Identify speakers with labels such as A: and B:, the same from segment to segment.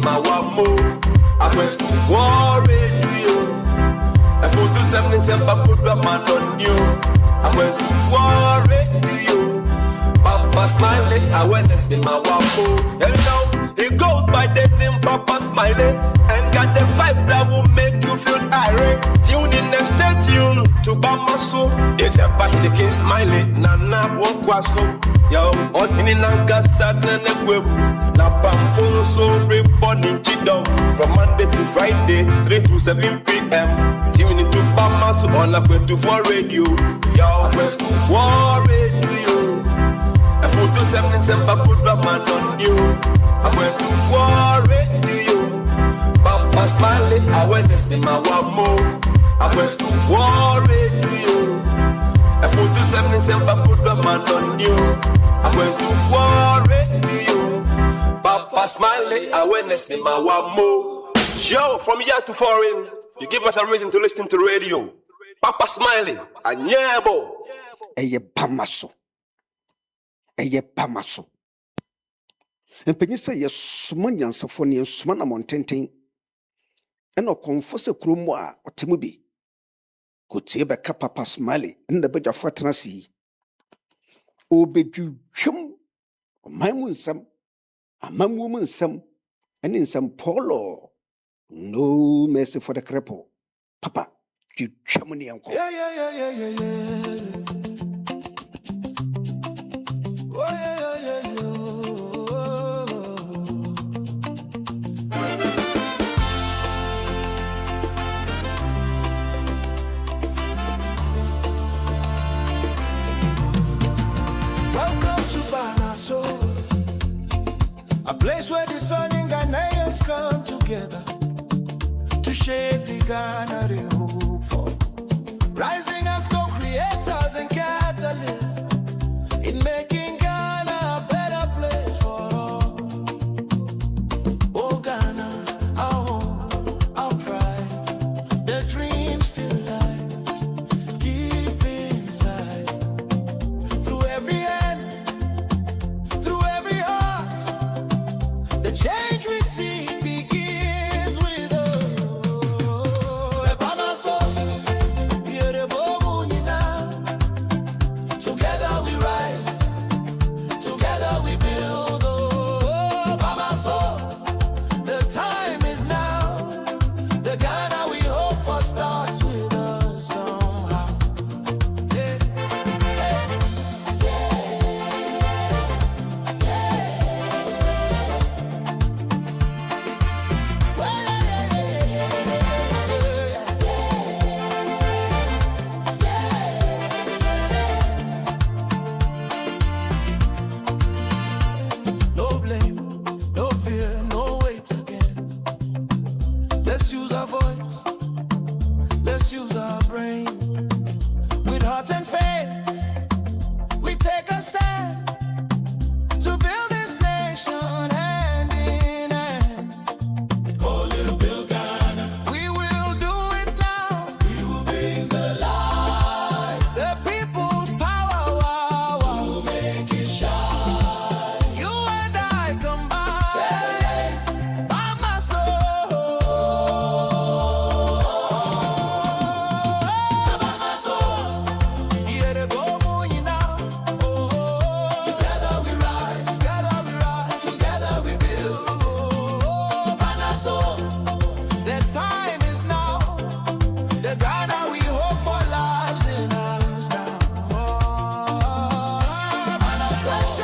A: my one more. Akwantufuo radio. I put to 77 put a man on you. Akwantufuo radio. Papa Smiley, awareness in my one more. And now he goes by the name Papa Smiley and got the vibe that will make you feel irate. Tune in and stay tuned to Bamaso. It's a back the King Smiley. Nana Wokwaso. Yo, on in Nanka Saturn and Web. Napam phone so reporting Chidom from Monday to Friday, 3 to 7 p.m. Tune into Bamaso on Akwantufuo radio. Yo, Akwantufuo radio. I put to 77 put a man on you. Akwantufuo radio. Papa Smiley, awareness in my one more. Akwantufuo radio. I put to 77 put a man on you. Akwantufuo radio. Papa Smiley, awareness in my one more. Yo, from here to foreign, you give us a reason to listen to radio. Papa Smiley, anyebo.
B: Eye Pamaso. Eye Pamaso. And Penisa, yes, Sumanian Sophonia, Sumana Montaigne, and no confess a crumwa or Timubi. Could see a Papa Smiley in the bed of Fatrancy. Obey you, chum, my moon some, a man woman some, and in some polo. No mercy for the cripple. Papa, you chummy uncle.
C: Yeah. Welcome to Banaso, a place where the sun and Ghanaians come together to shape the Ghana they hope for. Rising as co-creators and catalysts in making Ghana a better place for all. Oh Ghana, our home, our pride, the dream still lies deep inside. Through every hand, through every heart, the change we see begins with us. Together we rise, together we build. Oh, Bamaso, the time is now. The Ghana we hope for starts with us somehow. Yeah. No blame, no fear, no weight again. Let's use our voice, let's use our brain. With heart and faith, we take a stand to build this nation hand in hand. Oh, little Bill Ghana, we will do it now. We will bring the light, the people's power. Wow, wow. We will make it shine. You and I combine. Celebrate by my soul. By my soul. Yeah, the bobo, you know. Together we rise, together we build. Oh, by my soul. The time is now. The Ghana we hope for lives in us now. Oh, by my soul.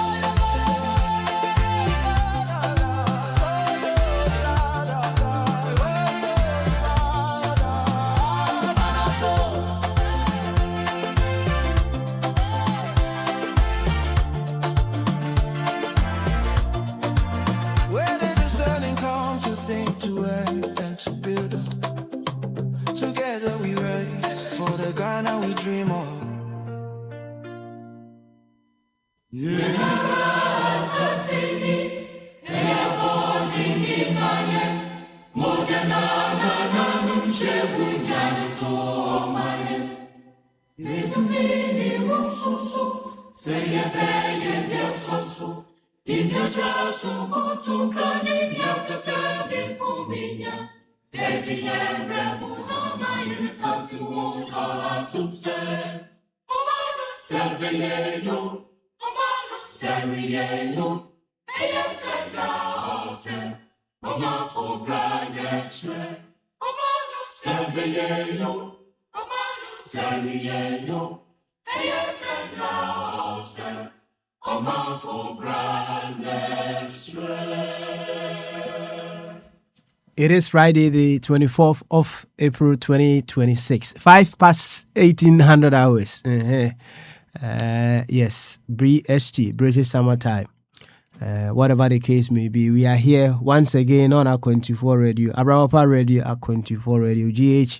C: Where the discerning come to think, to act, and to build. Together we rise for the Ghana we dream of.
D: Say
C: Injaja subutu kani nyakasabi kuminya. Deji yemre mutama yinsasu wota tumse. Omanu sebeyeyo, omanu seriyeyo. Eya seta ose, omafu granyetre. Omanu sebeyeyo, omanu seriyeyo. Eya seta ose.
D: It is Friday, the 24th of April, 2026. 5 past 1800 hours. Yes, BST, British Summer Time. Whatever the case may be, we are here once again on Akwantufuo Radio, Abrawapa Radio, Akwantufuo Radio, GH,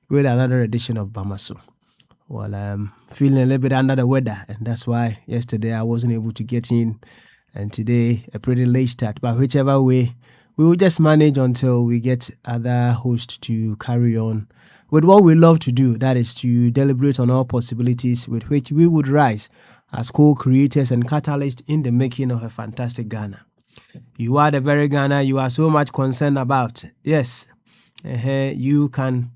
D: with another edition of Bamaso. Well, I'm feeling a little bit under the weather, and that's why yesterday I wasn't able to get in, and today a pretty late start. But whichever way, we will just manage until we get other hosts to carry on with what we love to do, that is to deliberate on all possibilities with which we would rise as co-creators and catalysts in the making of a fantastic Ghana. You are the very Ghana you are so much concerned about. Yes, you can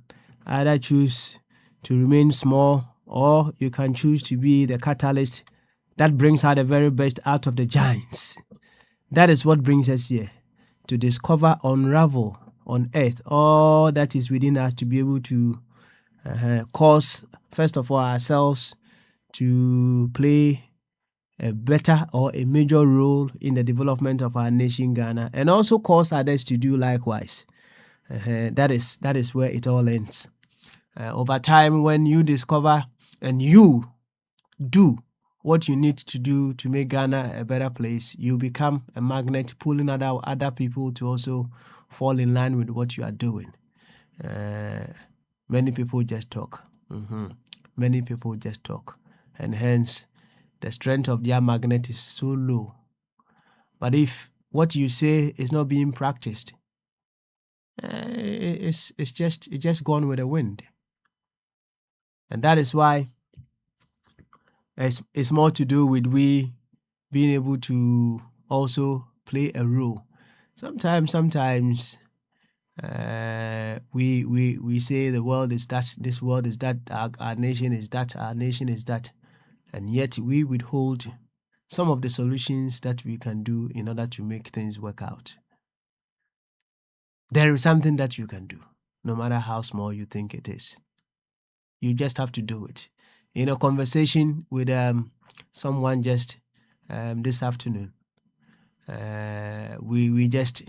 D: either choose to remain small, or you can choose to be the catalyst that brings out the very best out of the giants. That is what brings us here, to discover, unravel, unearth all that is within us to be able to cause, first of all, ourselves to play a better or a major role in the development of our nation, Ghana, and also cause others to do likewise. That is where it all ends. Over time, when you discover and you do what you need to do to make Ghana a better place, you become a magnet pulling other people to also fall in line with what you are doing. Many people just talk. Many people just talk. And hence, the strength of their magnet is so low. But if what you say is not being practiced, it's just gone with the wind. And that is why it's more to do with we being able to also play a role. Sometimes we say the world is that, this world is that, our nation is that, our nation is that, and yet we withhold some of the solutions that we can do in order to make things work out. There is something that you can do, no matter how small you think it is. You just have to do it. In a conversation with someone just this afternoon, we just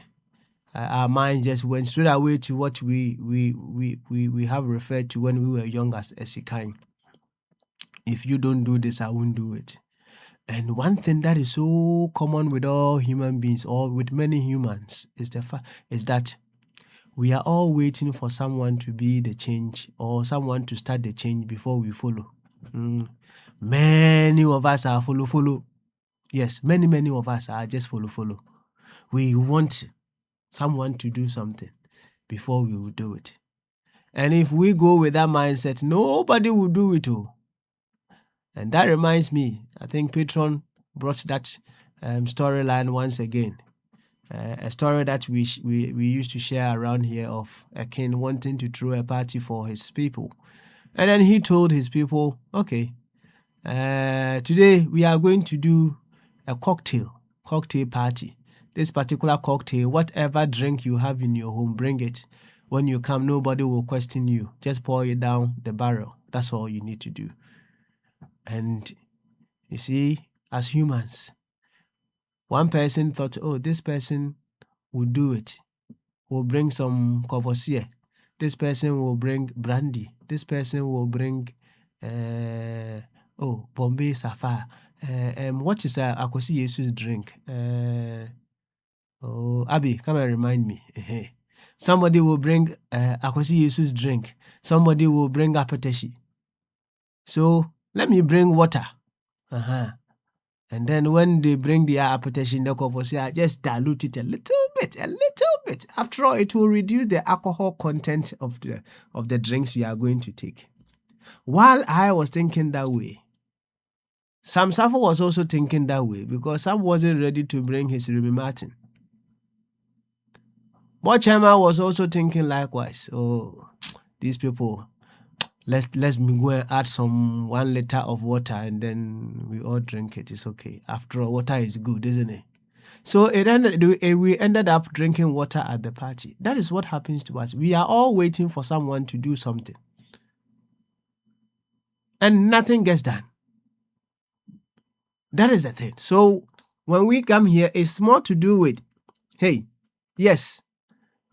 D: our mind just went straight away to what we have referred to when we were young as Esikan. If you don't do this, I won't do it. And one thing that is so common with all human beings, or with many humans, is that we are all waiting for someone to be the change, or someone to start the change before we follow. Many of us are follow. Yes, many of us are just follow. We want someone to do something before we will do it. And if we go with that mindset, nobody will do it. And that reminds me, I think Patron brought that storyline once again. A story that we used to share around here of a king wanting to throw a party for his people. And then he told his people, okay, today we are going to do a cocktail party. This particular cocktail, whatever drink you have in your home, bring it. When you come, nobody will question you. Just pour it down the barrel. That's all you need to do. And you see, as humans, one person thought, oh, this person will do it. Will bring some courvoisier. This person will bring brandy. This person will bring, Bombay Sapphire. What is Akwasi Jesus drink? Abby, come and remind me. Somebody will bring Akwasi Jesus drink. Somebody will bring apoteshi. So let me bring water. And then when they bring the apoteshi in the courvoisier, just dilute it a little bit. After all, it will reduce the alcohol content of the drinks we are going to take. While I was thinking that way, Sam Safo was also thinking that way because Sam wasn't ready to bring his Remy Martin. Bochema was also thinking likewise. Oh, these people, let's me go and add some 1 liter of water and then we all drink it. It's okay. After all, water is good, isn't it? So we ended up drinking water at the party. That is what happens to us. We are all waiting for someone to do something. And nothing gets done. That is the thing. So when we come here, it's more to do with, hey, yes,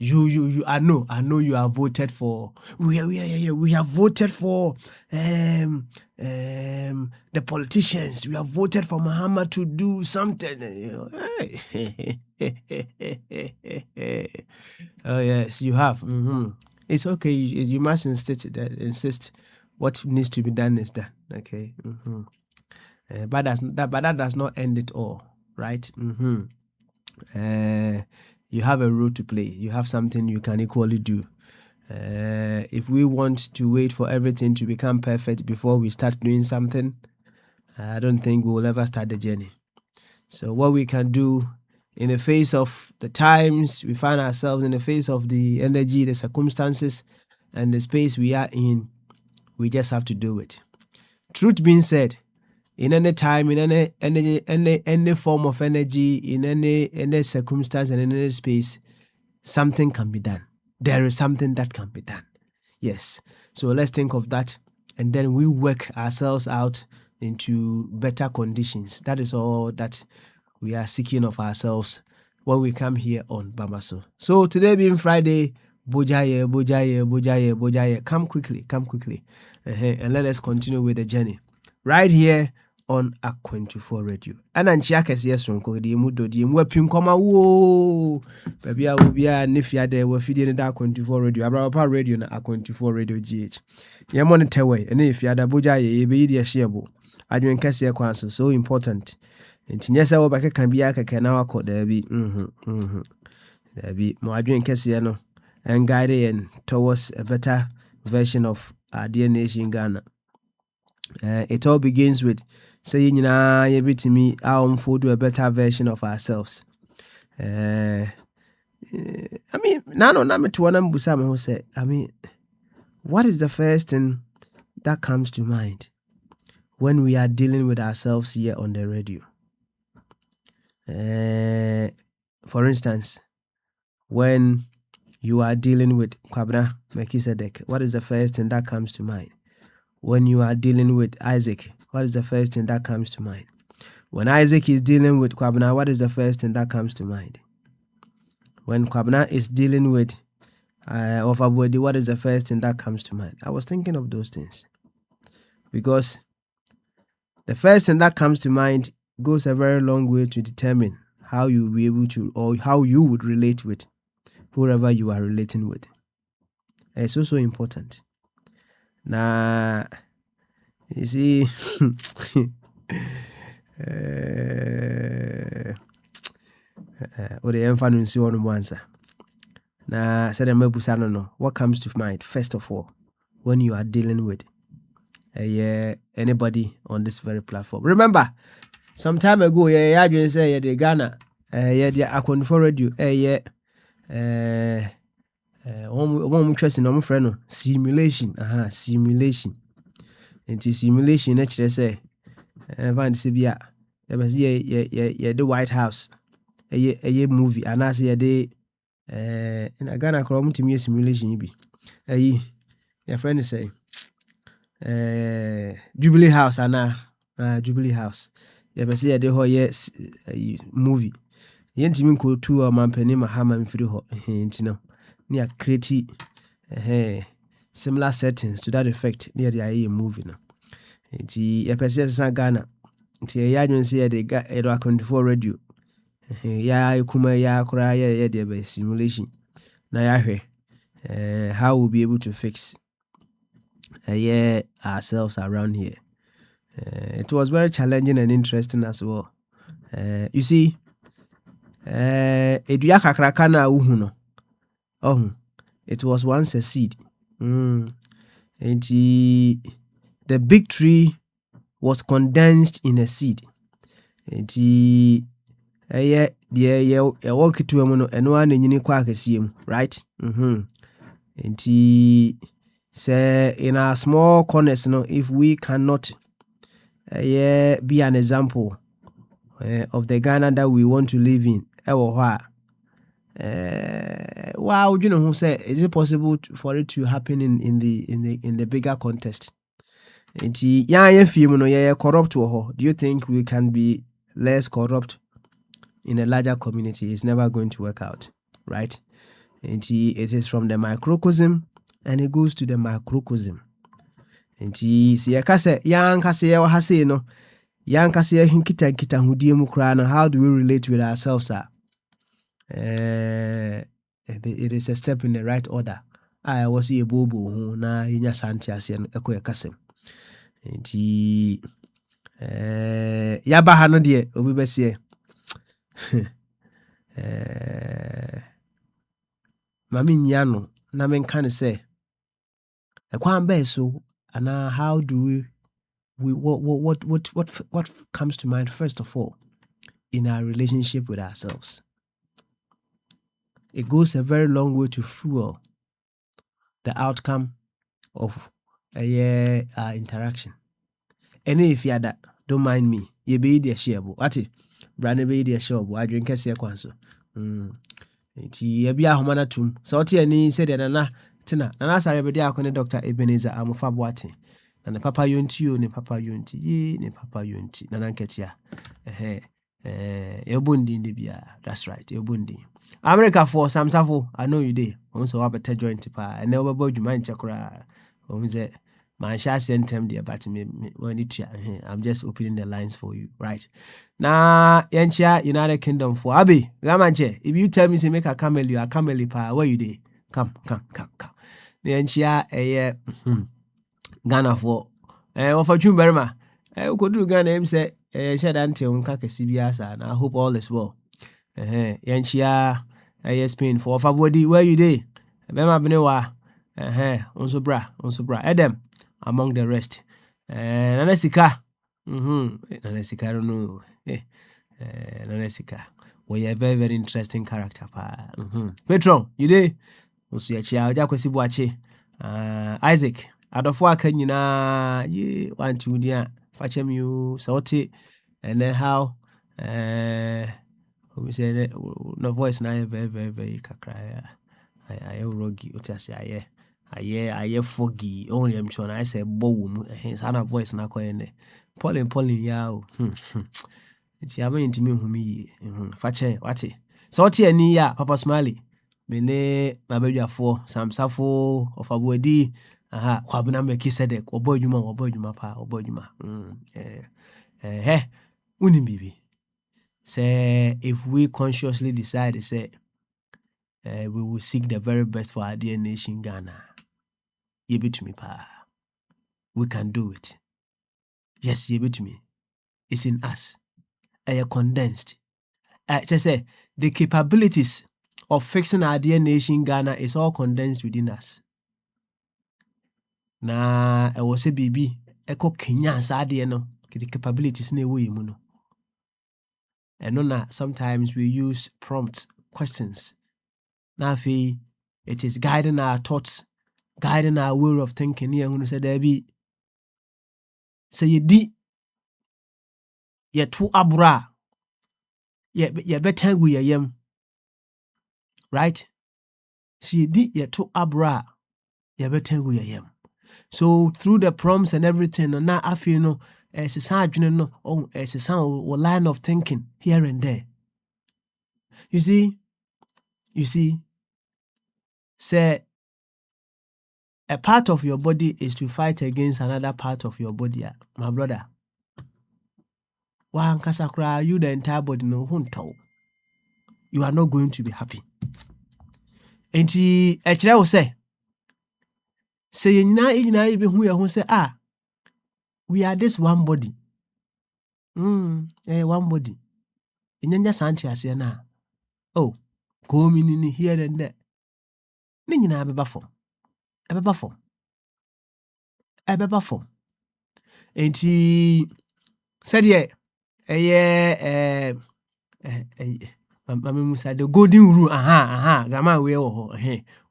D: I know you have voted for. We have voted for the politicians. We have voted for Muhammad to do something. Hey. Oh yes, you have. It's okay. You must insist what needs to be done is done. Okay. But that does not end it all, right? You have a role to play. You have something you can equally do. If we want to wait for everything to become perfect before we start doing something, I don't think we will ever start the journey. So what we can do in the face of the times we find ourselves, in the face of the energy, the circumstances, and the space we are in, we just have to do it. Truth being said, in any time, in any form of energy, in any circumstance and in any space, something can be done. There is something that can be done. Yes. So let's think of that, and then we work ourselves out into better conditions. That is all that we are seeking of ourselves when we come here on Bamaso. So today being Friday, Bogyae. Come quickly. And let us continue with the journey. Right here on Akwantufuo Radio. And Anchia Kesi Sonko, the Mudo, the Mwepim Koma, whoa, baby, I will be a nifia there. We're feeding the Akwantufuo Radio, Abrapa Radio, and Akwantufuo Radio GH. Yamon Tewe, and if you had a Bogyae, be the Shiabo. I don't Kesi Kwanso, so important. And Tinyasa Wabaka can be a Kakanawa called there be, there be more doing Kesiano and guiding towards a better version of our dear nation Ghana. It all begins with saying, you bit me, I'll do a better version of ourselves. I mean, Nano Namituanam Busama who said, what is the first thing that comes to mind when we are dealing with ourselves here on the radio? For instance, when you are dealing with Kwabna Melchizedek, what is the first thing that comes to mind? When you are dealing with Isaac, what is the first thing that comes to mind? When Isaac is dealing with Kwabna, what is the first thing that comes to mind? When Kwabna is dealing with Ofabodi, what is the first thing that comes to mind? I was thinking of those things because the first thing that comes to mind goes a very long way to determine how you will be able to, or how you would relate with whoever you are relating with. It's also important. Now, you see, or the infant on one answer. Now, said a no. What comes to mind first of all when you are dealing with anybody on this very platform? Remember, some time ago, I just say the Ghana, the Akwantufuo Radio, one trust in friend simulation. Simulation. And simulation actually say Van Sibia, the White House, a movie, and I say a day in a Ghana chrome to me simulation be. Your friend say Jubilee House, and Jubilee House. You say a day ho yes movie. Yentimin ko 2 mampeni mahama mfiri ho know. Near create similar settings to that effect near the movie now. It's a person Ghana. It's a young say they got a Akwantufuo Radio. Ya kuma ya kura ya the simulation. Now how we'll be able to fix ourselves around here. It was very challenging and interesting as well. You see, Eduya kakrakana uhuno. Oh, it was once a seed. And the big tree was condensed in a seed. Nti walk to no eno an nyini kwa akesiem, right? Nti say in our small corners, no, if we cannot be an example of the Ghana that we want to live in, wow, you know who say, is it possible for it to happen in the bigger context? Nti ya film no ye corrupt wo. Do you think we can be less corrupt in a larger community? It's never going to work out, right? Nti it is from the microcosm and it goes to the macrocosm. Nti si ye kase ya nkase ye ha sei no, ya nkase ye nkita hudie mu kra no, how do we relate with ourselves? It is a step in the right order. I was a bobo who na yinya santiase no ekoye kasem. Nti yaba ha no de obi besie mami nyano na menka ne say ekwan be so ana how do we what comes to mind first of all in our relationship with ourselves? It goes a very long way to fuel the outcome of our interaction. And if you that, don't mind me. You be the shareable. Ati, brand be the shareable. I drink a sea quanso. Ye be a homana tomb. So, any said, Nana, Tina, and as I be the Doctor Ebenezer, I'm a fabwati. And the papa yunti, ne papa yunti, ye, ne papa yunti, Nananketia. Yobundi in the beer. That's right, Yobundi. America for some safo, I know you did. Also, have a joint pa. I never bought you mind chakra. My shall send them there, but I'm just opening the lines for you, right? Now, Yancha, United Kingdom for Abi, Gamanche. If you tell me to make a camel, you are camel pa. Where you dey? Come. Yancha, Ghana for for Jumberma. Could do Ghana him say, shed until Unkaka CBS, and I hope all is well. Yancha, Spain for Fabodi, where you dey? Bema Benewa, onso bra, Adam. Among the rest, Nanesika, Nanesika, I don't know, Nanesika. We are very, very interesting character, Petron, you dey? Also, Jacosi Boache, Isaac, Adolfo Kenyina, ye want to dear, fetch you, salty, and then how, we say, no voice, now very, very, very cacra. I rogi, what I say, I foggy. Only I'm sure I say boom. His other voice na koyende. Pauline yao. It's yaman to me whom me. Fache wati. So what ni ya Papa Smiley. Mene my baby for some safo of a body. Aha, kwabuna me kisedek. Oboyuma pa. Unimbibi. Say if we consciously decide to say we will seek the very best for our dear nation Ghana. You be to me, pa. We can do it. Yes, you be to me. It's in us. Condensed. Just say the capabilities of fixing our dear nation Ghana is all condensed within us. Na I was a baby. Eko Kenya sadie no. The capabilities ne way muno. And no sometimes we use prompts, questions. Now it is guiding our thoughts. Guiding our way of thinking here, who said there be say ye di ye tu abra ye better go ye yem, right? See di ye tu abra ye better go ye yem. So through the prompts and everything, now I feel no as a side no as a sound or line of thinking here and there. You see, say a part of your body is to fight against another part of your body, my brother. One kasakra, you the entire body no hunto. You are not going to be happy. And actually will say na even who you say we are this one body. One body. Inyanya santi ase na. Oh, go meaning here and there. Ni nyina abeba form. enti said ye Musa the golden rule gama we ho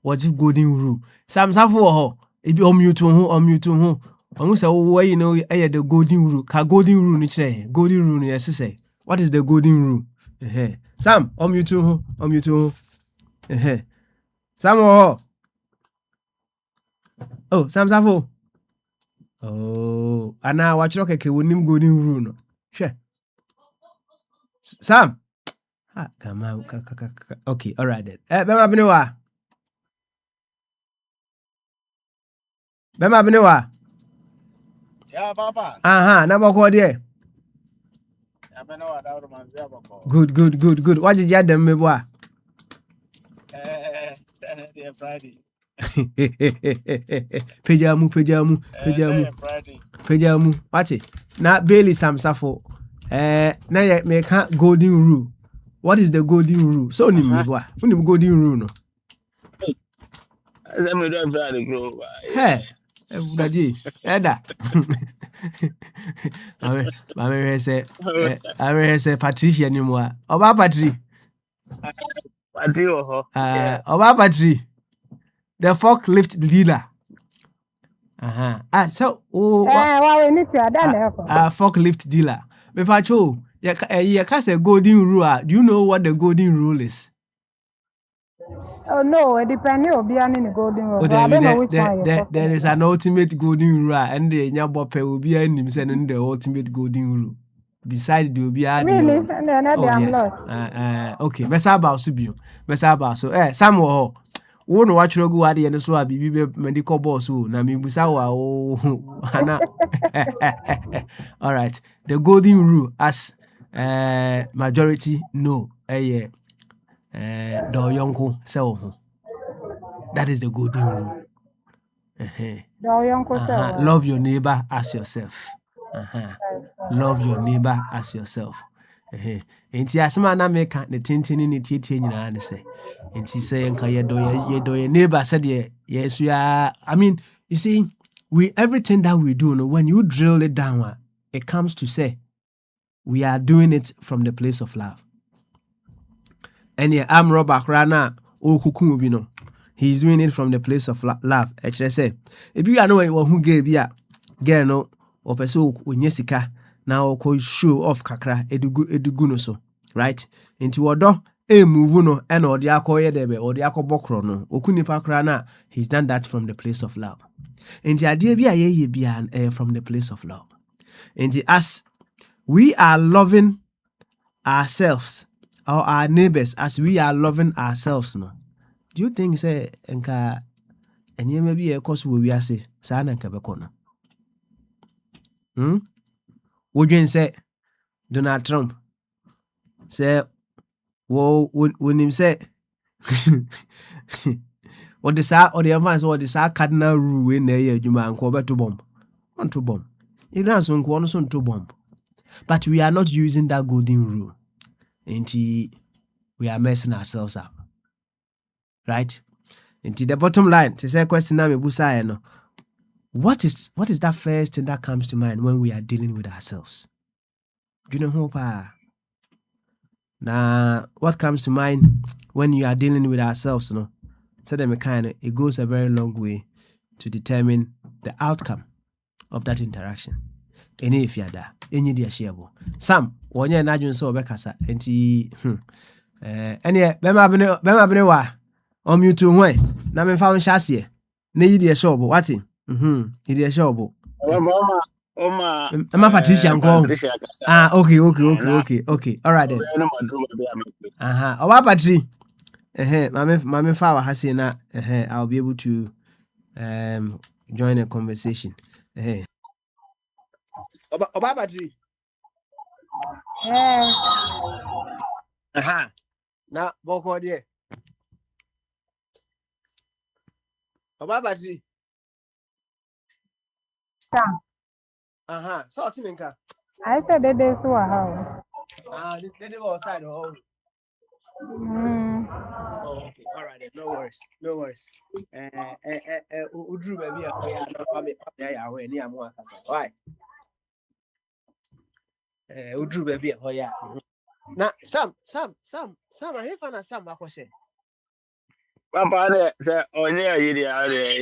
D: what golden rule Sam Safo ho e bi omute ho omu say wo you know the golden rule ka golden rule ni kire golden rule yes say what is the golden rule Sam omute ho Sam ho oh Sam Safo oh ana wa chiro keke wonim golden rule no hwe Sam come on. Okay, all right then. Bema Benewa.
E: Yeah, Papa.
D: Number call there. Good. What did you do, me boy?
E: Friday.
D: Pejamu. What it? Now Bailey Samsafo. Now you make golden rule. What is the golden rule? So ni me boy. Unim golden rule no.
E: I'm going to grow.
D: Hey. Everybody, Eda. I say Patricia anymore. Oba Patri. Oba Patri. The forklift dealer. So
F: we need to
D: forklift dealer. Me pacho, you can say golden rule. Do you know what the golden rule is?
F: Oh no, it depends on the golden rule. I don't know which one
D: there is an ultimate golden rule, and the Nyabope will be an sending the ultimate golden rule. Besides, there will be a
F: really?
D: I'm lost. Okay, Messaba Subiu. Messaba. So, Samuel, won't watch Rogu Adi and so be medical boss who Nami Busawa. Oh, Hana. All right, the golden rule as majority no. Do yonko so that is the golden rule. Love your neighbor as yourself. Love your neighbor as yourself. Enti asema na meka ne tenteni ne tietie nyina ne say enti say nka ye do your neighbor said yes we are. I mean, you see, everything that we do, no, when you drill it down, it comes to say we are doing it from the place of love. And yeah, I'm Robert Rana. No. He's doing it from the place of love. Actually, say, if you are knowing who gave ya, girl, no, or person unyesika, now call show off kakra, eduguno so, right? Into odo, move no, and or the akoye debe, or the akobokro no, okuni pakrana, he's done that from the place of love. And the idea be from the place of love. And as we are loving ourselves, or our neighbors as we are loving ourselves, no? Do you think say enka enye maybe a cause we are say sa na nka beko no? Would you say Donald Trump say when him say what the sa or the advance what the sa cardinal rule in there you man ko beto bomb on to bomb you don't so nko no so to bomb, but we are not using that golden rule. Until we are messing ourselves up, right? Until the bottom line, to say question now, what is that first thing that comes to mind when we are dealing with ourselves? Do you know who? Now, what comes to mind when you are dealing with ourselves? No, so then it goes a very long way to determine the outcome of that interaction. Any if you are there, any dear shareable. Sam, one year Najun so Bekasa, and he any Bema Benewa on you two way. Namen found chassis. Nay, dear show, but what's it? Dear show. Emma Patricia and go. Okay. All right then. Oba Patri. Mame Fawa has seen that. I'll be able to join a conversation. Oba Patri. Now, Boko dear. Oba Patri. So Timinka.
F: I said that they saw how.
D: They were outside the home. Oh, okay. All right then. No worries. Udru baby, I am not family. Why? udru baby ho ya. Na Sam, I have an Sam akose.
E: Papa, say, only a year,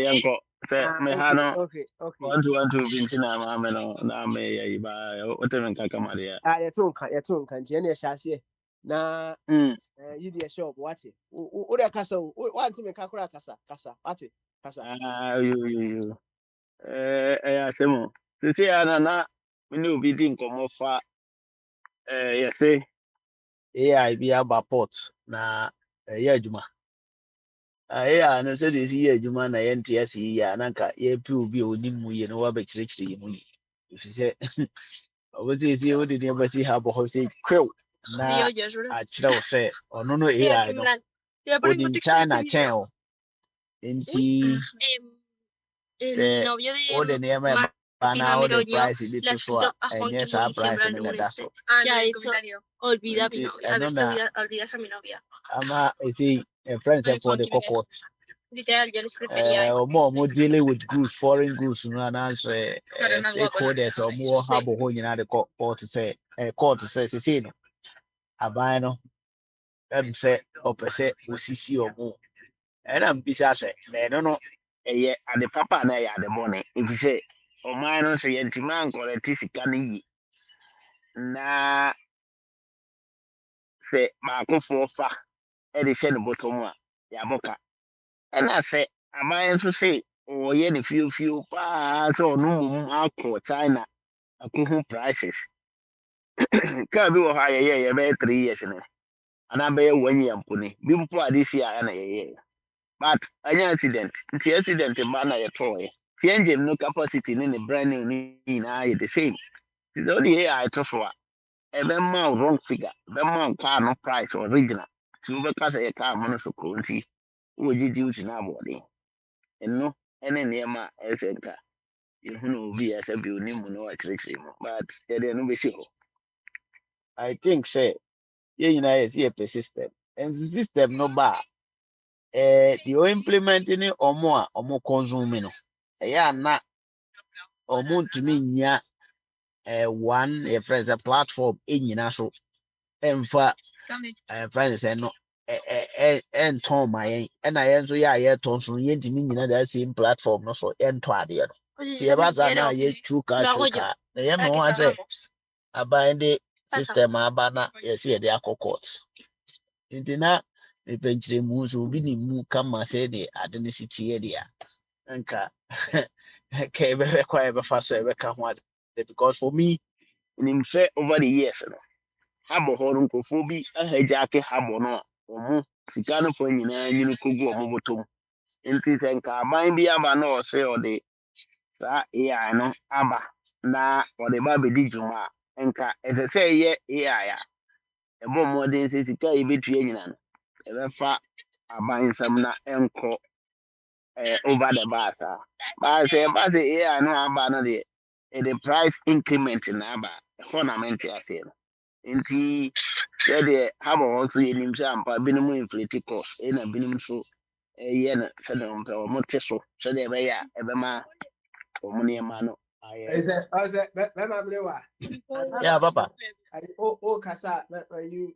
E: yanko. Say, me hano.
D: Okay.
E: 1 to 1 to Vintina, mamma, no, na me, by whatever Kakamaria.
D: Yatunka, Jenny Shasie. Na you dear shop, what it? Uda castle, one to me kakura casa, what it? Casa.
E: You. Semo. To say, Anna, we knew beating come off. Yes, say, AI be about ports. Na, Yajuma. No said this year, Juma, na NTS, ya, Nanka, ye pew be onimu, you know, about rich. If you say, what is you did never see how Boho say, Quill. Na, I chill say, or no, AI, no. But in China, channel. In see, say, all the name of Bana, all the price is before, and yes, our price in the that's all. Olvida mi novia. A veces olvidas a mi novia. Ama, see, friends for the cocoa. Literal, yo les prefería. More dealing with goods, foreign goods, no, and answer stakeholders or more harbor home in the court to say, see, no, abano, and say, or per se, see or more. And I'm besides, they don't know, and the papa and I are the money. If you say, oh, mine, no, say, Yantiman, or a Tissicani, na, say, Marco for fa, edition bottom, Yamoka. And I say, am I to say, oh, yeah, the few parts or no, Marco, China, a cool prices. Can't be higher, yeah, about 3 years, and I bear 1 year, pony. Before this year, and a year. But an accident, the accident in Banner a toy. The engine no capacity in the brand new in I the same. It's only here I trust what. A bemma wrong figure, bemma car no price or original. So because a car monoso currency, who did you to now body? And no, any near my SNK. You know, be as a building, no, but there no be sure. I think, say, you know, see a system. And the system no bar. The implementing it or more consuming. Yeah, not or more to me, yeah, one a friends a platform in so and for friends and no and Tom my and I answer yeah ton so yen to me that same platform no so and to adhere. See about that ye chuka the yam no one say about the system abana yes here they are court. Intina eventually moves will be the move come and say the adenicity area. Anka okay, very quiet fast because for me, in him say over the years, habo horun kofobi a hejake habo no omo sikano for nyina nyinu kogu omo botom enti senka ban bi aba no say o de sa AI no aba na o de ba be di juma enka ese say ye AI a ebo modern say sika e betua nyina no e be fa aban sam na enko over the bar but say AI no aba no de the price increment na aba fundament ya say no nti yɛdeɛ hama wɔn nso yɛ nim sɛ ampa binom inflate cost ɛna binom nso ɛyɛ no sɛdeɛ ɔmpɛ wɔn te so sɛdeɛ ɛbɛyɛ a ɛbɛma wɔn nneɛma no ayɛ.
D: Ɔsɛ mɛma mene wa.
E: Yeah, papa.
D: O kasa you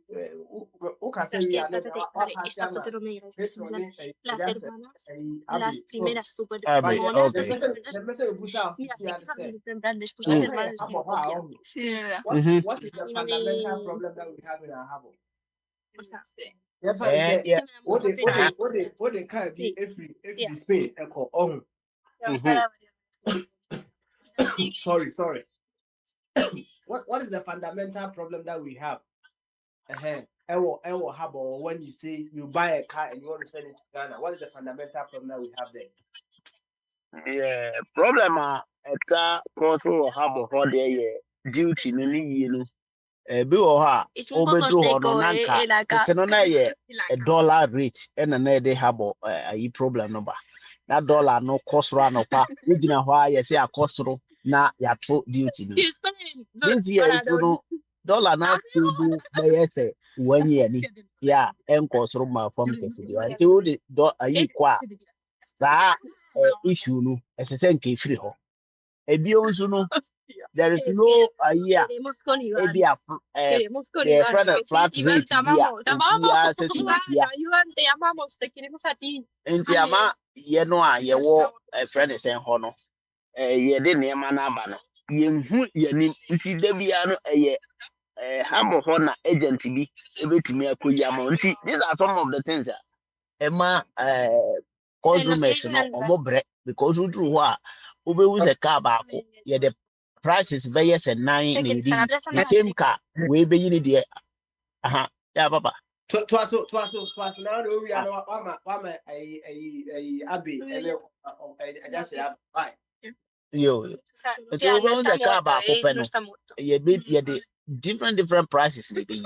D: o kasa yi a wa kasa na
E: Las primeras super okay.
D: What is the fundamental problem that we have in our harbor? What they can't be every Spain echo on. Sorry. What is the fundamental problem that we have? Ewo harbor, or when you say you buy a car and you want to send it to Ghana, what is the fundamental problem that we have there?
E: Yeah, problem ɛta kɔɔso wɔ harbor hɔ deɛ yɛ duty no ne yie no bi wɔ hɔ a ɔbɛduru hɔ no nanka tete no na yɛ $1 rate ɛna na yɛde harbor ayi problem no ba na dollar no kɔ soro anɔpa wogyina hɔ a yɛsɛ akɔ soro na yɛato duty no this year nso no dollar na do bɛyɛ sɛ 1 year ni yɛ a ɛnkɔ soro ma fam kɛse deɛ nti wode ayi kɔ a saa issue no ɛsɛ sɛ nka ɛfiri hɔ ebio nso no there is no year. Maybe a the product flat rate here, says nti ama ye no a ye wo friend is en ho no ye de nema na aba no ye hu ye nim nti da bia no habo ho na agent bi ebetimi akoyi ama nti these are some of the things ema consumers no omobre because udru ho a obewu se car ba ko ye the prices be yes and 9 na the same car we be yin de aha ya papa
D: Twaso now we are wama a abbey and just right.
E: yo so we the car ba ko pe no ye the different prices they be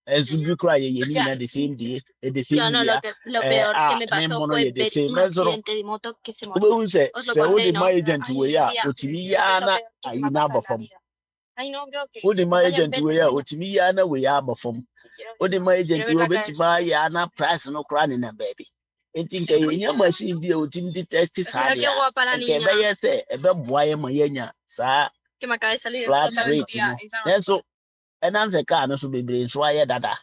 E: as you cry ye ni na the same day the same year me mono ye the same measure we will say so the my agent we ya otimi ya na ayi na abofam o the my agent we ya otimi ya na we ya abofam o the my agent we betima ya na price no kra ni na baby enti nke ye machine bi otimi di test sa dia nke be ye say e be boa ye ma ye nya sa flat rate no so enam the car no so bebre so aye dada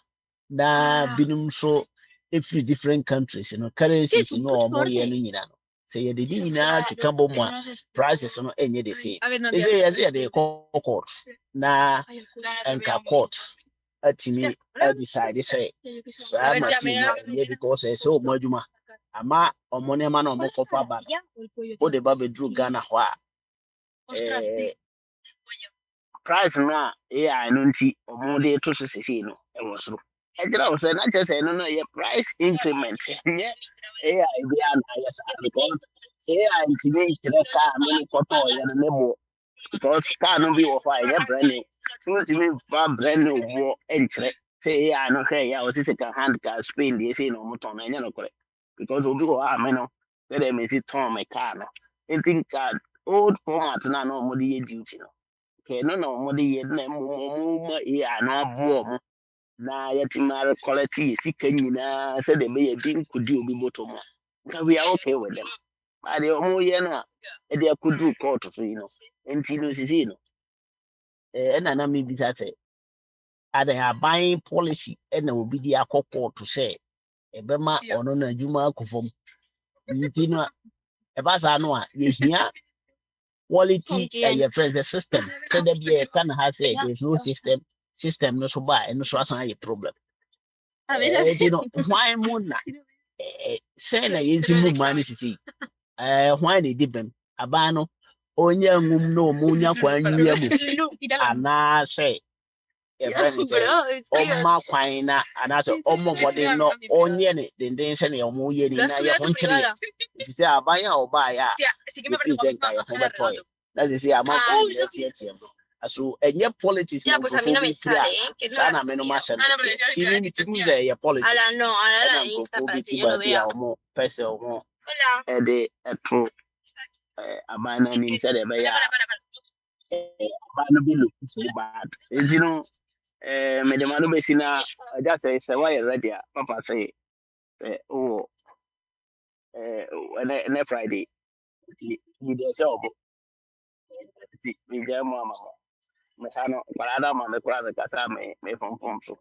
E: na binum so every different countries currencies no more ye no nyina no say ye de nyina keka bom a prices no enye de say is ye de court na enka court atimi decide say sa machine no because say o mo adwuma ama omo ne ma na omo kofa ba o de ba be dru Ghana ho a price no AI no nti omo de to so sese no e wo soro ejira wo say na chese no ye price increment nye AI bi an yes because AI nti be kire car me koto ye no nebo because car no bi wo fa ye brand new so nti be fa brand new wo enkire say AI no hwe ya wo sese ka hand car Spain de say no moton na nye no kore because obi wo ha me no say dem si ton me car no nti car old format na no mo de ye duty no no mo de ye na mo ya na abo mo na yetimare quality sika nyina se de be ye bi nkudi obi bottom nka we are okay with them but the mo ye no e de akudu court so enti no sisi no na me bi sa say ada buying policy na obi di akoko to say e be ma ono na adwuma akofom nti no e ba sa no a ye hia quality your friends the system so that you can have say there's no system no so by no so as a problem you know why muna say na yesi mu man sisi why they did them abano onya ngum no munya kwan nwia mu ana say your friend say omma kwan na ana say ommo modern no onye ne den say na omo ye ni na ye honchire if say abanya oba ya present ya for toy that's say amount so enye politics na go for be clear sana me no ma sha tini ze ya politics no ala insta ba ya omo pese omo e de etro amana ni nse de be ya amana bi look so bad you know me de manu be sina just say why ready papa say oh na Friday ni de say obo ti mi je mama mekano parada ma me kura me kasa me pom so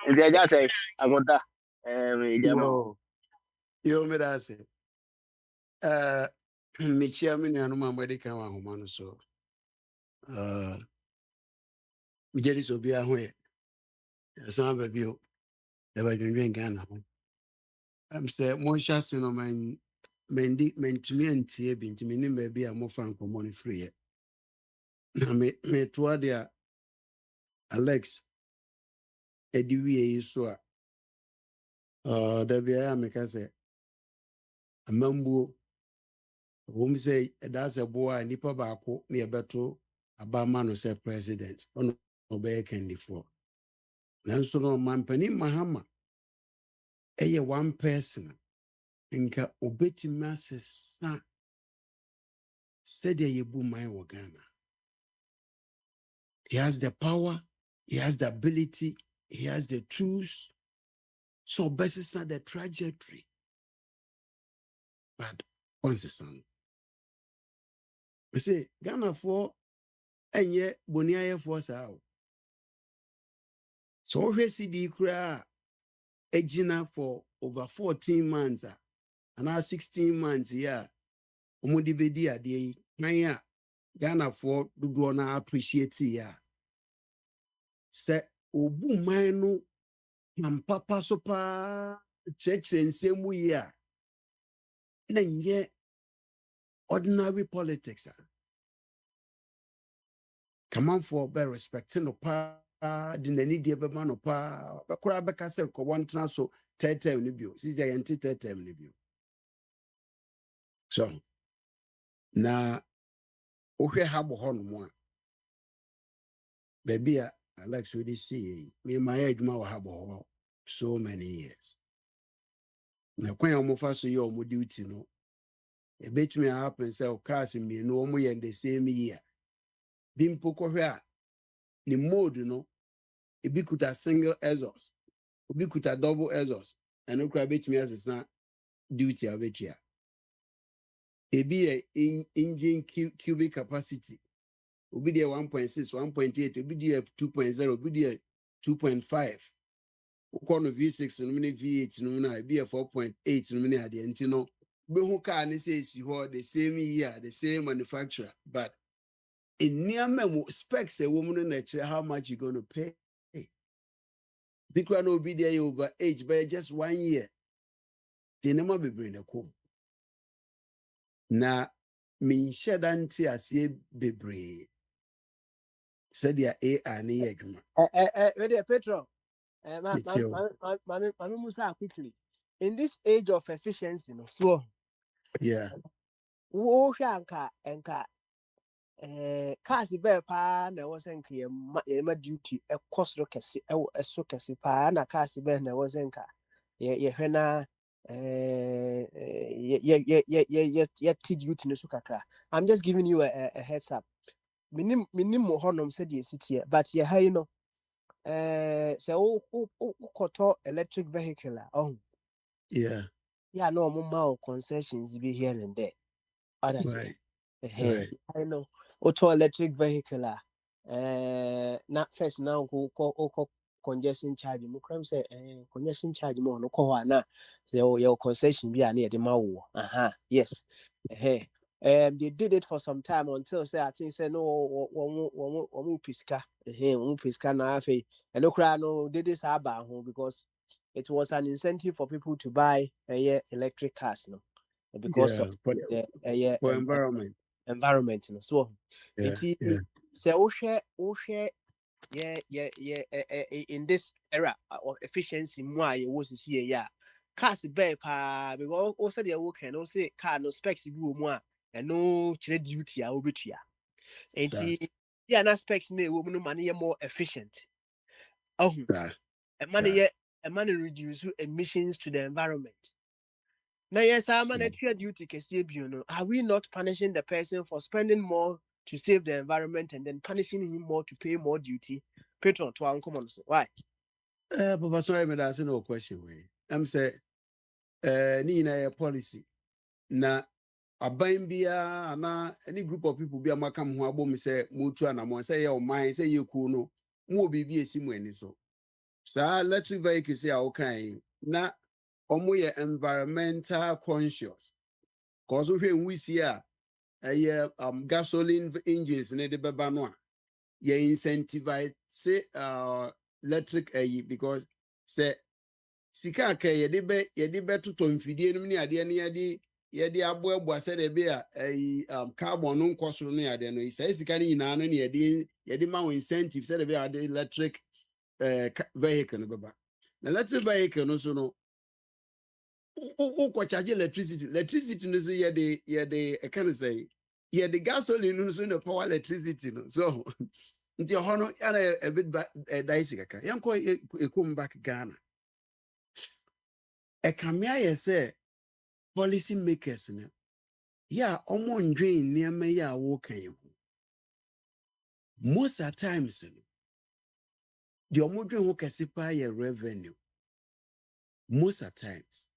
E: nti ja say agonta me jamo
G: yo me da say me chia me nanu ma mwede kan wa homa no so me jeri so bia ho ye san ba bio e ba dwendwen Ghana ho say mo sha se no man mendi mentumi antie bi ntimi ni ba bia mo fa nkomo no free ye na me to dia Alex ediwie so a da bia me ka say amambuo whom say that's a boy nipa baako na yebeto abama no say president ono obey kendi for nanso no mampani mahama eye one person nka obetimi asesa said yebu mai wo Ghana. He has the power, he has the ability, he has the tools, so besisa the trajectory but once son we say Ghana for ɛnyɛ boni ayɛfoɔ saa o. So wohwɛ CD koraa ejina for over 14 months and now 16 months yeah. Omudi bedi adeɛ yi nan a Ghana for dodoɔ na appreciate ya. Sɛ obu man no papa so pa kyerɛkyerɛ nsɛm mu yi a na nyɛ ordinary politics kamanfoɔ bɛ respect no pa de n'ani deɛ bɛma no pa bɛkora bɛka sɛ kɔbɔ ntena so tɛtɛm no bio sisi a yɛnte tɛtɛm no bio so na wohwɛ ha bɔ hɔ nom a baabi a Alex wode see me ma yɛ adwuma wɔ ha bɔ hɔ so many years na kwan a wɔfa so yɛ ɔmo duty no ebetumi a happen sɛ cars mmienu ɔmo yɛ the same year bi mpo kɔhwɛ a ne mode no ebi kuta single exhaust obi kuta double exhaust ɛno kora betumi asesa duty a betua ebi yɛ engine cubic capacity obi deɛ 1.6 1.8 obi deɛ 2.0 obi deɛ 2.5 ukɔ no V6 no ne V8 no na ebi yɛ 4.8 no ne adeɛ nti no behu car ne sɛ esi hɔ the same year the same manufacturer but in near memo specs a woman in nature how much you gonna pay because no be there over age by just 1 year they never be bring a come na me share danti asie bebre said ya AI ne adwuma
H: ready Petro Mami Musa quickly in this age of efficiency no so
G: yeah
H: wo hwa enka cars be pa na wo senka ye ma duty e kosro kese e so kese pa na cars be na wo senka ye hwe na ye duty no so kakra. I'm just giving you a heads up. Minim mo honom said ye sit here but ye ha you know say o koto electric vehicle
G: yeah
H: no mo ma concessions be here and there
G: right
H: I know auto electric vehicle not first now go congestion charge mo kram say congestion charge mo no ko na your concession be na de ma wo yes they did it for some time until say I think say no one piska one piska na afi and no kra no did this aba ho because it was an incentive for people to buy electric cars no because of
G: for environment
H: no so
G: yeah
H: say wohwe in this era of efficiency mo a was here yeah cars be pa because also the work and also car no specs bi wo mu a no chere duty a obetua enti yeah na specs na wo mu no man more efficient and man reduce emissions to the environment. Now, yes, I'm an duty. Are we not punishing the person for spending more to save the environment and then punishing him more to pay more duty? Patron, to uncommon. Why?
G: Papa, sorry, but that's no question. I'm say, Nina policy. Na aban bia na any group of people be amakam ho abom say mutu anamo say ye o man say ye ku no mo bibi esi mo ani so sa electric vehicle say awokan na omo ye environmental conscious cause we nwisi a gasoline engines ne de beba no a ye incentivize say electric because say sika ka ye de be toto mfidie no ne ade ne yɛde aboaboa sɛ de be a carbon no nkɔsoro no yɛde no sɛ sika no nyinaa no ne yɛde ma wo incentive sɛ de be a de electric vehicle no bɛba na electric vehicle no so no wo charge electricity no so yɛde kind of say yɛde gasoline no so no power electricity no so nti hɔ no ana a bit dicey kakra yɛnkɔ ekom back Ghana ɛkamea yɛ sɛ policy makers no yeah omon drain niema ya wo kan most at times the omodwen ho kese pa ya revenue most at times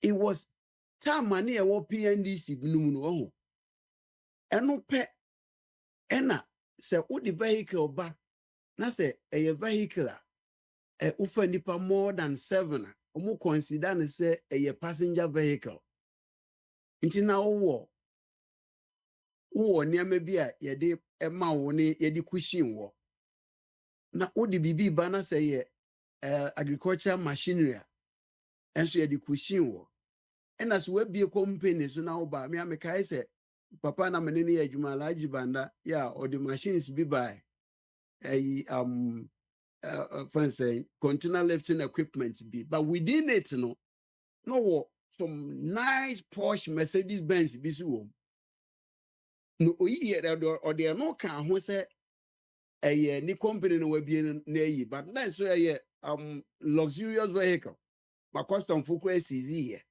G: it was time money e wo PNDC num no ho eno pe Ena se wode vehicle ba na se eye vehicle ufa nipa more than 7 omo consider ne se eye passenger vehicle. Nti na wo niam bi a yede ema wo ne yede cushion wo. Na wode bibi ba na se ye agricultural machinery enso yede cushion wo. Ena so we bie company so na wo ba me ameka se papa na menene ye adwuma Alhaji Banda ya or the machines bi by for instance container lifting equipment be, but within it no some nice Porsche Mercedes Benz bi so no oyi or they no kan ho say ni company no wabie na yi, but na so luxurious vehicle ma custom fuku SCZ here.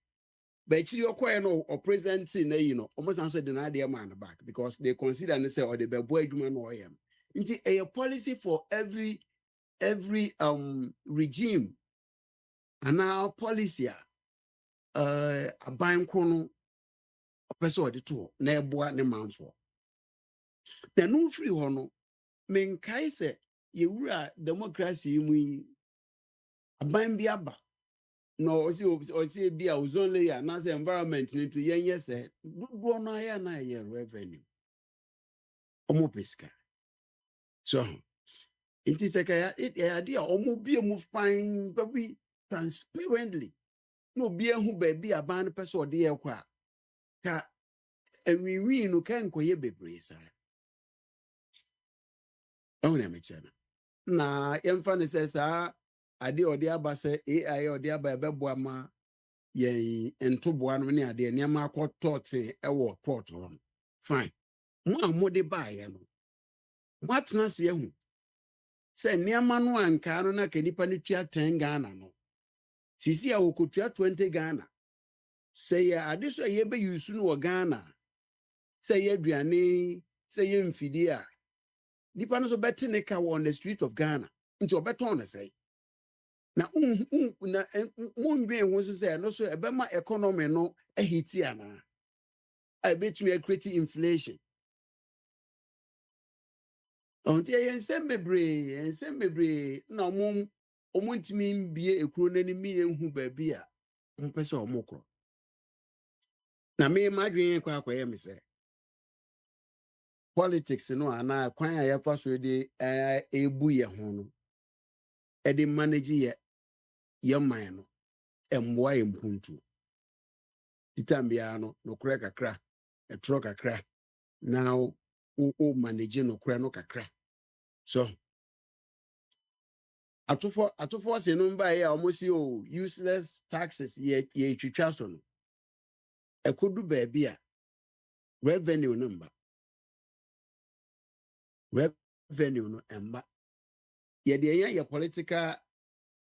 G: But actually, no or present in almost answer the idea man back because they consider and say or the boy human or him. Into a policy for every regime and now policy a buying chrono a person or the two ne boa ne man for. The no free hono men kai say you democracy mu a buying biaba. No, see, be a was only another environment into yen yes, do no ya revenue. Omo pesca. So it is a idea omo be a move fine, but we transparently. No be a who baby a band person or dear qua. Ka and we no can ko ye bebre sir. Oh, na emfa says, ade or dear basse AI or dear by Bebwama. Ye ntoboa no ne ade niam akɔtɔ ɛwɔ port on fine mo amode bae no matna se ehu se niam no anka no na kanipa ne tua 10 Ghana no sisi a wokotua 20 Ghana se ye ade so ye be use no wɔ Ghana se ye aduane se ye mfidi a nipa no so bete ne ka on the street of Ghana nti obeton ne sei na mondwen ho so say no so ebema economy no ahiti ana I bet you create inflation on the ensem bebre na omontimi mbie ekuro nani mi enhu ba bia mpese omokro na me madwen kwa akoye me say politics no ana kwan ya fa so de ebu ye ho no e de manage ye man no emboa empuntu Titambiano no kura kakra etro kakra now o manage no kura no kakra so atofo se no mba ya almost useless taxes ye twitwa so no ekodu ba bia revenue number revenue no emba ye de ya political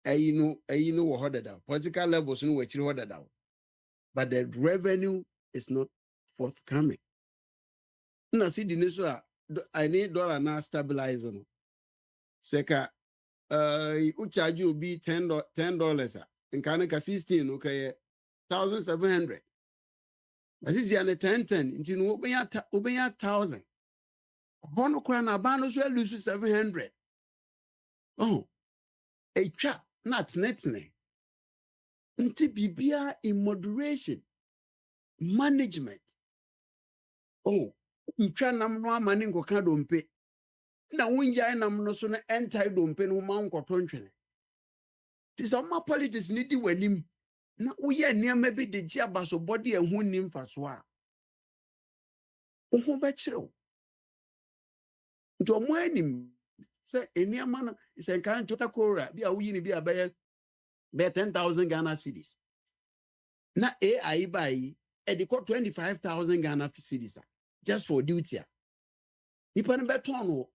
G: ayino wo hodada political levels no wachiri hodada but the revenue is not forthcoming na see the so I need dollar na stabilize no seka charge will be $10 nkane ka 16 okay 1,700 asisi ane 10 nti no obenya 1,000 hono kwa na ba no so lose 700 oh etwa na tenetene nti bibia in moderation management oh ntwa nam no amane nkoka dompe na wunja nam no so na enter dompe no ma nkoto ntwene ti so ma politics ni di wanim na uye niam bi de ji abaso body ehun nim faso a ohu be kirew nto mo anim se eniam no se kan tota kora bi a uyi ni bi abaye be 10,000 Ghana cedis na AI buy e de 25,000 Ghana cedis just for duty a nipa no beton no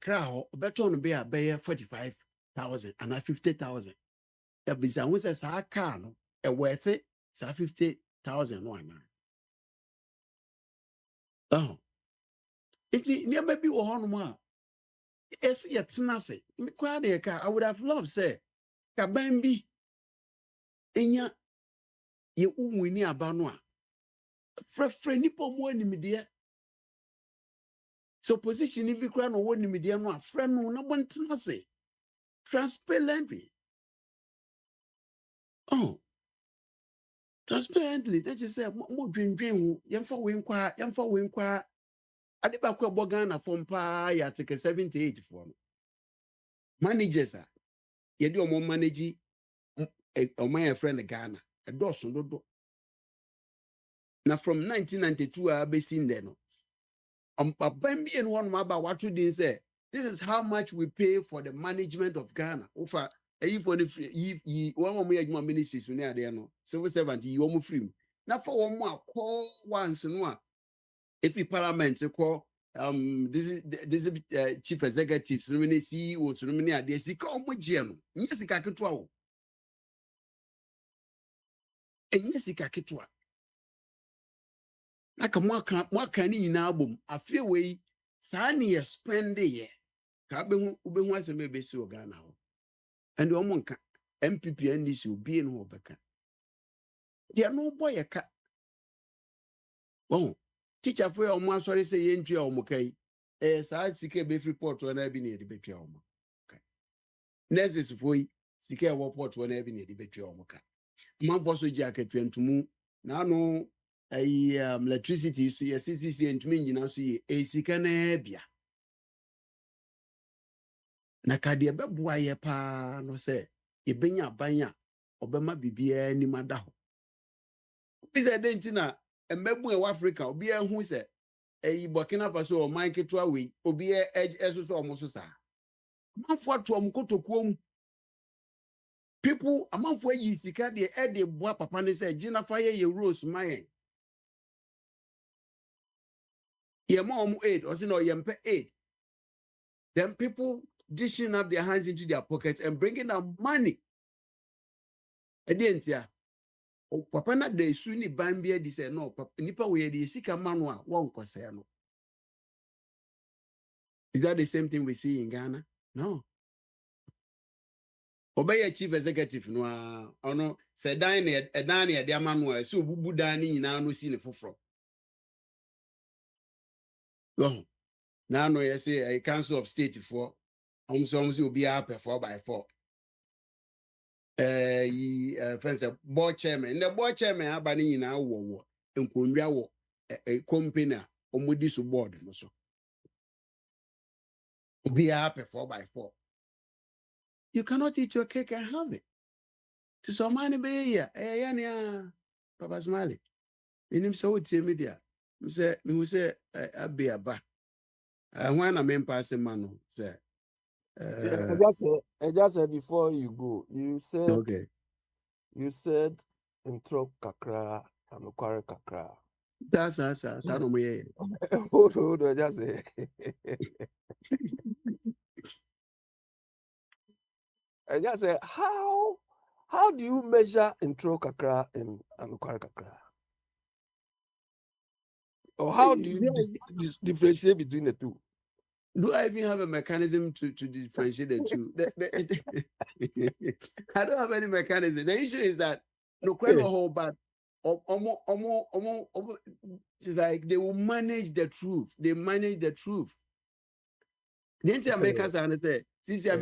G: kra ho beton no be abaye 45,000 and 50,000 ya bisa hu se sa car no e worth it sa 50,000 no ana oh iti ni ababi wo hono mu a esi yetena se me kwa de ka I would have loved say ka ban bi enya ye umuni aba no a frefre nipa mu animde So position if you crown or one medium one friend no one to say transparently. Oh, transparently. That is say more dream yam for win qua. Adibakwa Bogana from pa ya take 78 for managers are ye do more manage my friend Ghana a dozen do. Now from 1992 I be seen there no. Bambi and one about what you didn't say. This is how much we pay for the management of Ghana. Offer if one of my ministries when they are there no civil servant you almost free. Now for one more call once and one. If the parliament call this is chief executives no many CEOs no many are sika omogye no nya sika ketwa wo enya sika ketwa aka mwaka ni nyina abom afie wei saa ne ye spend ye ka behu asem ebesi o Ghana ho and omo nka MPP NDC obi no obeka dia no boy ka bon teacher for omo asori say ye ntua omo kai saa sika be free port na bi na ye de betua omo okay nurses for sika wo port na bi na ye de betua omo ka manfo so gi akatua ntumu na no electricity so ye CCC ntumi nyina so ye esika na bia na kade beboa ye pa no se ebenya abanya obema bibia ni mada ho bisa denti na embebu e Africa obi ehu se Burkina Faso o man ketwa we obi esoso omoso sa manfo ato omkotokuo mu people amanfo yi sika de boa papa ne se gina fa ye rose mayen ye mom aid or say no ye mpe aid. Then people dishing up their hands into their pockets and bringing out money. Edientia. O papa na de suni bambia di say no papa nipa we de sika manu a won kwase no. Is that the same thing we see in Ghana? No. Obey chief executive no ono say dan e de amanu a so bubu dan ni nyina no si ne foforo. No. Now no you say a council of state for almost will be up 4x4. Fence board chairman. The board chairman abani in our war and Kundia a company omudi su board so. Be up 4x4. You cannot eat your cake and have it. To some money be here. Yeah, Papa Smiley. In him so media. Me say be a ba. When I mean passing man say.
I: I just said before you go, you said
G: Okay.
I: You said intro kakra and kware kakra.
G: That's no me.
I: Hold on, just say. I just say how do you measure intro kakra and kware kakra? Or how do you differentiate between the two?
G: Do I even have a mechanism to differentiate the two? I don't have any mechanism. The issue is that no quite a whole but it's like they will manage the truth. They manage the truth. The Americans understand. Since I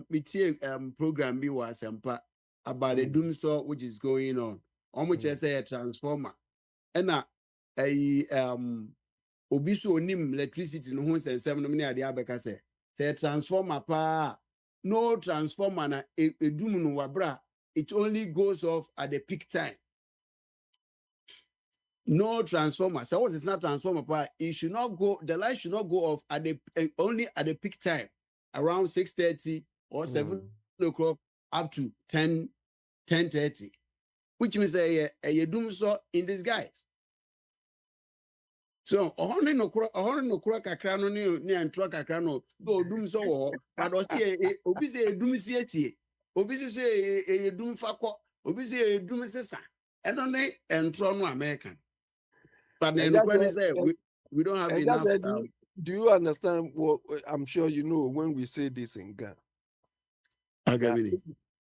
G: meet program be was about the doom saw which is going on. Almost I say a transformer. And obi so onim electricity no ho sensem no me ade abeka say transformer pa no transformer na edum no wabra it only goes off at the peak time. No transformer. So what is not transformer pa it should not go, the light should not go off at the only at the peak time around 6:30 or 7 o'clock up to 10:30, which means a doom so in disguise. So ohon no kura kakra no ne antro kakra no go dum so wo but obi say dum si etie obi say dum fakọ obi say dum sesa eno ne entro no American but then we don't have enough
I: do you understand what I'm sure you know when we say this in Ghana?
G: Okay,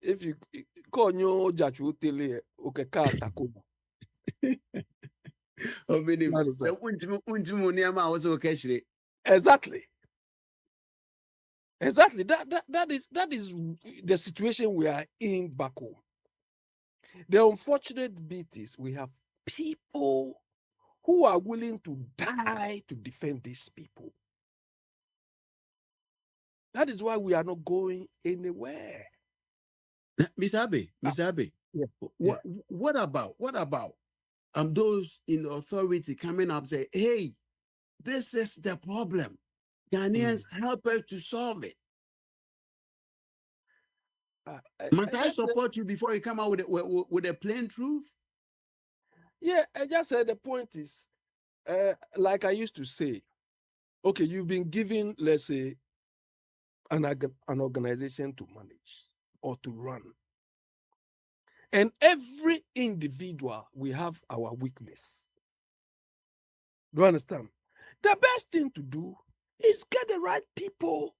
I: if you call your judge will tell you okay takoba.
G: So untimu niama also keshire
I: Exactly. That is the situation we are in back home. The unfortunate bit is we have people who are willing to die to defend these people. That is why we are not going anywhere.
G: Mr. Abe,
I: Yeah.
G: what about those in authority coming up say, hey, this is the problem. Ghanaians help us to solve it. Must I support you before you come out with a plain truth?
I: Yeah, I just said the point is, like I used to say, okay, you've been given, let's say, an organization to manage or to run. And every individual, we have our weakness. Do you understand? The best thing to do is get the right people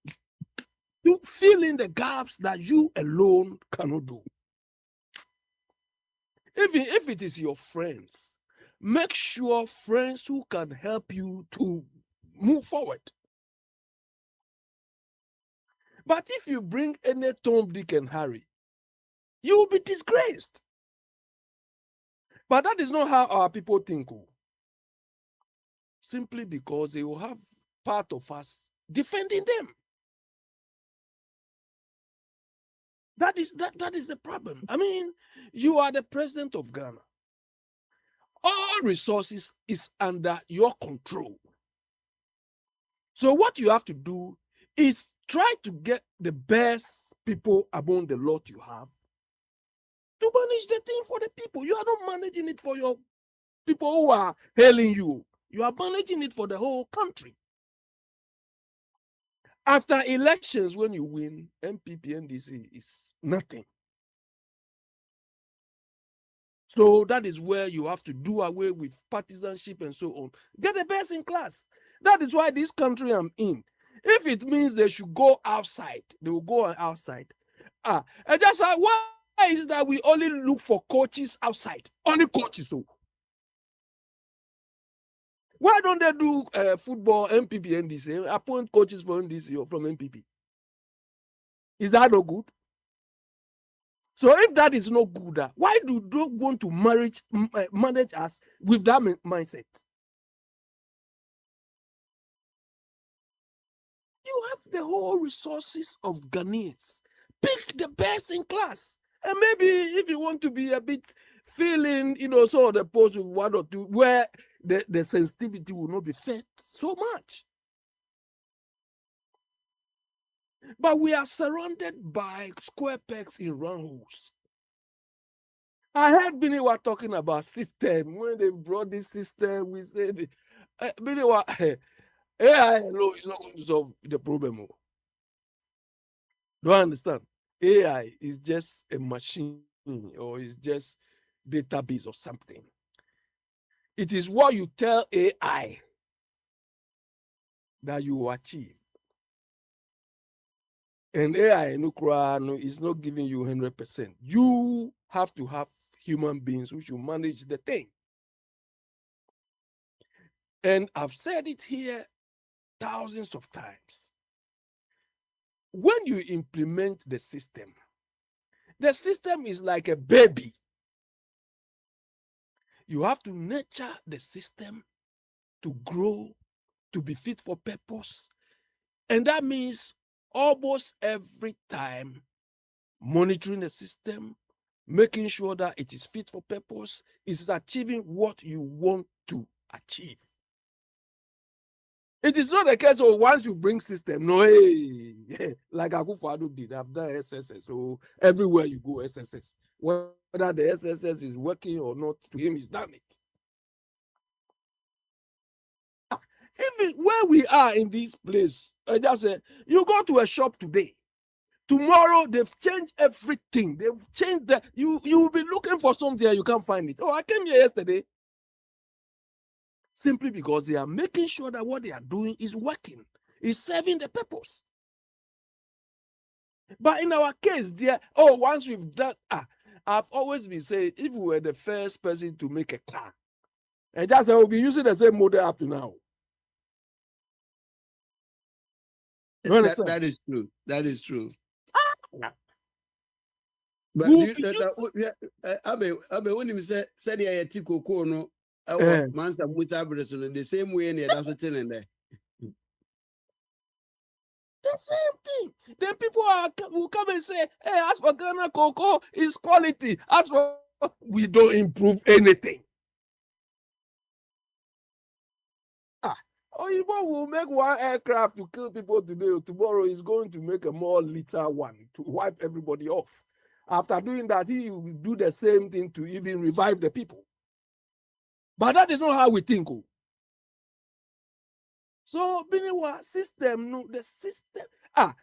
I: to fill in the gaps that you alone cannot do. Even if it is your friends, make sure friends who can help you to move forward. But if you bring any Tom, Dick, and Harry, you will be disgraced. But that is not how our people think. Simply because they will have part of us defending them. That is the problem. I mean, you are the president of Ghana. All resources is under your control. So what you have to do is try to get the best people among the lot you have to manage the thing for the people. You are not managing it for your people who are hailing you. You are managing it for the whole country. After elections, when you win, MPP, NDC is nothing. So that is where you have to do away with partisanship and so on. Get the best in class. That is why this country I'm in, if it means they should go outside, they will go outside. And just why is it that we only look for coaches outside? Only coaches. So why don't they do football, MPP, NDC, appoint coaches for NDC or from MPP? Is that not good? So if that is not good, why do they want to manage us with that mindset? You have the whole resources of Ghanaians. Pick the best in class. And maybe if you want to be a bit feeling, some of the posts with one or two where the sensitivity will not be felt so much. But we are surrounded by square pegs in round holes. I heard Biniwa talking about system. When they brought this system, we said, Biniwa, AI alone is not going to solve the problem. Do I understand? AI is just a machine or is just database or something. It is what you tell AI that you will achieve. And AI is not giving you 100%. You have to have human beings who should manage the thing. And I've said it here thousands of times. When you implement the system is like a baby. You have to nurture the system to grow, to be fit for purpose. And that means almost every time monitoring the system, making sure that it is fit for purpose, is achieving what you want to achieve. It is not a case of once you bring system, no, hey, like Akwantufuo did, I've done SSS, so everywhere you go, SSS. Whether the SSS is working or not, to him, he's done it. Even where we are in this place, I just say, you go to a shop today, tomorrow they've changed everything. They've changed that. You will be looking for something and you can't find it. Oh, I came here yesterday. Simply because they are making sure that what they are doing is working, is serving the purpose. But in our case, once we've done, I've always been saying, if we were the first person to make a car, and just we'll be using the same model up to now. You understand?
G: That is true. That is true.
I: Ah.
G: But Abe, when you say I take cocoa no, Mansa Mutabreson the same way, and that's what telling there.
I: The same thing. Then people will come and say, hey, as for Ghana cocoa, is quality. As for we don't improve anything. Or even will make one aircraft to kill people today. Tomorrow is going to make a more litter one to wipe everybody off. After doing that, he will do the same thing to even revive the people. But that is not how we think. So, system, no, the system. Ask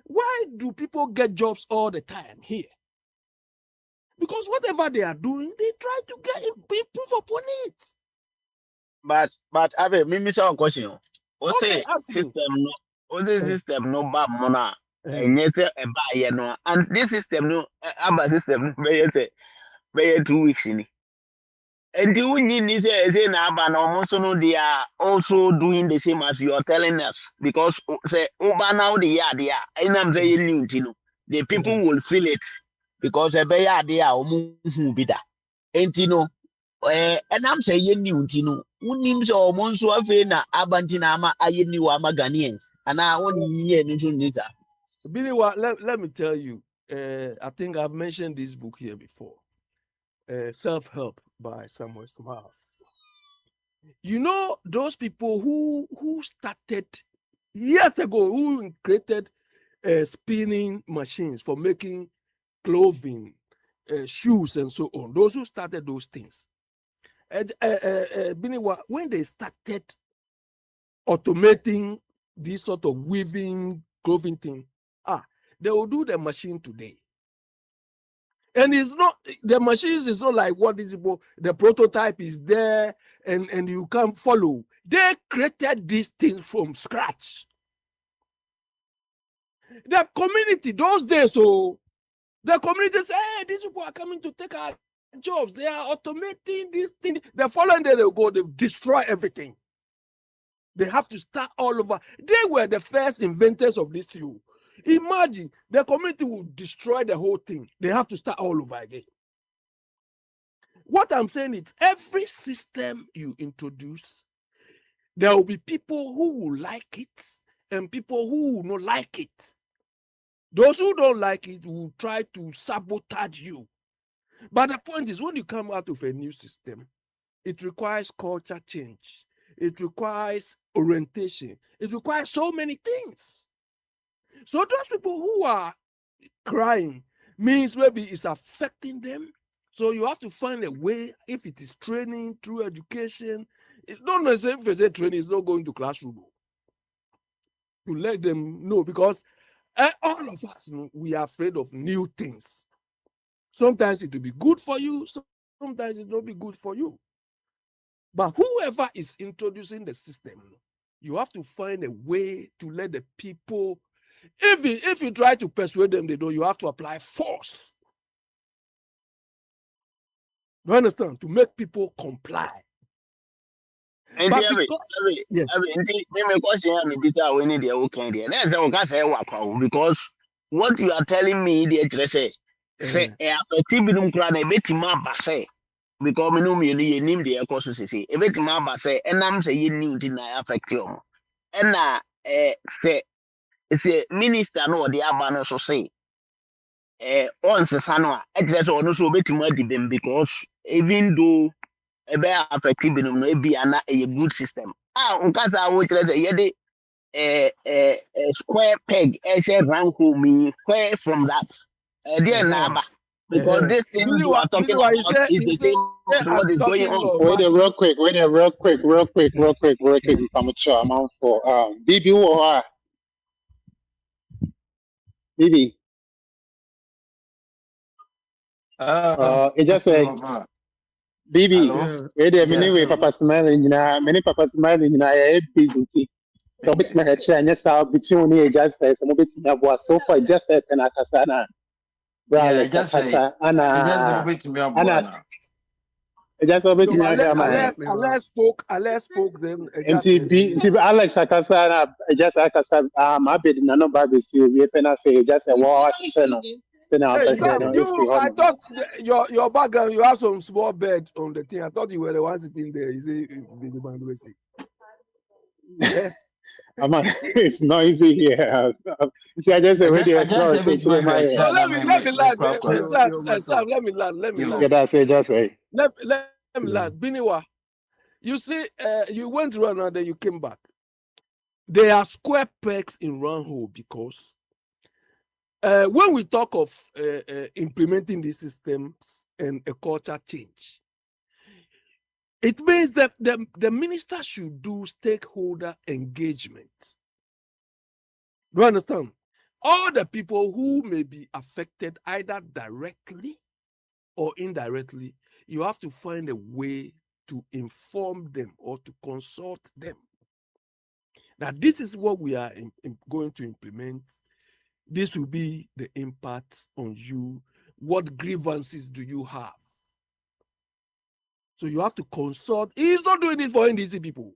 I: why do people get jobs all the time here? Because whatever they are doing, they try to improve upon it.
E: But Abe, me say one question.
I: Okay,
E: System no bad mona. And yet a buy no. And this system no Aba system be 2 weeks in. And you need this say na Aba no also they are also doing the same as you are telling us. Because say Oba now they are there. And I'm saying new the people will feel it. Because a be are there omu be that. And and I'm saying new tino. Unim so monso afe na abantina ama ayeni wa Ghanaians. And I only hear this.
I: Billy, let me tell you. I think I've mentioned this book here before. Self-Help by Samuel Smiles. You know those people who started years ago, who created spinning machines for making clothing, shoes, and so on. Those who started those things. When they started automating this sort of weaving clothing thing, they will do the machine today. And it's not, the machines is not like what is about, the prototype is there and you can follow. They created this thing from scratch. The community, those days, so the community say, hey, these people are coming to take our jobs. They are automating this thing. The following day they go, they destroy everything. They have to start all over. They were the first inventors of this thing. Imagine the community will destroy the whole thing. They have to start all over again. What I'm saying is every system you introduce, there will be people who will like it and people who will not like it. Those who don't like it will try to sabotage you. But the point is, when you come out of a new system, it requires culture change. It requires orientation. It requires so many things. So those people who are crying means maybe it's affecting them. So you have to find a way, if it is training through education. It's not necessarily if it's training, it's not going to classroom. To let them know, because all of us, we are afraid of new things. Sometimes it will be good for you, sometimes it will not be good for you. But whoever is introducing the system, you have to find a way to let the people, if you try to persuade them, they don't, you have to apply force. You understand? To make people comply.
E: And because what you are telling me, the say because me know me you name the ecoso say e beti ma ba say enam say you new thing na affect you and na say minister no the aba no so say on sesa no a e say ono so beti ma di them because even though e be affect binum no e be ana a good system nkasa wo tire say ye de square peg e say rank me where from that there na aba. Because this thing you are talking about is the same what is going on.
J: Wait there real quick. I'm out for BB or BB. It just like BB. Wait there, many Papa smiling, many Papa smiling, I busy. So bit my head and yes, I'll between me just says some bit so far just said and I
K: Yeah, just say. Just wait to me.
J: just over to
I: Alex spoke them.
J: and to Alex Akasa, just Akasa, my bed, none of Babis, you penna just a war.
I: Hey, Sam, I thought your background, you have some small bed on the thing. I thought you were the one sitting there. You say, yeah.
J: It's noisy here. I just said, let
I: me land. Sam, let me land. Let me land. Biniwa, you see, you went to run and then you came back. They are square pegs in round hole because when we talk of implementing these systems and a culture change, it means that the minister should do stakeholder engagement. Do you understand? All the people who may be affected either directly or indirectly, you have to find a way to inform them or to consult them. Now, this is what we are going to implement. This will be the impact on you. What grievances do you have? So you have to consult. He's not doing it for NDC people.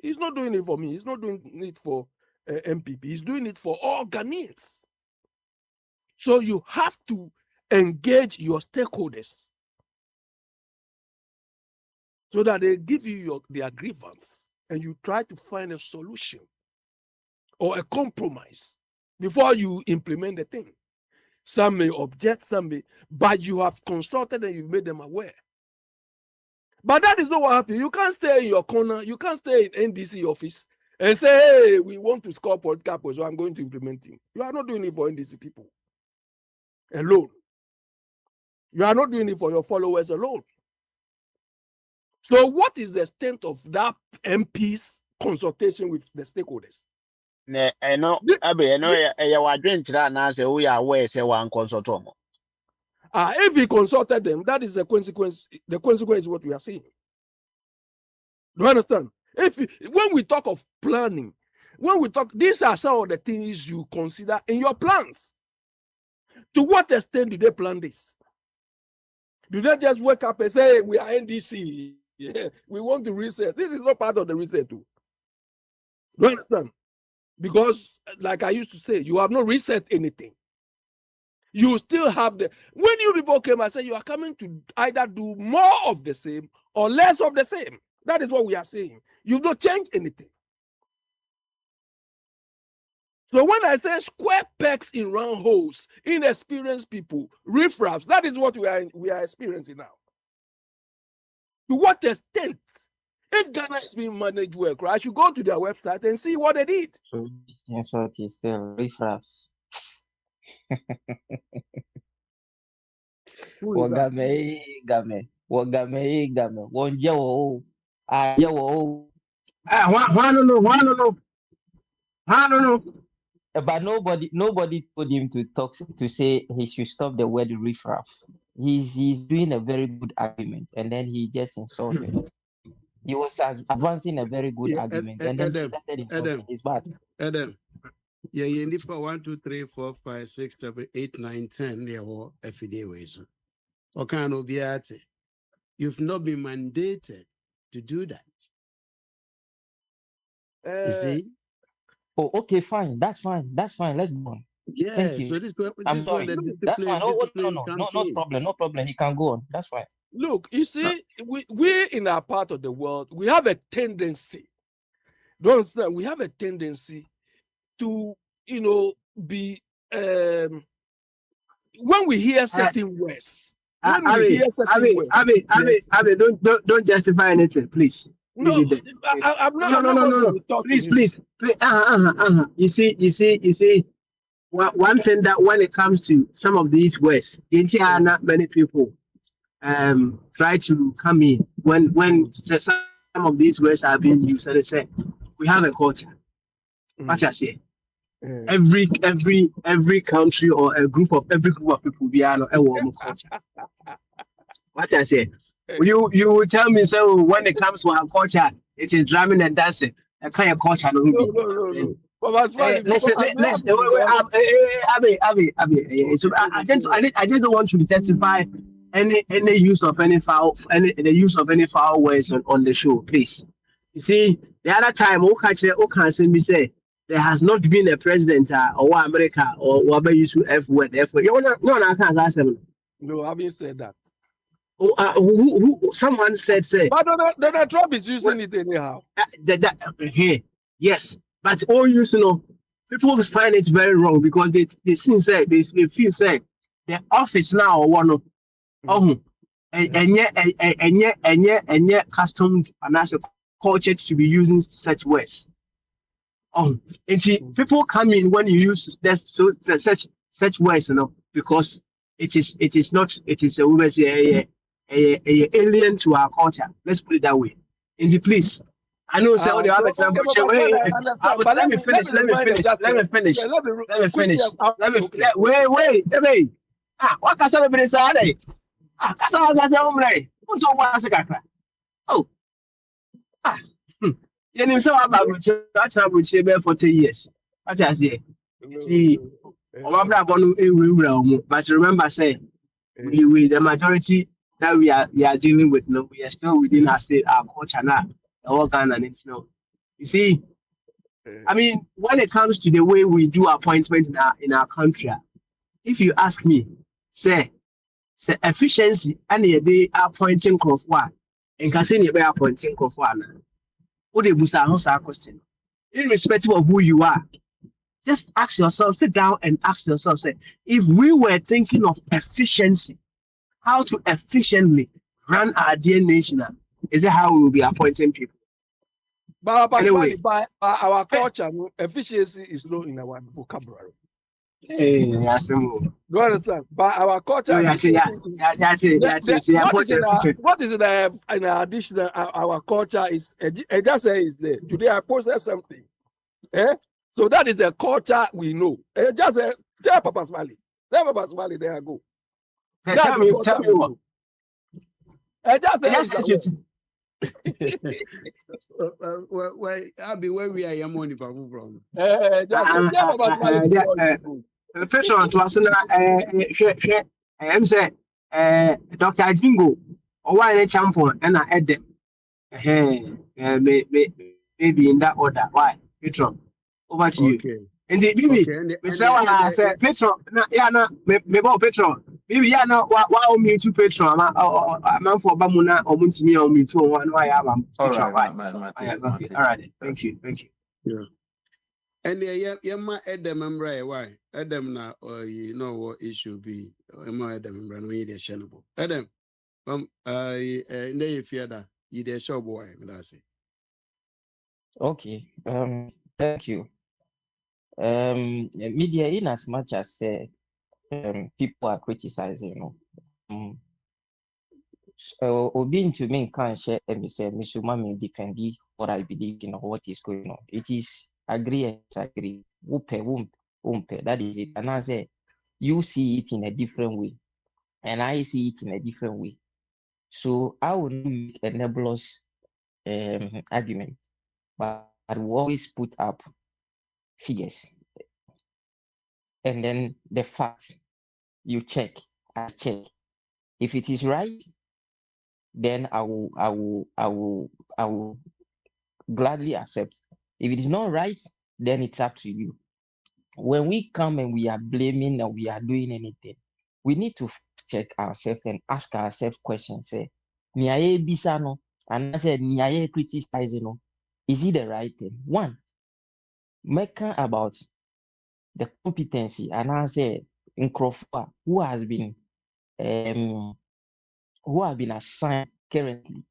I: He's not doing it for me. He's not doing it for MPP. He's doing it for all Ghanaians. So you have to engage your stakeholders so that they give you their grievance and you try to find a solution or a compromise before you implement the thing. Some may object, some may, but you have consulted and you made them aware. But that is not what happened. You can't stay in your corner. You can't stay in NDC office and say, hey, we want to score political points, so I'm going to implement it. You are not doing it for NDC people alone. You are not doing it for your followers alone. So what is the extent of that MP's consultation with the stakeholders?
E: I know, I drink that and I say, we are aware, say one consult.
I: If he consulted them, that is the consequence. The consequence is what we are seeing. Do you understand? When we talk of planning, these are some of the things you consider in your plans. To what extent do they plan this? Do they just wake up and say, we are NDC, yeah, we want to reset? This is not part of the reset too. Do you understand? Because, like I used to say, you have not reset anything. You still have when you people came and said you are coming to either do more of the same or less of the same. That is what we are saying. You've not changed anything. So when I say square pegs in round holes, inexperienced people, riffraffs, that is what we are experiencing now. To what extent? If Ghana is being managed well, I should go to their website and see what they did.
K: So that's what is still riffraffs. Wagame. Wonjawo. Ayawo.
H: I don't know.
K: But nobody told him to say he should stop the word riffraff. He's doing a very good argument, and then he just insulted. He was advancing a very good argument, and then he started insulting. It's bad.
G: Adam. Yeah, you need 1, 2, 3, 4, 5, 6, 7, 8, 9, 10. They are all everyday ways. Or can obiate. You've not been mandated to do that. You see?
K: Oh, okay, fine. That's fine. Let's go on.
G: Yeah.
K: Thank you.
G: So this
K: I'm
G: is
K: sorry.
G: what the
K: That's fine. No problem. He can go on. That's fine.
I: Look, you see, we in our part of the world, we have a tendency. Don't understand? We have a tendency to, be when we hear certain words.
H: Abby, don't justify anything, please.
I: No, I'm not.
H: Please. You see. One thing that when it comes to some of these words, not many people try to come in when some of these words are being used. And they say we have a culture. What I say? Every country or every group of people we are a warm culture. What I say? You will tell me so when it comes to our culture, it is drumming and dancing. A kind of culture.
I: No.
H: Abby. So I just don't want to justify
E: any use of any foul the use of any foul words on the show, please. You see, the other time, okay, me say there has not been a president or America or whatever use F word. You want no, I can't ask them.
I: No, I haven't said that.
E: Someone said, say,
I: but Donald Trump is using it anyhow.
E: Yes, but all people find it very wrong because they feel say the office now or one of and yet customed and as a culture to be using such words. And see, people come in when you use such words, because it is a alien to our culture. Let's put it that way. And see, please. I know say all the other example. Let me finish. Wait. What can somebody say? Oh. You know, so about that's how we 40 years. What I say? See, but remember, say we the majority that we are dealing with, we are still within our state, our culture now, the organ and it's You see, I mean, when it comes to the way we do appointments in our country, if you ask me, say efficiency and the appointing of one, and can say the appointing of one. What they boost our question, irrespective of who you are. Just ask yourself, sit down and ask yourself, say, if we were thinking of efficiency, how to efficiently run our dear nation, is that how we will be appointing people?
I: But anyway, by our culture, efficiency is low in our vocabulary.
E: Hey,
I: do you understand? By our culture, what is in addition? Our culture is just say is there. Today I posted something. So that is a culture we know. Just tell Papa Smiley. There I go.
E: Tell me what.
G: Well, I'll be where we are money from.
E: The person to us, I'm say, Dr. Jingo, or why a champion, and I add them. Maybe in that order. Why? Petron, over to you. And the baby, Mr. I said, Petron, maybe Petron. Maybe wow, me to Petron, a man for Bamuna or Muntimi or me too. One why I'm all right. Thank you.
G: Yeah. And yeah, Adam member, why? Adam now, you know what it should be. Adam member, no, you're shenable. Adam, if you're that, you're show boy, I say.
K: Okay. Thank you. Media, in as much as people are criticizing, being to me can't share and say, Mr. Mami defend what I believe in or what is going on. It is agree and disagree. That is it. And I say, you see it in a different way, and I see it in a different way. So I will not make a nebulous argument, but I will always put up figures. And then the facts, you check, I check. If it is right, then I will gladly accept. If it is not right, then it's up to you. When we come and we are blaming and we are doing anything, we need to check ourselves and ask ourselves questions. Say, niaye bisano, and I said niaye criticizing. Is it the right thing? One, make about the competency, and I say in Akwantufuo, who have been assigned currently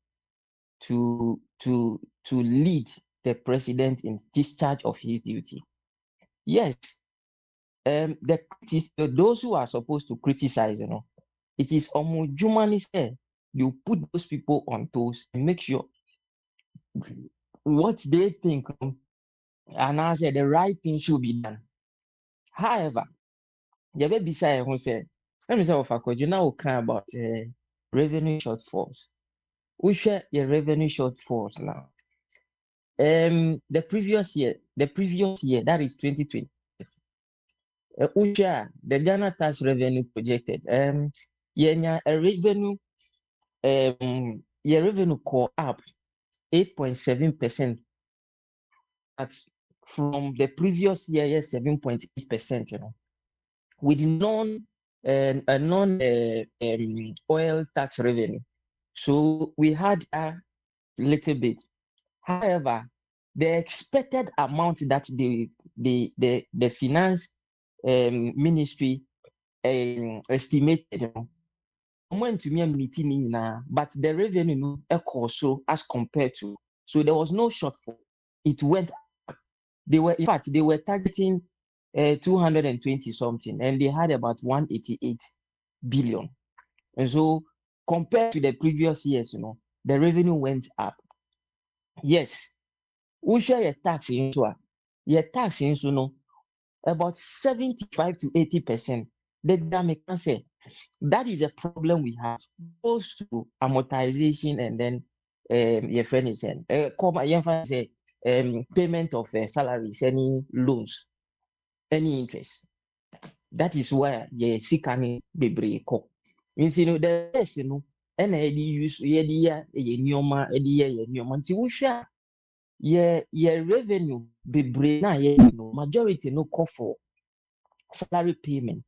K: to lead the president in discharge of his duty. Yes, those who are supposed to criticize, it is almost humanist. You put those people on toes and make sure what they think, and I said the right thing should be done. However, the baby say who said, let me say you now care about revenue shortfalls. We share your revenue shortfalls now. The previous year, that is 2020. The Ghana tax revenue projected yenya a revenue your revenue core up 8.7%. That's from the previous year, 7.8%, you know, with non oil tax revenue. So we had a little bit. However, the expected amount that the finance ministry estimated, you know, went to me a meeting now, but the revenue so as compared to, so there was no shortfall. It went up. They were targeting 220 something, and they had about 188 billion. And so compared to the previous years, you know, the revenue went up. Yes, we share your tax into your tax into no about 75 to 80%. The dynamic can say that is a problem we have. Goes to amortization and then your friend is saying payment of salaries, any loans, any interest. That is where you see can be break up. Means you know the rest, you know, and use your revenue be break now, you know, majority no call for salary payment.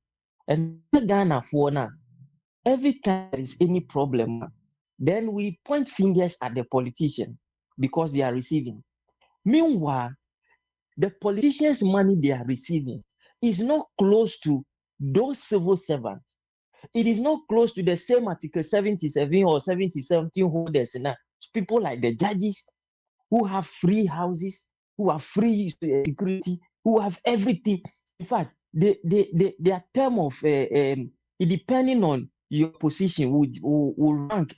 K: And Ghana for now, every time there is any problem, then we point fingers at the politician because they are receiving. Meanwhile, the politicians' money they are receiving is not close to those civil servants. It is not close to the same Article 77 or 70-something holders. Now, people like the judges who have free houses, who have free security, who have everything. In fact, their term of depending on your position will rank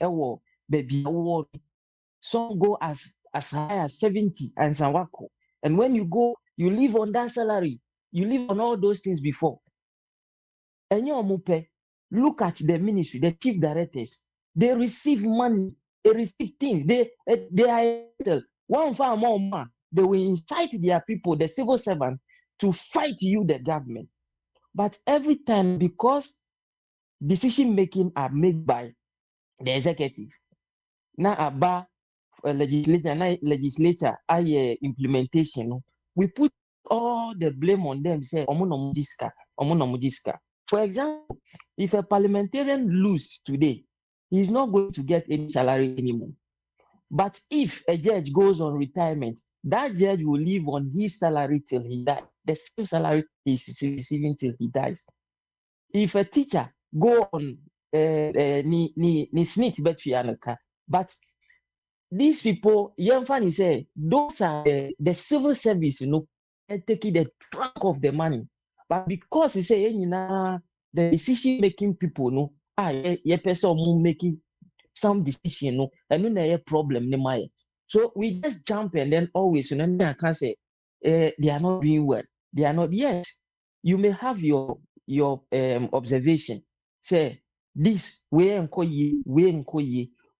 K: baby award. Some go as high as 70 and some wako. And when you go, you live on that salary, you live on all those things before. And look at the ministry, the chief directors, they receive money, they receive things, they are one far more, they will incite their people, the civil servant, to fight you, the government. But every time, because decision making are made by the executive, now about legislature, implementation, we put all the blame on them. Say, for example, if a parliamentarian loses today, he's not going to get any salary anymore. But if a judge goes on retirement, that judge will live on his salary till he dies. The same salary he's receiving till he dies. If a teacher go on but these people, young fan, say those are the civil service, you know, taking the trunk of the money. But because he say, the decision making people, no, person making some decision, no, and then a problem, so we just jump and then always, you know, I can't say they are not doing well. They are not. Yes, you may have your observation. Say this way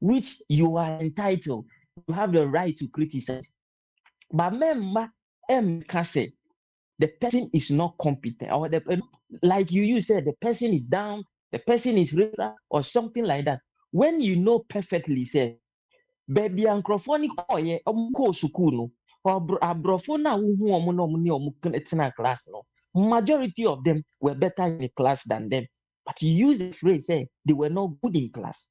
K: which you are entitled. You have the right to criticize. But remember, can say the person is not competent, or like you said, the person is down, the person is racist, or something like that. When you know perfectly, say, baby, microphone school no, or class no. Majority of them were better in the class than them. But you use the phrase, say they were not good in class.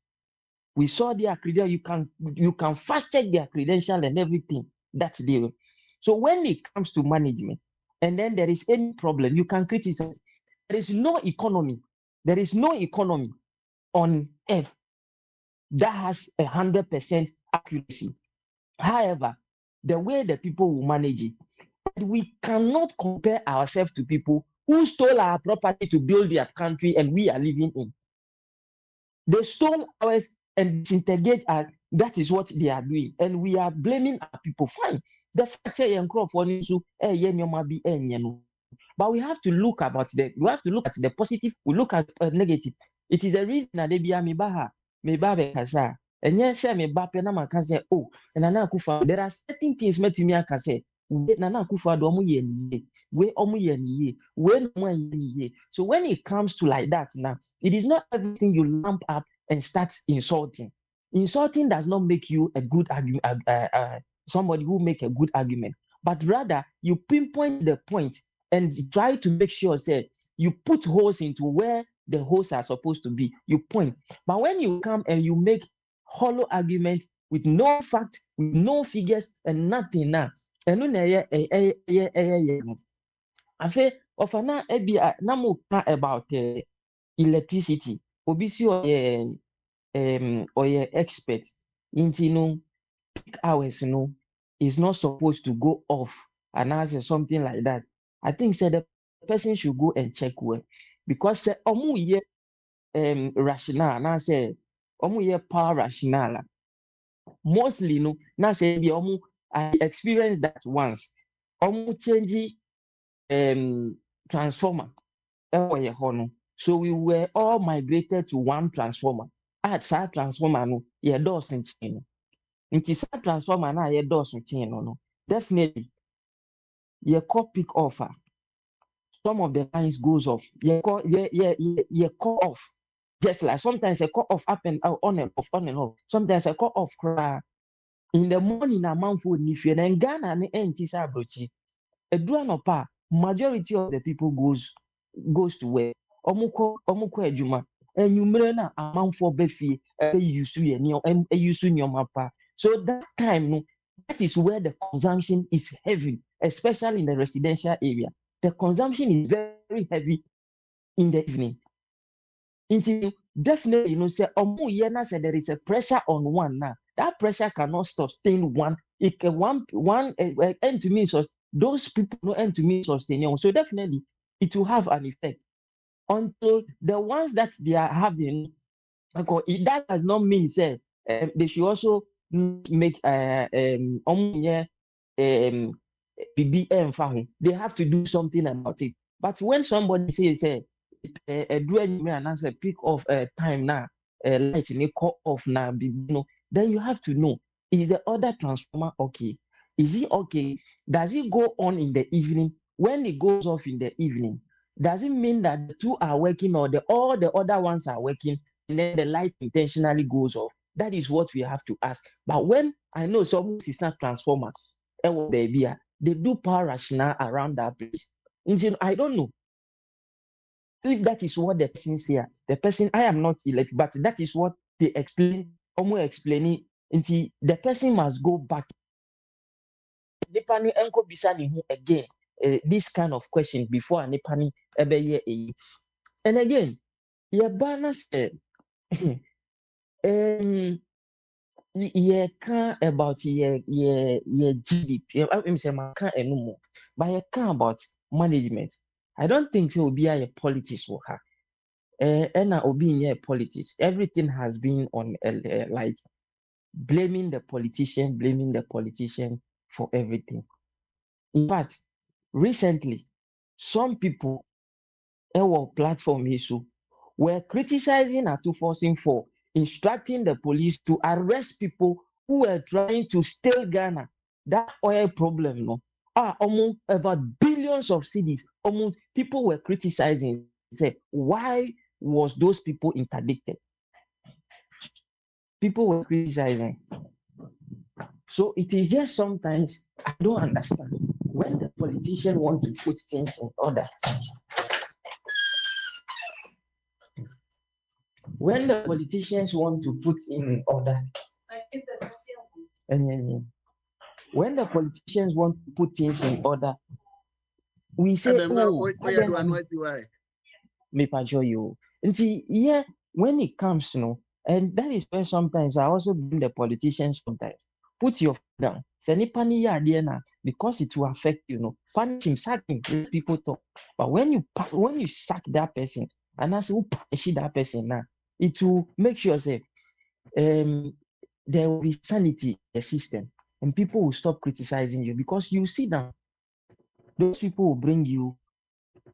K: We saw their credential. You can fast check their credential and everything. That's the. So when it comes to management, and then there is any problem, you can criticize. There is no economy. There is no economy on earth that has 100% accuracy. However, the way the people will manage it, we cannot compare ourselves to people who stole our property to build their country and we are living in. They stole ours and disintegrate us. That is what they are doing, and we are blaming our people. Fine, the fact say but we have to look about the. We have to look at the positive. We look at negative. It is a reason that they be kasa. And yes, say me bape na maka say oh, and there are certain things met me can say we Nana Akufo-Addo omo ye ni ye, we omo ye ni ye, we no mo ye ni ye. So when it comes to like that now, it is not everything you lamp up and start insulting. Insulting does not make you a good argument, somebody who make a good argument, but rather you pinpoint the point and try to make sure say you put holes into where the holes are supposed to be. You point, but when you come and you make hollow argument with no fact, with no figures and nothing now, and I say of na ebi na mo ka about electricity. Obisi or expert into no peak hours is not supposed to go off and answer something like that. I think say the person should go and check well, because say omu ye rationale and I say omu ye power rationale. Mostly na say be omu, I experienced that once. Omu change transformer. So we were all migrated to one transformer. At that transformer no, yeah, doors in chain. Into that transformer na yeah doors in chain no. Definitely, yeah, call pick offer. Some of the lines goes off. Yeah, call off. Just like sometimes I call off up and out, on and off, on and off. Sometimes I call off cry. In the morning, a month for Nifia and Ghana and Entisa Brochi. A duanopa, majority of the people goes to work. Omuko ejuma. And you mrena amount for befi use mapa. So that time no, that is where the consumption is heavy, especially in the residential area. The consumption is very heavy in the evening. Definitely, say say there is a pressure on one now. That pressure cannot sustain one. It can one end to me, so those people no end to me sustain. So definitely it will have an effect until the ones that they are having. That does not mean say they should also make BBM. They have to do something about it. But when somebody says do any pick off time now, light in cut off now, then you have to know, is the other transformer okay? Is it okay? Does it go on in the evening? When it goes off in the evening, does it mean that the two are working or all the other ones are working and then the light intentionally goes off? That is what we have to ask. But when I know some is not transformer, baby, they do power rationale around that place. I don't know if that is what the person say. The person, I am not elected, but that is what they explain, almost explaining. The person must go back. Again, this kind of question before an epani ebe. And again, your banner said, can't about your GDP. I'm saying I can't anymore, but you can't about management. I don't think so. Will be a politics worker. And being politics, everything has been on like blaming the politician for everything. In fact, recently, some people our platform issue were criticizing Akwantufuo for instructing the police to arrest people who were trying to steal Ghana. That oil problem, no, almost about billions of cedis. Almost people were criticizing. Say, why was those people interdicted? People were criticizing. So it is just sometimes I don't understand when the politicians want to put things in order. When the politicians want to put in order, when the politicians want to put things in order, we say, you. And see, yeah, when it comes, and that is where sometimes I also blame the politicians sometimes. Put your foot down. Because it will affect punish him, sack him, let people talk. But when you sack that person, and I say, who punish that person now, it will make sure say there will be sanity in the system and people will stop criticizing you, because you see that those people will bring you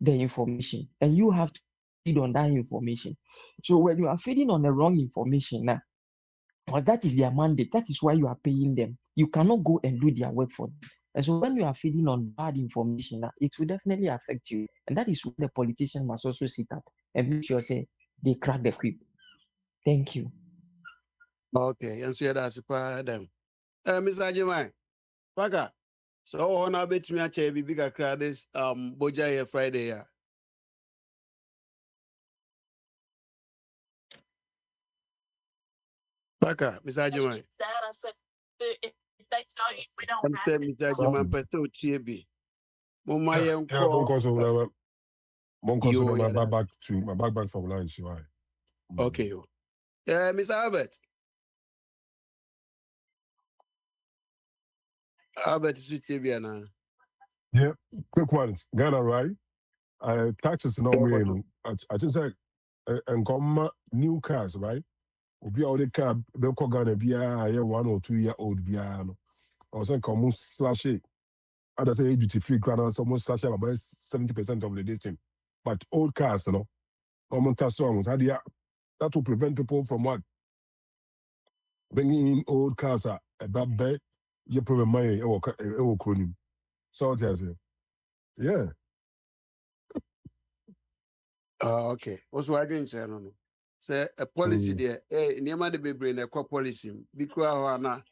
K: the information and you have to feed on that information. So when you are feeding on the wrong information now, because that is their mandate, that is why you are paying them. You cannot go and do their work for them. And so when you are feeding on bad information, it will definitely affect you. And that is where the politician must also sit up and make sure say they crack the whip. Thank you.
G: Okay, and so that's them. Mr. Ajimai, Paka. So on a bit me a bigger crowd this Bogyae Friday. Yeah. Paka, Mr. Ajimai. I'm telling Mr. Ajimai, but to TB. Mama,
L: Yeah, because of my back from lunch. Why?
G: Okay. Mr. Albert. Albert is with TB now.
L: Yeah, quick ones. Ghana, right? Taxes no way. I just said, and come new cars, right? Obi all the car, they'll call Ghana be a 1 or 2 year old piano. Or some come slash it. I say duty free car, almost slash about 70% of the distance. But old cars, almost songs. That will prevent people from what? Bringing in old cars at that bed, you probably money or crony. So I say, yeah.
G: Okay. What's what I didn't say no. Say a policy there. Near the baby in a policy. Because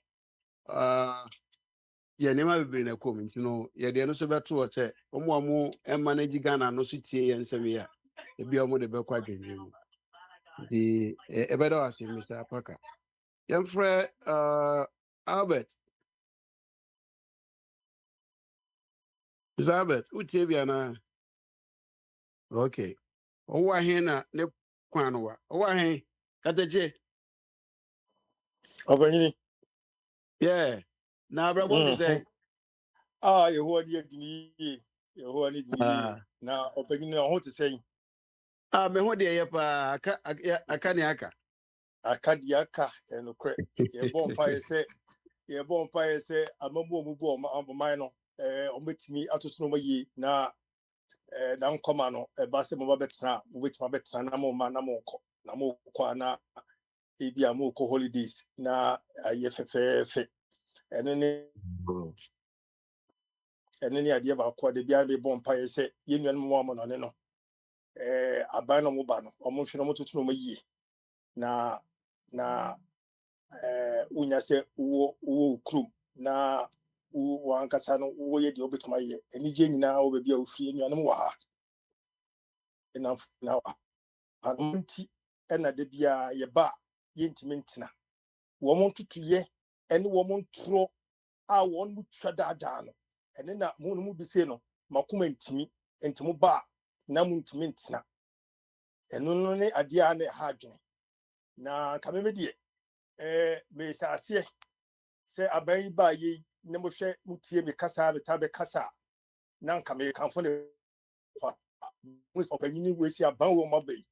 G: yeah, never be in a comment, the no so better what say. More and manage Ghana no city and Samia. It be almost the back the a better asking Mr. Parker. Young friend Albert. Mr. Albert, who tell you na? Okay. Oh, I hear na ne kwanwa. Oh, I hear. Kataje.
M: Abanyini.
G: Yeah. Now, brother, what you say?
M: You want you want it now. Opening on what to say.
G: Me what dey pa aka ne aka.
M: Aka di aka and okre. Ye bon pa say amambo mubu amamai no. Ometimi atoto no yi na na nkoma no ba se mo betra wetima betra na mo ko na ebi amoko holidays na ye fefefe enene idea ba kwa de bia be bon pa ye se ye nwan mo mo no ne no aban no mo ba no omo hwe no mo tutu no mo yi na unya se wo krum na wo ankasa no wo ye de obetuma ye eni je nyina wo be bia wo fie nwan mo wa ha na anti ena de bia ye ba ye ntimentina wo mo tutu ye ene wo mo ntro a wo mo twa daadaa no ene na mo no mu bi se no makoma ntimo ba na mu ntimentina eno no ne ade a na ha adwene na kameme de me sase se abai ba ye ne mo hwe mutie me kasa beta kasa na nka me kanfo ne fa mo so panyini we si aban wo mabai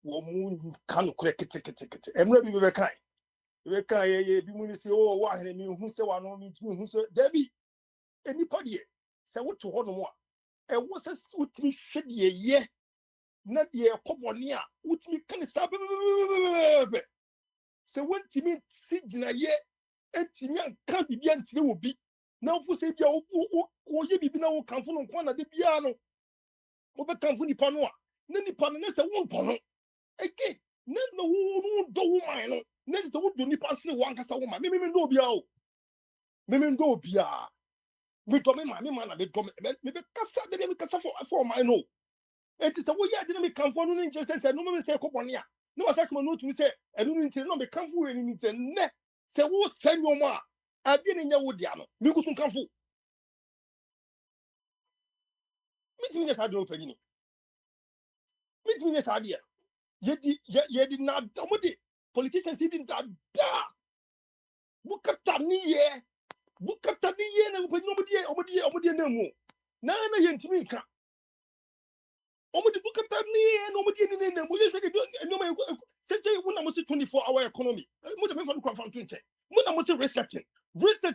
M: wo mu kanu kure kete emre bi be kai ye bi mu ni se o wa hene mi hu se wa no mi hu se dabi enipa de se wo to ho no mo a wo se utimi hwe de ye na de ekoboni a utimi kan sa be se wontimi sigina ye etimi anka bibia ntire wo bi na wo se bia wo ye bibi na wo kanfo no kwa na de bia no wo be kanfo nipa no a na nipa no na se wo ntono again na wo do wo man no na se wo do nipa sere wo ankasa wo man me ndo bia o me ndo bia me to me ma na me to me be kasa de me kasa for man no enti se wo ye de me kanfo no nje se no me se ekoboni a no wasa kuma no tumi se enu ni ntire no be kanfo we ni nte ne se wo sanyo ma ade ni nya wo dia no mi gusun kanfo mi tumi ne sa de opanyini mi tumi ne sa de ye di na domode politicians didn't da bukata ni ye na opanyini na mu na ye ntumi ka omudi bukata ni na omudi ni na mu ye hwede enoma say we na mo 24-hour economy mo de me fa kwa fanto nche mo na mo se research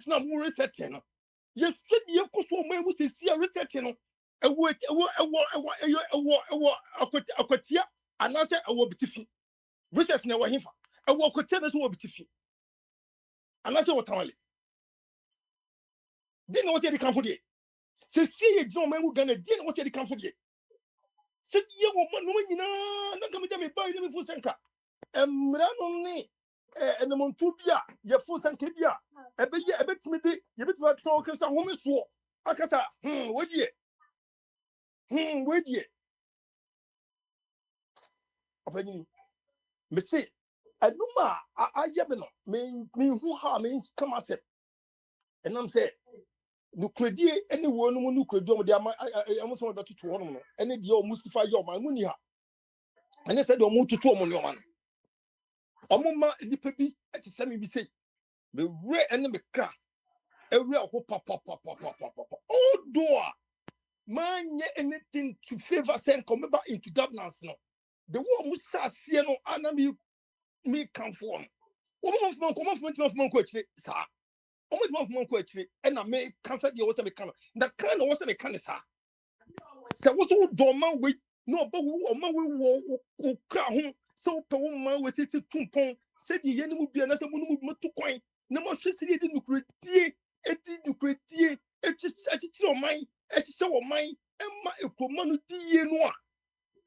M: na mo research no ye hwede ye koso mo mu se sia research no ewo akwatia anase ewo bitifi research na wa himfa ewo akwatia na so wo bitifi anase wo tanwale Didn't know what they come for the. Say, see, John man who gonna didn't what they come for the. Say, you want no, not coming to me by the full senka. Only. And the Montubia, your full sankabia. I bet me, you bet my talk as a woman swore. Akasa, what ye? What ye? Opinion. Me say, I know I yabeno, me who ha means come as it. And I'm saying, no credit anyone who could do I almost want to one, and it your Mustafa your man, Munia. And I said, don't move to 2 on your man. Omoma, the baby, at the same be say, the red enemy crack. A real pop. Oh, door. Man, anything to favor send come back into governance now. The war Musa Sieno Anami me come for. Woman of Monk question, sir. Only one of Monk question, and I may cancel the Osama Kana. The kind of Osama Kana, sir. So what's all dormant with no, but man will crown so per woman with it to pong. Said the enemy will be another woman to coin. No more she said it didn't create. It didn't create. It just on mine. It's so on mine. And my command noir.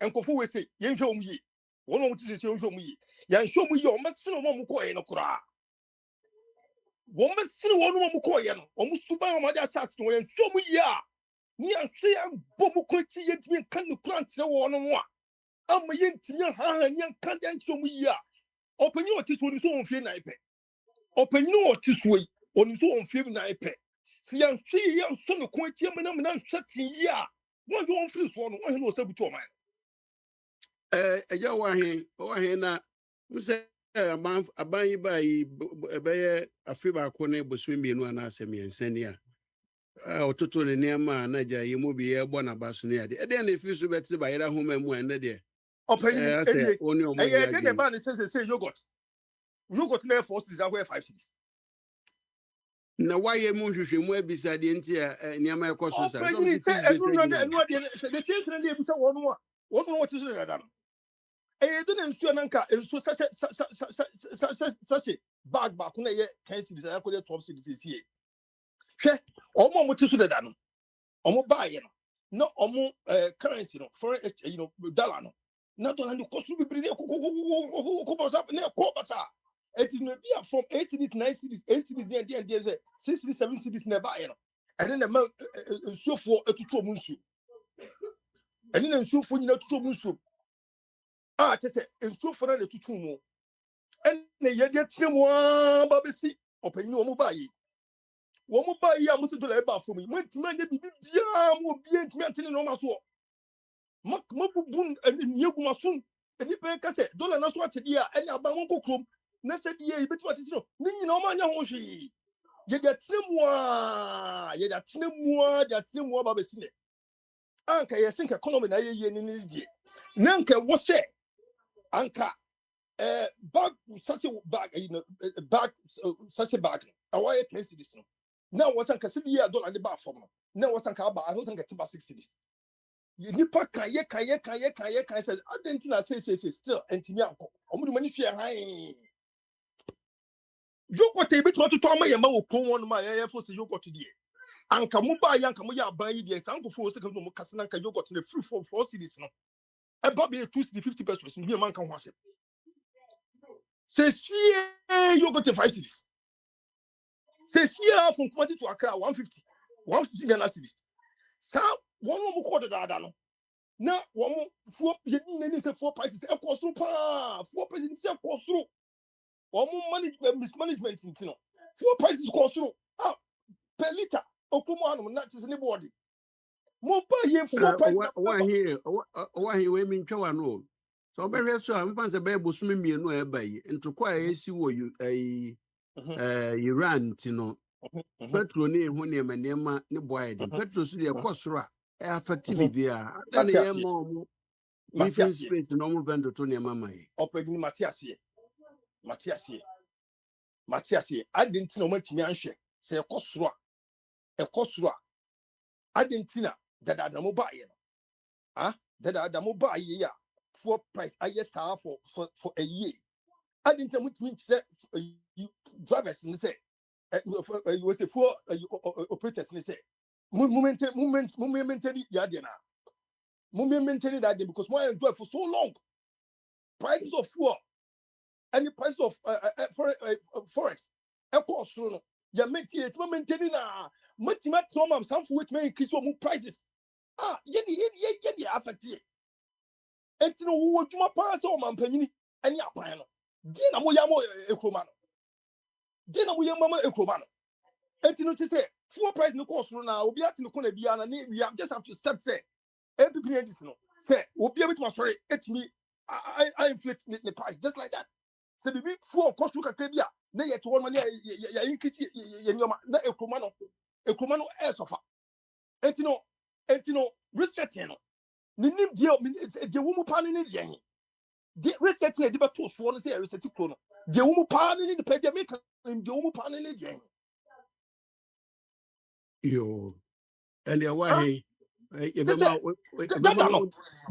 M: And Kofu say, Yan show me. One of the show me. Yan show me your master of Mokoy and Okra. One master of Mokoy and almost to buy my assassin and show me ya. Near say I'm Bomukochi yet me can you plant no one more. I'm a yen to your hand and young can't show me ya. Open your teeth when you saw on fear nipe. Open your teeth way when you saw on fear nipe. See, I'm see young son of Quentin and I'm shutting ya. One don't feel one who knows every man.
G: Ɛgya wɔ ahe na sɛ aban yi ba yi ɛbɛyɛ afe baako ne bosom mmienu anaasɛ mmiɛnsa ni a ɔtoto ne nneɛma a na gya yi mu bi yɛbɔ n'aba so ne ade ɛdeɛ na ɛfiri so bɛte bayera homa mu a ɛnɛ deɛ
M: ɔpanyin
G: ɛyɛ wo ne ɔmo
M: ɛyɛ ɛde ba ne sɛ yogurt na ɛfɔ ɔsi disa 5 cities.
G: na wayɛ mu nhwehwɛmu abisa deɛ nti a nneɛma ɛkɔ so sa
M: ɔpanyin sɛ ɛnu deɛ sɛ de same thing deɛ ebisa wɔn ti so dada no. Didn't ensure Nanka, and so such a bag back when I 10 cities, I could have 12 cities here. She almost what is the dano. Almost buy, no almost currency, foreign exchange, dollar. Not only cost to be brilliant, up near Cobasa. It is maybe from 8 cities, 9 cities, 8 cities, and 6 cities, 7 cities never. And then the amount so for a 2 months. And then so for you know 2 months. Just say, and so for the 2 more. And they get him one babby, open you one buy. One more buy, I must do a bar for me. Went to man, be will be intimating on my sword. Mock Mobu and you soon. And you pay cassette, don't know what a year, and about one cook room. Next year, but what is no, no man, she. Yet that trim more, babby. Anka, I think a common idea in the Nanka was said. Anka, bag such a bag, bag such a bag. I want to taste this. Now was Anka City, I don't like the bar for me. Now was Anka, I wasn't getting about 6 cities. You nipa can said, I didn't say still, and to me, I'm the money fear. You got a bit to tell my mouth, on my air force, you got to the Anka Muba, Yanka Muya, buy the uncle for a second, Casananka, you got in the free for 4 cities. About be a 50 pesos, be a man can watch it. Say, see, you got to 5 cities. Say, see, from Quantity to Accra, 150 Ghana cities. So, one more quarter that I know. Now, one more 4 prices, a cost through 4 prices, a cost through. One more mismanagement, 4 prices cost through. Per liter, Okumano, not just anybody. More buy 4 prices.
G: Why he women no. So very so I'm fans a baby swimming no eba into quite a Iran tino. Petro ne ho ne manema ne boy dem. Petro so de kosora affective bia. Then e mo different space no mo vendo to ne mama yi.
M: Opegini Matias I didn't know what me anhwe. Say ekosora. I didn't know that Adamu buy it. That Adamu buy ya for price. I just have for a year. I didn't know what means drivers in the say. was a four operators and they say moment yadena moment that day because why enjoy for so long prices of fuel and the price of forex cost no ya maintain na matima trauma some for which may increase more prices ye affect it entino wo dwuma pa so man panyini ani apan no di na mo ya mo ekroma no di na mo ya mama ekroma no entino ti say fuel price no cost no na obi ati no kona bia na we just have to accept say MPP agency no say obi a bit sorry etimi I inflate the price just like that say bibi fuel cost no kakra bia na yet one money ya increase ye nyoma na ekroma no sofa entino resetting no ninim die wo mu pa ne die the resetting de beto so no say reset kro no die wo mu pa ne de pede make die wo mu pa ne die
G: yo elia wa he e be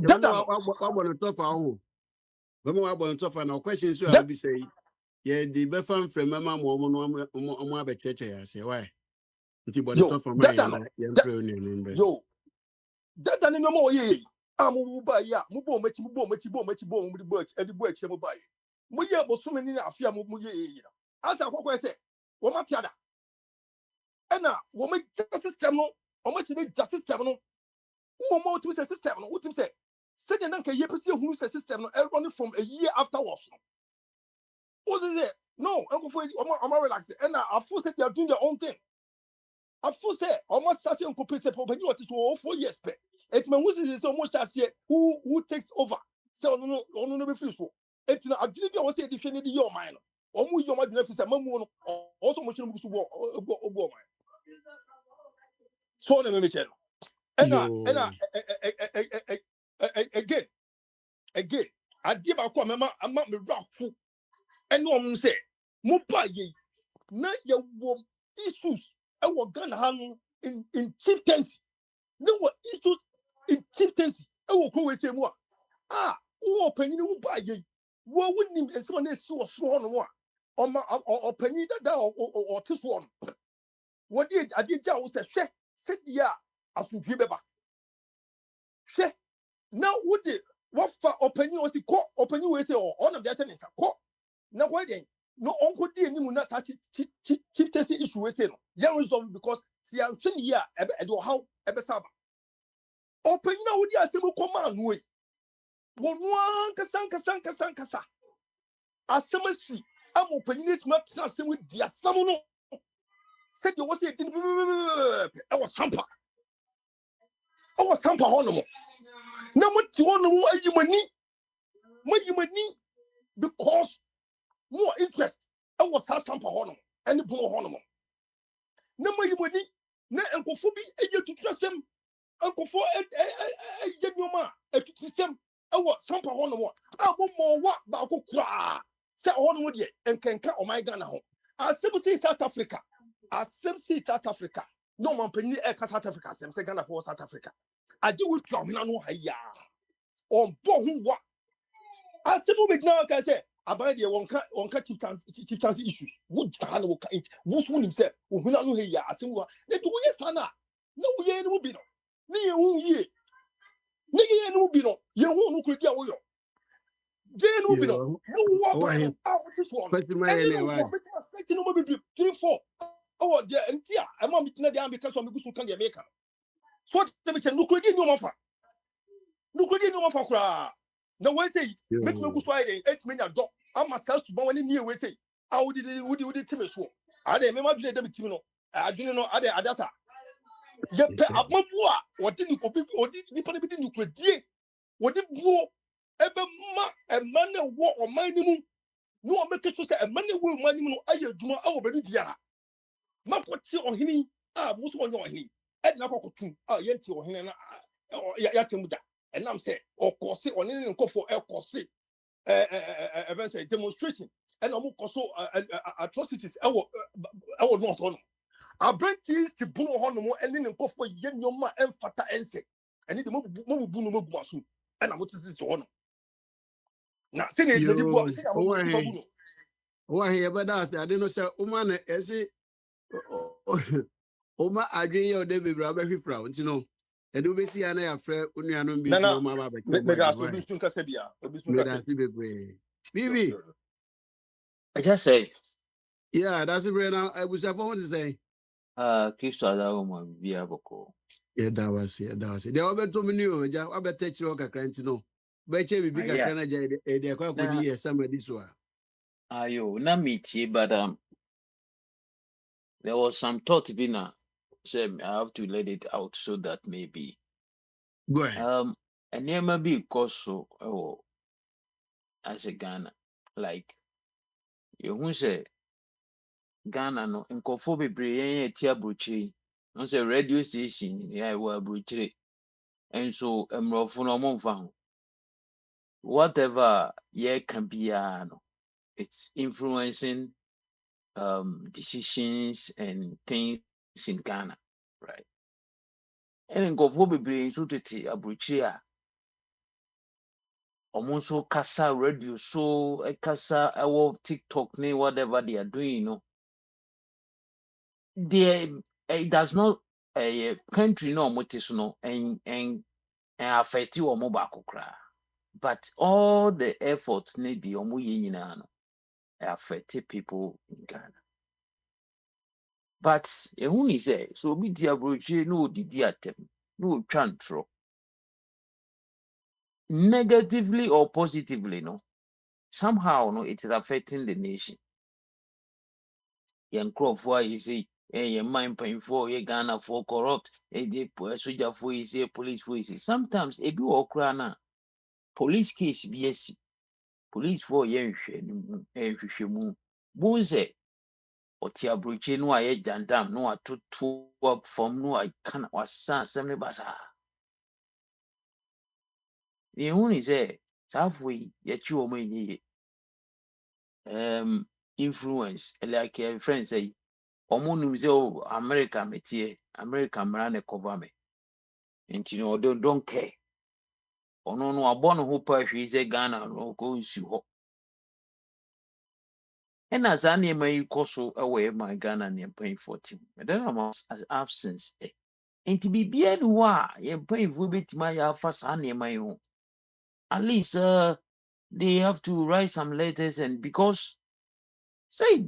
M: dada
G: wa bo no tofa ho be ma wa bo no tofa na question so I be say ye the be fan from mama mo no abecheche ya say why nti bo no tofa ma ye pray ni nimbe
M: yo dada ni no mo ye amu ba ya mu bo machi mu di bo achi mu ba ye mu ye bo so ni na afia mu ye ye asa kwakwa say wo ma tiada ena wo ma system no o ma se just system no wo ma to say system no wo tim say say the nka ye pese ehunu say system no run from a year afterwards no what is it no uncle for o ma relax ena afu say they are doing their own thing afu say almost say uncle pese po bani what is 4 years pe et man who say almost say who takes over say no be free so et na adwene bia wo say dey hwe ne dey your mind no o mu your mind na fi say mamu no also mo chine busu bo mind so na me chelo and again ade ba ko mama ama me rafu and no say mo pa ye na ye wo issues e wo Ghana han in chieftaincy no wo issues in chieftaincy e wo ko we say mo wo panyin wo ba ye wo wonim enso na esi wo so no o panyin da o te so no wo di ade ja wo say hwe dia asundwe beba hwe na wo di what for opinion was the court opinion we say all of the sentence court na why then no uncle dey ni na sa chieftaincy issue we say no ya resolve because see am say here e do how e be saba opinion na wo di asem command no e wo no kasa asem si am opinion is not asem we di asem no said you was say e was sampa hono mo na mo ti wono mo ayimani because more interest I was sampa hono any bono hono na mo ayimani na enkofo bi eye tutusem enkofo eye nyoma etutusem I was sampa hono mo mo wa ba ko kra se hono mo de enkenka o my Ghana ho asem say South Africa no man penny South Africa asem say Ghana for South Africa I do with you no haya on bo hu wa asemu be na ka say aban de wonka chieftaincy issues would han wo ka it wo so nim say wo hu na no haya asemu wa e to wo yesa na wo ye no bi no ne ye hu ye no bi no ye hu no kredi a wo yo ye no bi no no wa ba no out this one and then what set no be 3-4 oh there entia e ma mi tina dey am because so me gusu kan dey make so te me chen no kredi no ma fa kra na we say make me gusu ai 8 menya do am asas to ban wani nie we say a wo di timi so a dey me ma dule dem timi no adwene no a dey adasa ye pe amabu a wo di ni kopi wo di ni pa ni bi di ni kredie wo di buo ebe ma e ma na wo o man ni mu no o make sure say e ma na wo man ni mu no aye adwuma a wo bani biara ma ko ti ohini a wo so onye ohini e na ko kotu a ye nti ohini na ya semuda enam say okosi oni ni nkofo ekosi even say demonstration and omo koso atrocities ewo no so no abrentis ti bunu ho no mo eni ni nkofo ye nyoma emfata ense eni de mo bu no magu aso and am tisi so no na se ne de bu se na mo bu no
G: wa he be da ase ade no say o ma na ese Oma adwene yɛ ɔdɛ bebree abɛhwefra wo nti no ɛde wobɛsi a na yɛafrɛ wo nuanom bi so
M: Nana,
G: na ɔma aba bɛkyɛ
M: me
G: ɔbɔ
M: gas
G: adwuma
M: obi
G: ɛ
M: sun kasa bia, obi sun kasa.
G: medase bebree bibi
N: I just say,
G: yeah that's berɛ na abusuafoɔ ho te sɛn
N: Kristo adawo ma bia boko.
G: yɛda wase deɛ wabɛtɔ mu ni o agya wabɛtɛ kyerɛ wo kakra nti no bɛkyɛ biribi
N: Yeah.
G: kakra no agya ɛde ɛkɔ akɔdi yɛ samadi so a
N: Ayo, na meet but there was some thought being say I have to let it out so that maybe
G: go ahead
N: and there may be cause so as a Ghana. Like you who say Ghana no nkɔfo bebree yɛn yɛ aburokyire no say radio station yeah wɔ aburokyire and so mmorɔfo no ɔmo mfa ho whatever yeah can be no it's influencing decisions and things in Ghana, right? And nkɔfoɔ bebree nso tete aburokyire a ɔmo nso kasa radio so kasa ɛwɔ TikTok ne whatever they are doing, it does not country no ɔmo te so no and affect ɔmo baako koraa. But all the efforts ne deɛ ɔmo yɛ nyinaa no affect people in Ghana. But who ni sɛ so obi di aburokyire na odidi atɛm na otwa ntorɔ negatively or positively no somehow no it is affecting the nation. Yɛn nkurɔfoɔ a yɛsɛ yɛn man mpanyinfoɔ a yɛ Ghanafoɔ corrupt ɛde sogyafoɔ yi sɛ policefoɔ yi sɛ sometimes ebi wɔ koraa na police case bi asi policefoɔ yɛ nhwehwɛ mu bu sɛ ɔte aburokyire no a yɛ jandam no atoto fam no a kana wasa asɛm ne basaa yɛhu ne sɛ saafoɔ yi yɛkyi wɔn anyɛ yie influence like friend sɛ ɔmo nim sɛ America metie America mmara ne cover me nti no ɔde don't care ɔno no abɔ ne ho pa hwee sɛ Ghana no ɔkɔ nsi hɔ ɛna saa nneɛma yi kɔ so ɛwɔ ɛma Ghana ne mpanyinfoɔ te mu ɛdɛn na absence nti biribiara ni hɔ a yɛn mpanyinfoɔ betumi ayɛ afa saa nneɛma yi ho at least they have to write some letters and because say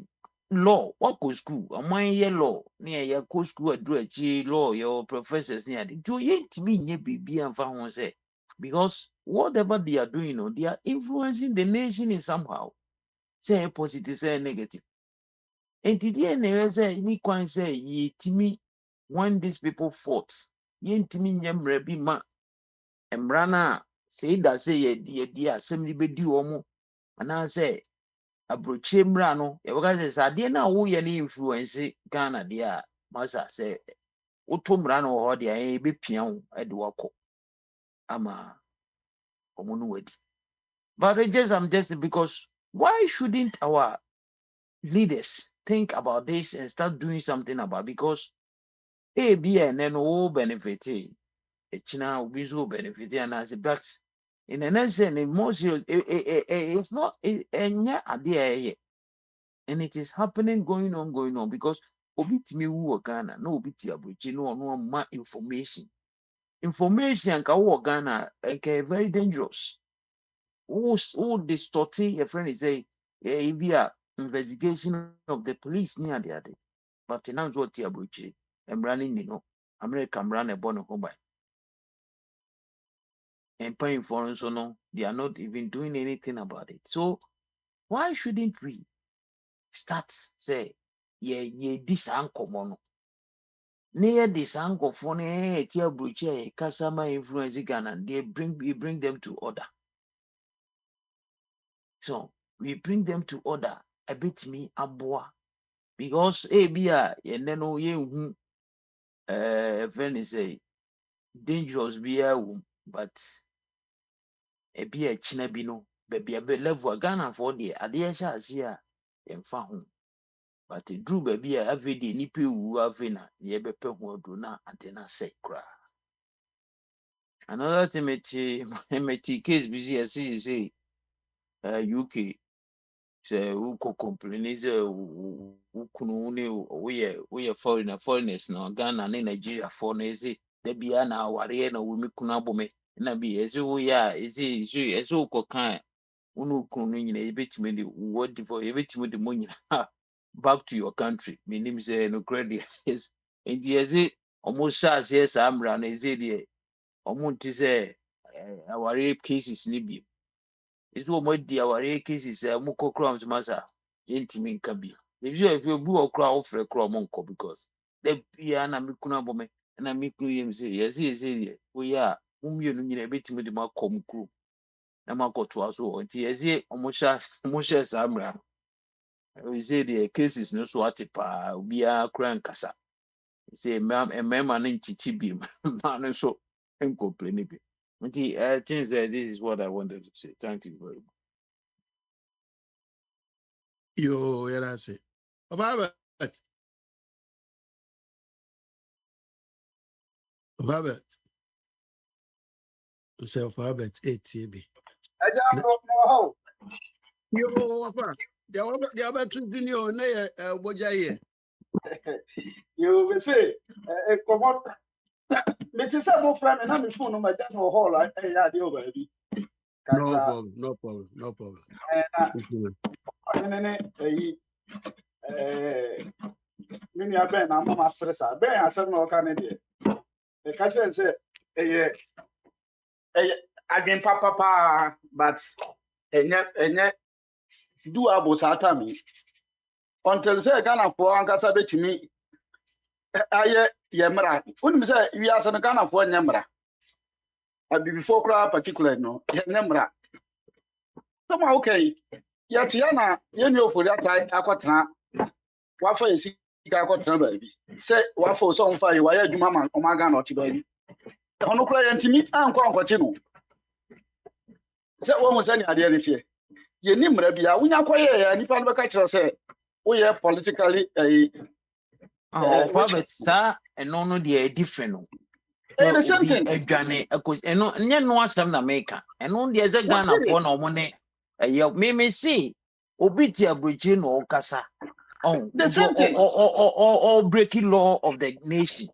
N: law what go school aman yɛ law ne yɛ kɔ school aduru akyi law yɛ professors ne ade nti yɛntumi nyɛ biribi amfa ho sɛ because whatever they are doing no they are influencing the nation in somehow say positive say negative nti deɛ na ɛyɛ sɛ ni kwan sɛ yɛtumi when these people fought yɛntumi nyɛ mmerɛ bi ma mmara no a sɛ da sɛ yɛdi asɛm no bɛdi wɔn mo anaasɛ aburokyire mmra no yɛbɛka sɛ sɛ adeɛ no a woyɛ no influence Ghana deɛ a masa sɛ woto mmara no wɔ hɔ deɛ a yɛbɛpia wo de wakɔ ama ɔmo no wadi but I'm just because why shouldn't our leaders think about this and start doing something about because ebi a ɛnɛ no wo benefit ɛkyina obi nso wo benefit anaasɛ but in the next and more serious it's not ɛnyɛ adeɛ a ɛyɛ and it is happening going on because obi timi wu wɔ Ghana na obi ti aburokyire no ɔno ama information nka wɔ Ghana ɛka very dangerous wo distort your friend is say ebi a investigation of the police ni ade but now nso ɔte aburokyire mmara no ni no America mmara na ɛbɔ ne ho ban mpanyinfoɔ nso no they are not even doing anything about it so why shouldn't we start say yɛdi saa nkɔmmɔ no na yɛde saa nkɔfoɔ no yɛti aburokyire a yɛkasa ma influence Ghana we bring them to order so we bring them to order a bit me aboa because ebi a yɛnɛ no yɛnhu friend is say dangerous biara wom but ebi a ɛkyina bi no baabi a level a Ghanafoɔ deɛ adeɛ hyɛ ase a yɛmfa ho but eduru baabi a afei deɛ nipa ewu afei na yɛbɛpɛ ho aduro na ade na sɛ koraa another thing meti case bi si yɛsi UK sɛ wokɔ complain sɛ wo kunu ne woyɛ foreigners na Ghana ne Nigeria fo no ɛsɛ da biara na awareɛ na wo me kunu abɔ me na bi ɛsɛ woyɛ a ɛsɛ wokɔka wo ne wo kunu no nyina yɛbɛtumi de wo divorce yɛbɛtumi de mo nyina back to your country menim sɛ nokorɛ deɛ nti ɛsɛ ɔmo hyɛ aseɛ saa mmara no ɛsɛ deɛ ɔmo nte sɛ aware cases ne bi ɛsɛ ɔmo adi aware cases a ɔmo kɔ kora ɔmo sa yɛntumi nka bi if obi wɔ kora wofrɛ kora ɔmo nkɔ because da biara na me kunu abɔ me na me kunu yɛ me sɛ yɛsɛ deɛ woyɛ a mo mmienu nyina yɛbɛtumi de mo akɔ mo kurom na mo akɔtoa so wɔ nti ɛsɛ ɔmo hyɛ saa mmara no ɛsɛ deɛ cases no so ate paa obiara kora nkasa say mmarima no nkyikyi bi mmaa no nso nkɔmpleni bi nti I think that this is what I wanted to say. Thank you very much.
G: Yo, yeah, that's it. Robert, self Robert, ATB. Yo, Papa, the other two junior, Bogyae.
O: You will say, come on. It is a more friend, and I'm phone on my dad or hall. I had you, baby.
G: No problem.
O: Mini a ben, I'm a stressor. Ben, I said no Canadian. The catcher said, again, papa, but and yet, do abo satami. Until say, Ghana for Ankasa to me. Aye, Yamra. Wouldn't say we are some Ghana for Yamra. Before crowd particular, no, Yamra. Somehow, okay. Yet, Yana, you know for that time, Aquatana. What for is Aquatana, baby? Say, what for some fire, why you mamma, Omaga, or Tibaby? The Honocra and Timmy, and continue. Say, one was any idea this year. Ye nimra be a winner quiet, and if I'm a catcher, say, we are politically a.
N: Robert, sir, and no, they are different.
O: The same thing.
N: Ghana, because and no, asam na America, and on the other Ghana for no money. Me see, obiti abridging no kasa. Oh,
O: the same thing.
N: Or breaking law of the nation.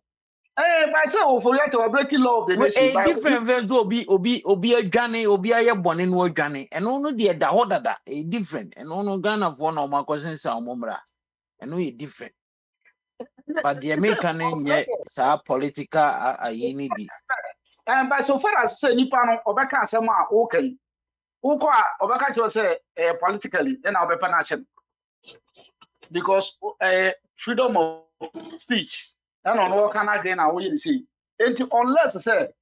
O: Myself for that or breaking law of the nation.
N: Different friends obi a Ghana, obi a born in no Ghana, and no the da a different, and no Ghana for no my cousins are mumra, and no different. But the American yet political any be.
O: And by so far as say Nippon or Baka Sama, okay. Uko Obaka to say politically, then I'll be panation. Because freedom of speech, and on what can I then I will see. And unless I say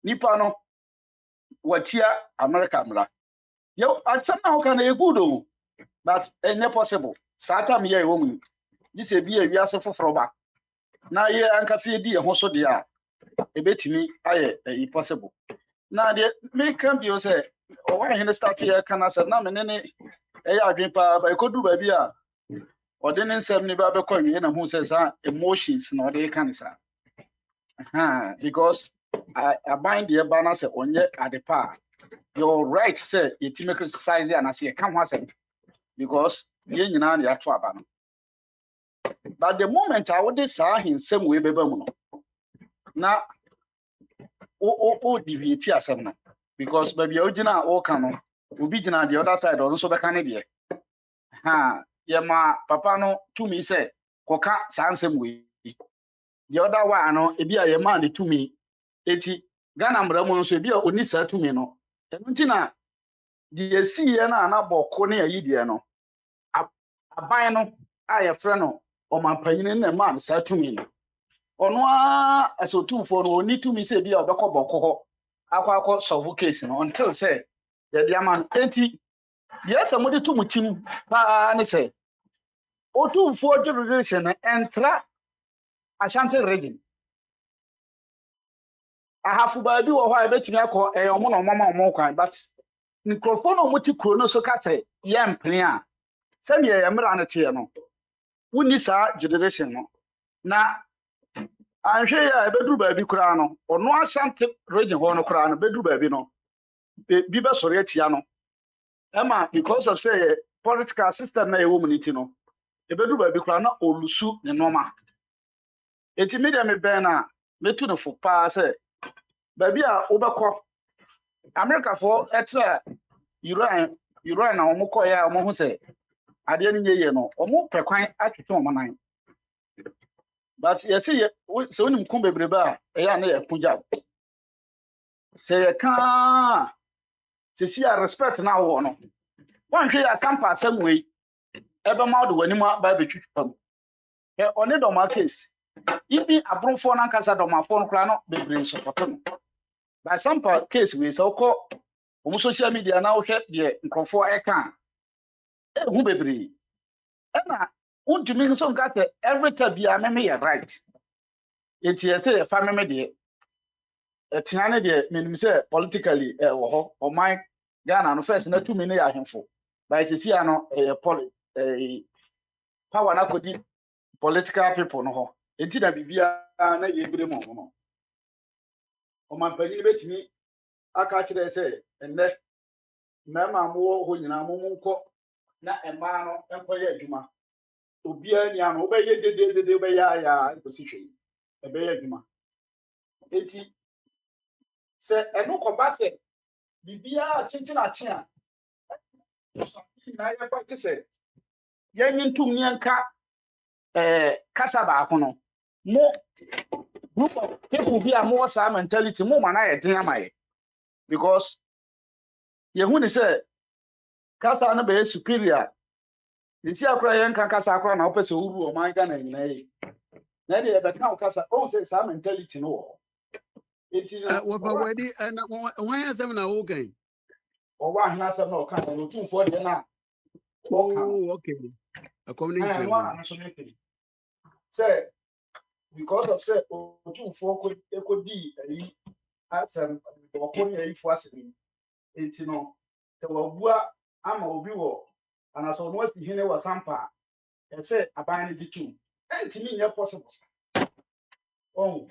O: Nippon what here America. Yo, I somehow can a good, but not possible. Sata me a woman. This a be a reason for Froba. Now, yeah, I can see dear Hoso dear. A bit me, possible. Now, the make come you say, oh, why in the start here can I say, no, and any I drink by could do baby. Or then send me Baba coin, and who says emotions, no, they can say. Because I bind the balance on yet at the par. You're right, sir, it's make exercise and I see a come once because you know the actual banner. But the moment I would say in some way, baby, now, deviate as because baby, original or canon will be the other side or also the Canadian. Ma papa no to me say, Coca, Sansem way. The other one, it be a man to me, 80 Ghana Ramon should be only said to me, no. And the sea and another corner, Yidiano. A bino, I a friend or my pain in a man said to me. Ono as o two for no need to me say be a boko akwa solve case no until say the diamond 20 yes somebody to mutim pa ne say o two for generation entra Ashanti region ahafu ba bi wo ho a betumi akọ omo no mama omo kwan but microphone o muti kro no so ka say ye mpene a say me ye mra ne tie no woni sa generation no na anhwe ya beduru baabi kura no ono Ashanti region ho no kura no beduru baabi no bi be sori atia no ema because of say political system na ɛwɔ mu ne ti no ebedu baabi kora na olusu ne nneɛma eti media me bɛn na metu ne fo paa sɛ baabi a wobɛkɔ Americafoɔ ɛtrɛ Iran na wɔn kɔɛ a wɔn ho sɛ adeɛ no nyɛ yie no wɔn pɛ kwan atwitwe wɔn nan but yɛsɛ yɛ sɛ wonim ko bebrebe a ɛyɛ a na yɛ kogya sɛ yɛ kaa sɛsi a respect na awɔ no wɔnhwɛ yɛ asampa asɛm wei ɛbɛma wode w'anim aba abɛtwitwi fam ɔne dɔma case ibi aborɔfoɔ no ankasa dɔmafoɔ no koraa no bebree sɔpɔto no ba asampa case wei sɛ wokɔ wɔn social media na wohwɛ deɛ nkurɔfoɔ ɛka ɛhu bebree ɛna wontumi nso nka sɛ every time bia meme yɛ right enti yɛsɛ yɛfa meme deɛ ɛtea ne deɛ menim sɛ politically wɔ hɔ ɔman Ghana no first na tumi ne yɛ ahemfo ba ɛsɛsi a no ɛyɛ power na kɔdi political people no hɔ enti na biribiara na yɛbire mu ɔmo no ɔmanpanyin bɛtumi aka kyerɛ sɛ ɛnnɛ mmarima a mowɔ hɔ nyinaa mo nkɔ na mmaa no nkɔyɛ adwuma obiara ni ano wobɛyɛ dededede wobɛyɛ ayɛ nkɔsi hwɛ ɛbɛyɛ adwuma enti sɛ ɛno kɔba sɛ biribiara kyenkyen akye a na yɛkɔ te sɛ yɛnye ntom ne yɛnka kasa baako no mo group of people bi a mowɔ saa mentality mo ma na yɛ den ama yɛ because yɛhu ne sɛ kasa no bɛyɛ superior nsi akora yɛnka kasa akora na wopɛ sɛ woru ɔman Ghana nyinaa yi na deɛ yɛbɛka wo kasa ɔhu sɛ saa mentality no wɔ hɔ enti
G: wɔpa wɔde wɔn asɛm na wokan
O: ɔwɔ ahena asɛm na ɔka no otumfoɔ deɛ no a
G: oh okay
O: sɛ because of sɛ otumfoɔ ɛkɔdii ayi asɛm ɔkɔ ne ayifoɔ asɛm enti no sɛ wabua ama obi wɔ anaasɛ ɔno asi hene wɔ sampa a ɛsɛ aban no gye tom ɛntumi nyɛ possible ɔhu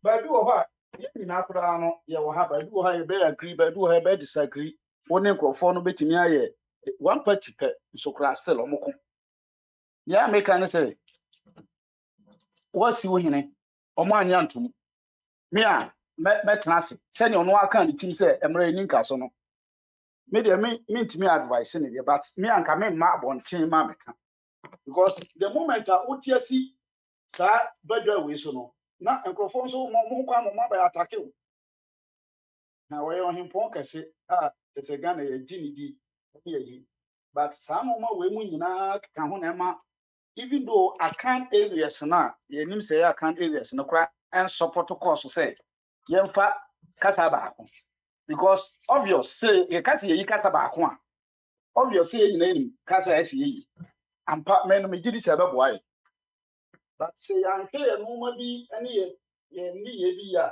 O: baabi wɔ hɔ a yɛn nyinaa koraa no yɛwɔ ha baabi wɔ ha yɛbɛyɛ agree baabi wɔ ha yɛbɛyɛ disagree wo ne nkurɔfoɔ no bɛtumi ayɛ one party pɛ nso koraa still ɔmo ko yɛn ameka ne sɛ wɔasi wo hene ɔmo anyɛ ntom me a mɛtena ase sɛnea ɔno aka ne tim sɛ mmerɛ ni nka so no me deɛ mentumi advice ne deɛ but me anka memma abɔnten ma meka because the moment a wote asi saa badwa wei so no na nkurɔfoɔ nso mo kwan mo abɛyɛ atake wo na wɔyɛ ɔhempɔn kɛse a ɛsɛ Ghana yɛgye ne di ne yɛyi but saa nneɛma wei mu nyinaa keka ho na ɛma even though account areas na yɛnim sɛ yɛ account areas no koraa ɛnsɔpɔto kɔɔ so sɛ yɛmfa kasa baako because obvious say yɛka sɛ yɛyi kasa baako a obvious sɛ yɛ nyinaa nim kasa a ɛsɛ yɛyi ampa mɛno megye di sɛ ɛbɛboa yɛ but sɛ yɛanhwɛ yɛ nneɛma bi ne yɛ bi a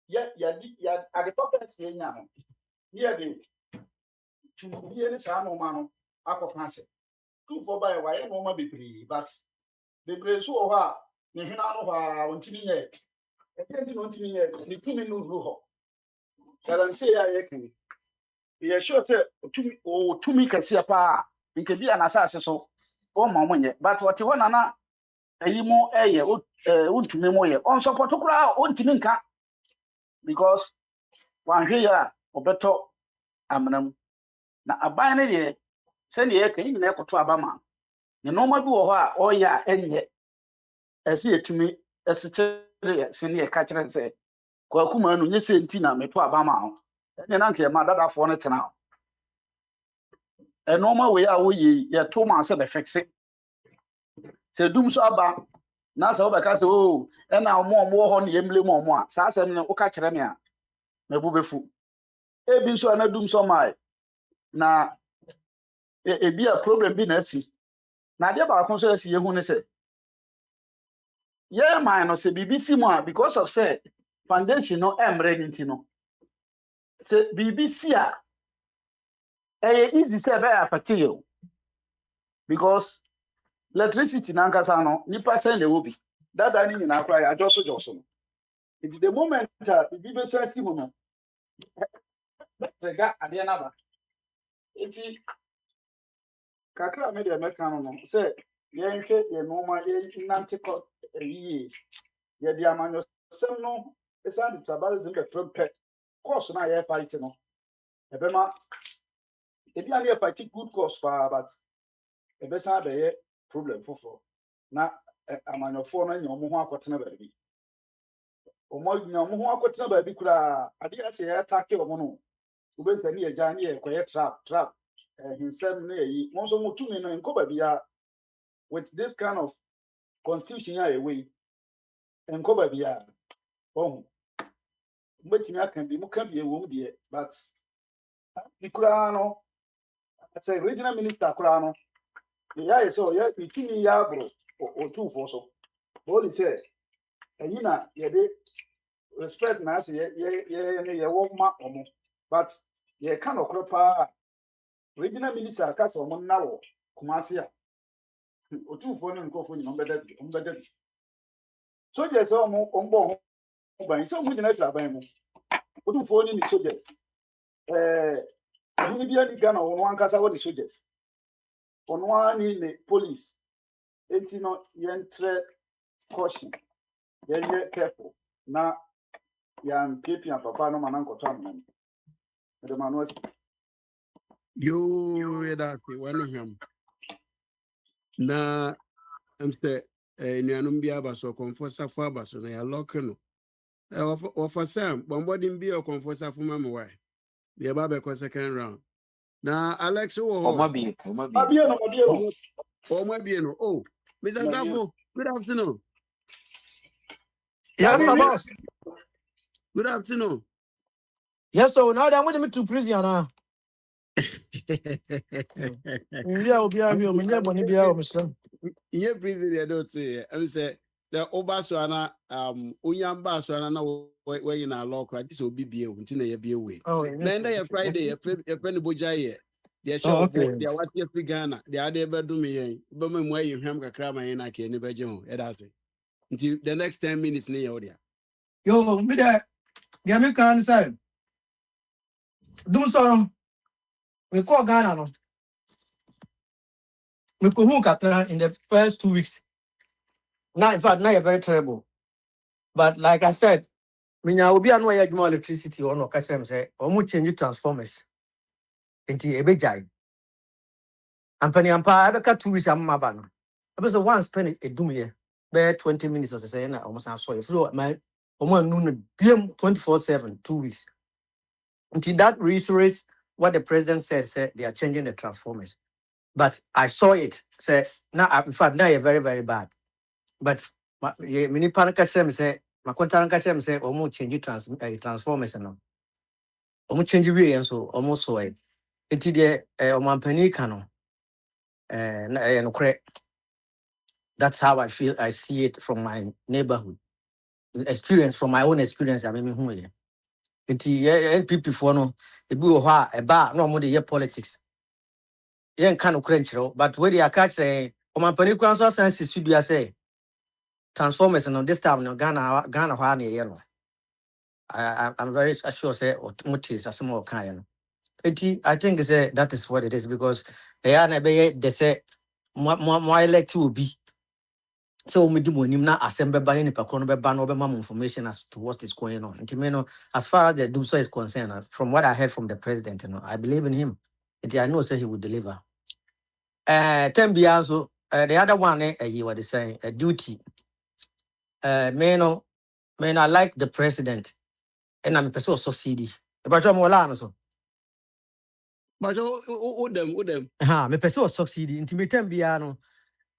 O: yɛ ade papa ɛsɛ yɛnya no ne yɛde tumudie ne saa nneɛma no akɔka hyɛ tumfoɔ ba yɛ wayɛ nneɛma bebree but bebree nso wɔ hɔ a ne hena no hɔ a ɔntumi nyɛ ɛdeɛ nti na ɔntumi nyɛ ne tumi no nnu hɔ galamsey a yɛka yɛ sure sɛ ɔtumi kɛseɛ paa nke bi anasase so ɔma mo nyɛ but ɔte hɔ nana ayi mu ɛyɛ ɔntumi mu yɛ ɔnsɔpɔto koraa ɔntumi nka because wanhwɛ yɛ a ɔbɛtɔ amena mu na aban no deɛ sɛdeɛ yɛka yi nyinaa ɛkoto aba ma ne nneɛma bi wɔ hɔ a ɔyɛ a ɛnyɛ ɛsɛ yɛtumi ɛsekyere sɛ ne yɛka kyerɛ sɛ kwakuma no nyɛ sɛ nti na meto aba ma ho ɛne na nka yɛma dadafoɔ no tena ho ɛnneɛma wei a woyɛ yɛto ma sɛ bɛfikse sɛ dum so aba na sɛ wobɛka sɛ o ɛna ɔmo wɔ hɔ no yɛmmle mu ɔmo a saa asɛm no woka kyerɛ me a mabu bɛfu ebi nso a na dum so mae na ebi a problem bi na asi na adeɛ baako nso asi yɛhu ne sɛ yɛyɛ man no sɛ biribi si mu a because of sɛ foundation no ɛmmerɛ ne nti no sɛ biribi si a ɛyɛ easy sɛ ɛbɛyɛ afate yɛ o because electricity nankasa no nipa sɛn na ɛwɔ bi dada ne nyinaa koraa yɛ adwɔso no nti the moment a biribi bɛsa si mu no bɛtɛga adeɛ no aba Enti kakra me de meka no say yenhwe ye normal ye nante ko yi ye di amanyo sem no esa di tribalism be prepare course na ye fight no ebema ebi ani ye fight good course but ebesa be ye problem foforo na amanyofo no nya omo ho akotena baabi omo nya omo ho akotena baabi kura ade ase ye attack omo no ubensa ni ye ja ni ye koye trap hinsem na yi mo so mo tumi no nko baabi ya with this kind of constitution ya away nko baabi ya oh mbetimi aka bi mo ka bi ewo de but ikura no say regional minister kura no ya so ya itumi ya bro o tufo so boli say eyi na ye de respect na say ye wo ma omo but ye ka no kura pa regional minister ka so mo na wo kumasi a o tufo ne nkofo ni ombeda bi soldiers omo ombo ho ban so mo nyina tra ban mu o tufo ni soldiers ahuni bia ni Ghana ono ankasa wo the soldiers ono ani ne police enti no yentre caution ye careful na yan keep yan papa no manan ko tam no de manu asi
G: Yo, that's one of him. Na, I'm say, Nianum Biaba so confosa faba so na ya lokano. Offer Sam, bombarding be a confosa for mamma why. The above second round. Na Alex
N: Omabi.
O: abia no
G: Oh, my bien. Oh, Mr. Sabo, good afternoon.
P: Yes, sir, boss.
G: Good afternoon.
P: Yes, so now they're going to prison now. Yeah, I'll be here. I'm never going to be here, Mr.
G: Yeah, prison, I don't say. I say the Obaswana, Uyamba Swana, where in our law, this will be a continue be away.
P: Oh,
G: Then they are Friday, a penny Bogyae. They are
P: oh,
G: show,
P: okay.
G: they are what you Ghana, they are there, do me, but when you have a crama and I can never join. Until the next 10 minutes near audio.
P: Yo, me there. Get me can say. Do so. We call Ghana no. We put who Katra in the first 2 weeks. Now, in fact, now you're very terrible. But like I said, me now will be annoyed more electricity or no catch them say, or more change transformers into a bejai. And penny and pa, I cut 2 weeks. I'm mabano. I was once penny a doom here. Bear 20 minutes or say, I almost saw you through my noon PM 24/7, 2 weeks. Until that reiterates what the president said they are changing the transformers. But I saw it. Say now, in fact, now you're very, very bad. But many panicashem say, my contact say, almost change transformers and almost change way and so almost so it. It's the Omampani canon. That's how I feel. I see it from my neighborhood experience, from my own experience. I mean, who yeah. It's NPP for no. A bar, no more the politics. Yen kind of crunch, but where they are catching, Omampani council sense should be say transformers and this time no Ghana Hania, you know. I'm very sure say or mutis as more kind. I think say that is what it is because they say more elect will be. So we do na assemble banning the pacono ban over more information as to what is going on. And as far as the do so is concerned, from what I heard from the president, I believe in him. And I know say he would deliver. 10 be also the other one you were saying a duty. Man, I like the president and I'm a person succeed. But I'm all so.
G: But them.
P: Me person succeed. Intimate biano.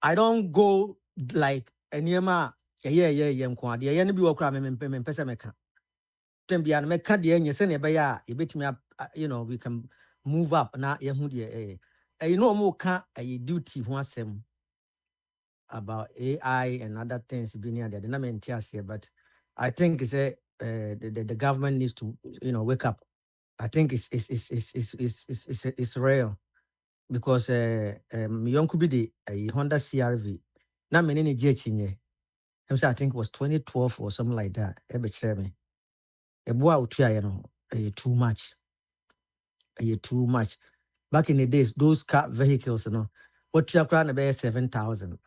P: I don't go like anyama. Yeah. Mkwadi. Yeah, ni biwa kwa me pesa meka. Tembiano meka diye nye sene baya. Ibeti me we can move up na yehudi more ka a duty wasem about AI and other things being there. The name here, but I think the government needs to wake up. I think it's real because young could be the Honda CRV. Not many JChinye. I think it was 2012 or something like that. A boy out here, too much. Too much. back in the days, those car vehicles, what you are about 7,000.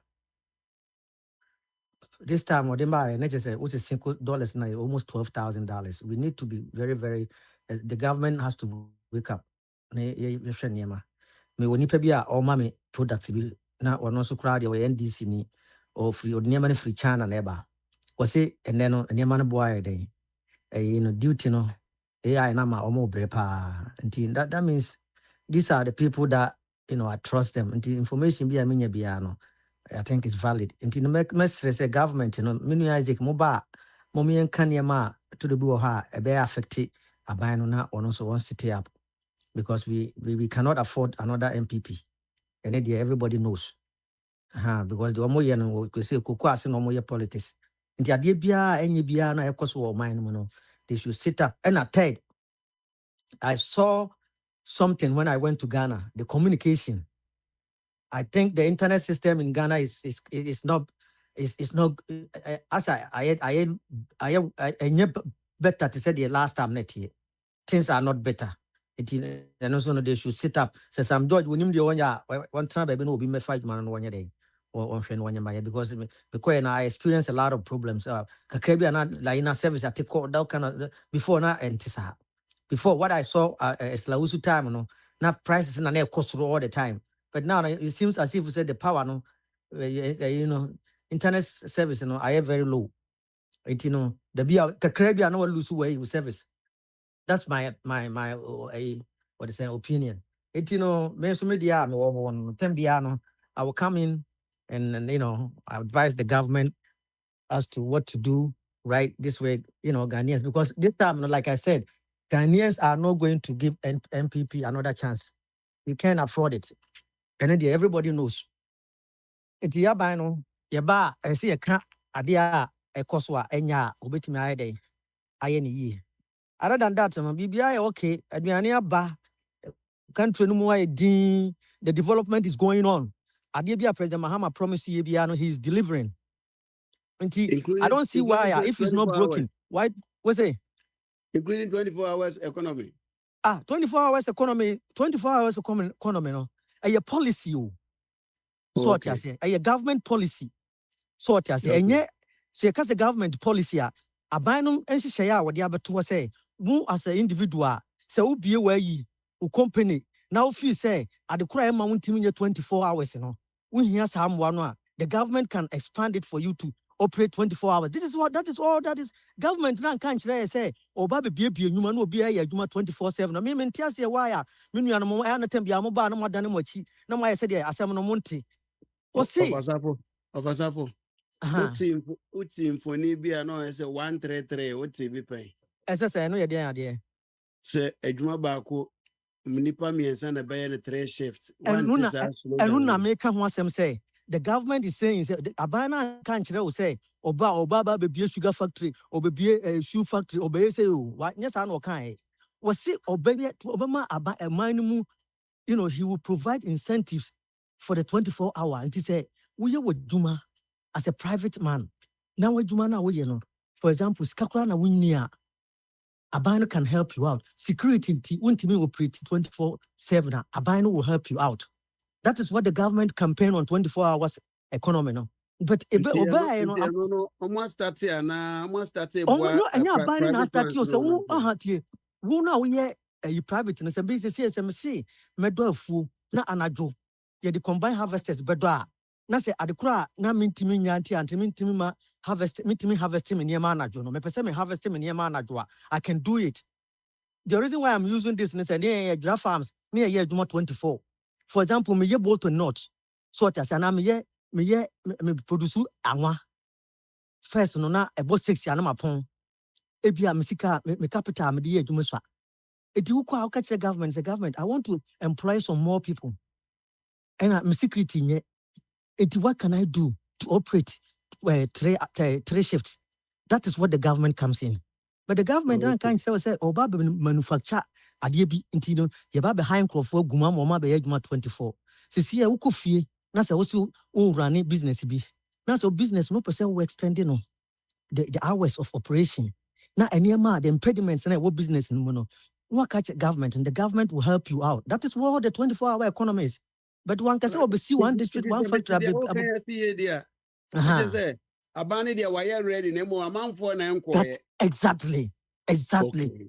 P: This time, what they buy, not just what's $5 now, almost $12,000. We need to be very, very. The government has to wake up. Me woni pa bia o ma me products bi na ono so kra de NDC ni or free or niema free China na eba. We say ene no niema no boy den. Duty no AI na ma omo bre pa. That means these are the people that I trust them. Until information be a minya bia no, I think is valid. Until the message say government, minu Isaac moba momi en kanyama to the buo ha e be affect aban no na ono so one city up because we cannot afford another MPP. And then everybody knows. Because the omo yen we say koko ase no moye politics. Until ade bia enye bia na ekoso wo man no, they should sit up. And a third, I saw something when I went to Ghana, the communication. I think the internet system in Ghana is not as I better to say the last time net here. Things are not better. And also they should sit up. So some George when you one time baby no be me fight man one day or on friend one year because I experienced a lot of problems. Kakrebi and like service I take call that kind of before now and before what I saw is Lausu time now prices and they cost all the time. But now it seems as if we said the power internet service I have very low. The Kakrebi no lose way with service. That's my what is opinion. Media I will come in and I advise the government as to what to do right this way, Ghanaians, because this time, like I said, Ghanaians are not going to give MPP another chance. You can't afford it. And then everybody knows. It's yaba I see a cat idea a coswa enya ubitimi ide ayeni. Other than that, BBI okay. Admiania ba country no more the development is going on. Adibia President Mahama promised Yebiano he is delivering. I don't see why if it's not broken. Why what's it?
G: Including 24 hours economy.
P: 24 hours economy, 24 hours economy no. A policy so what you say? A government policy. So what you say? And yet, say because the government policy abanum enhyehyɛ what the abeto say mu as an individual say wo bie wa yi wo company now feel say adekora ma wontimi 24 hours no wo hia saa mwa no the government can expand it for you to operate 24 hours. That is all that is government na kan kire say oba be bie nwuma no obi aye adwuma 24/7 me mentia say why me nua no mo na tambia mo ba no mo dane mo chi na mo aye say de asem no mo nte o say
G: Ofasafo uti mfoni bia no say 133 uti bi pen
P: ese say no ye de
G: say adwuma ba ko mnipa miensa na baye ne 3 shifts
P: and una make am asem say the government is saying abana kan kire o say oba be bie sugar factory or be bie shoe factory or be say what yes an o kan o say obama aba man mu he will provide incentives for the 24 hour and he say we ye woduma as a private man now woduma na we no for example skakura na winnia abano can help you out security untimi operate 24/7 abano will help you out. That is what the government campaign on 24 hours economy no. But
G: almost start here now. Almost start here.
P: No, and you buying na start you say who now we a private no say business SMC medoafu na anajo. Ye the combine harvesters bedoa. Na say adekura na mintimi nyanti anti mintimi ma harvest mintimi harvest me niema anajo no. Me pese me harvest me niema anajo. I can do it. The reason why I'm using this is say giraffe farms near year 24. For example, me ye bolt or not. So what I say, me produce anwa. First, no na about 6 years na mapon. Ebia misika me capital me ye jumuswa. Eti ukwa how catch the government? The government. I want to employ some more people. And me security nye. Eti what can I do to operate 3 shifts? That is what the government comes in. But the government can't say, oh, Baba manufacture adiebi intino, ye ba behind Akwantufuo guma moma be yejuma 24. See ya ukufie, na se also run business bi. Na so business no person we extending the hours of operation. Na enema the impediments na what business no. what catch government, and the government will help you out. That is what the 24-hour economy is. But one can say, oh, see one district, one factory. Exactly. Exactly.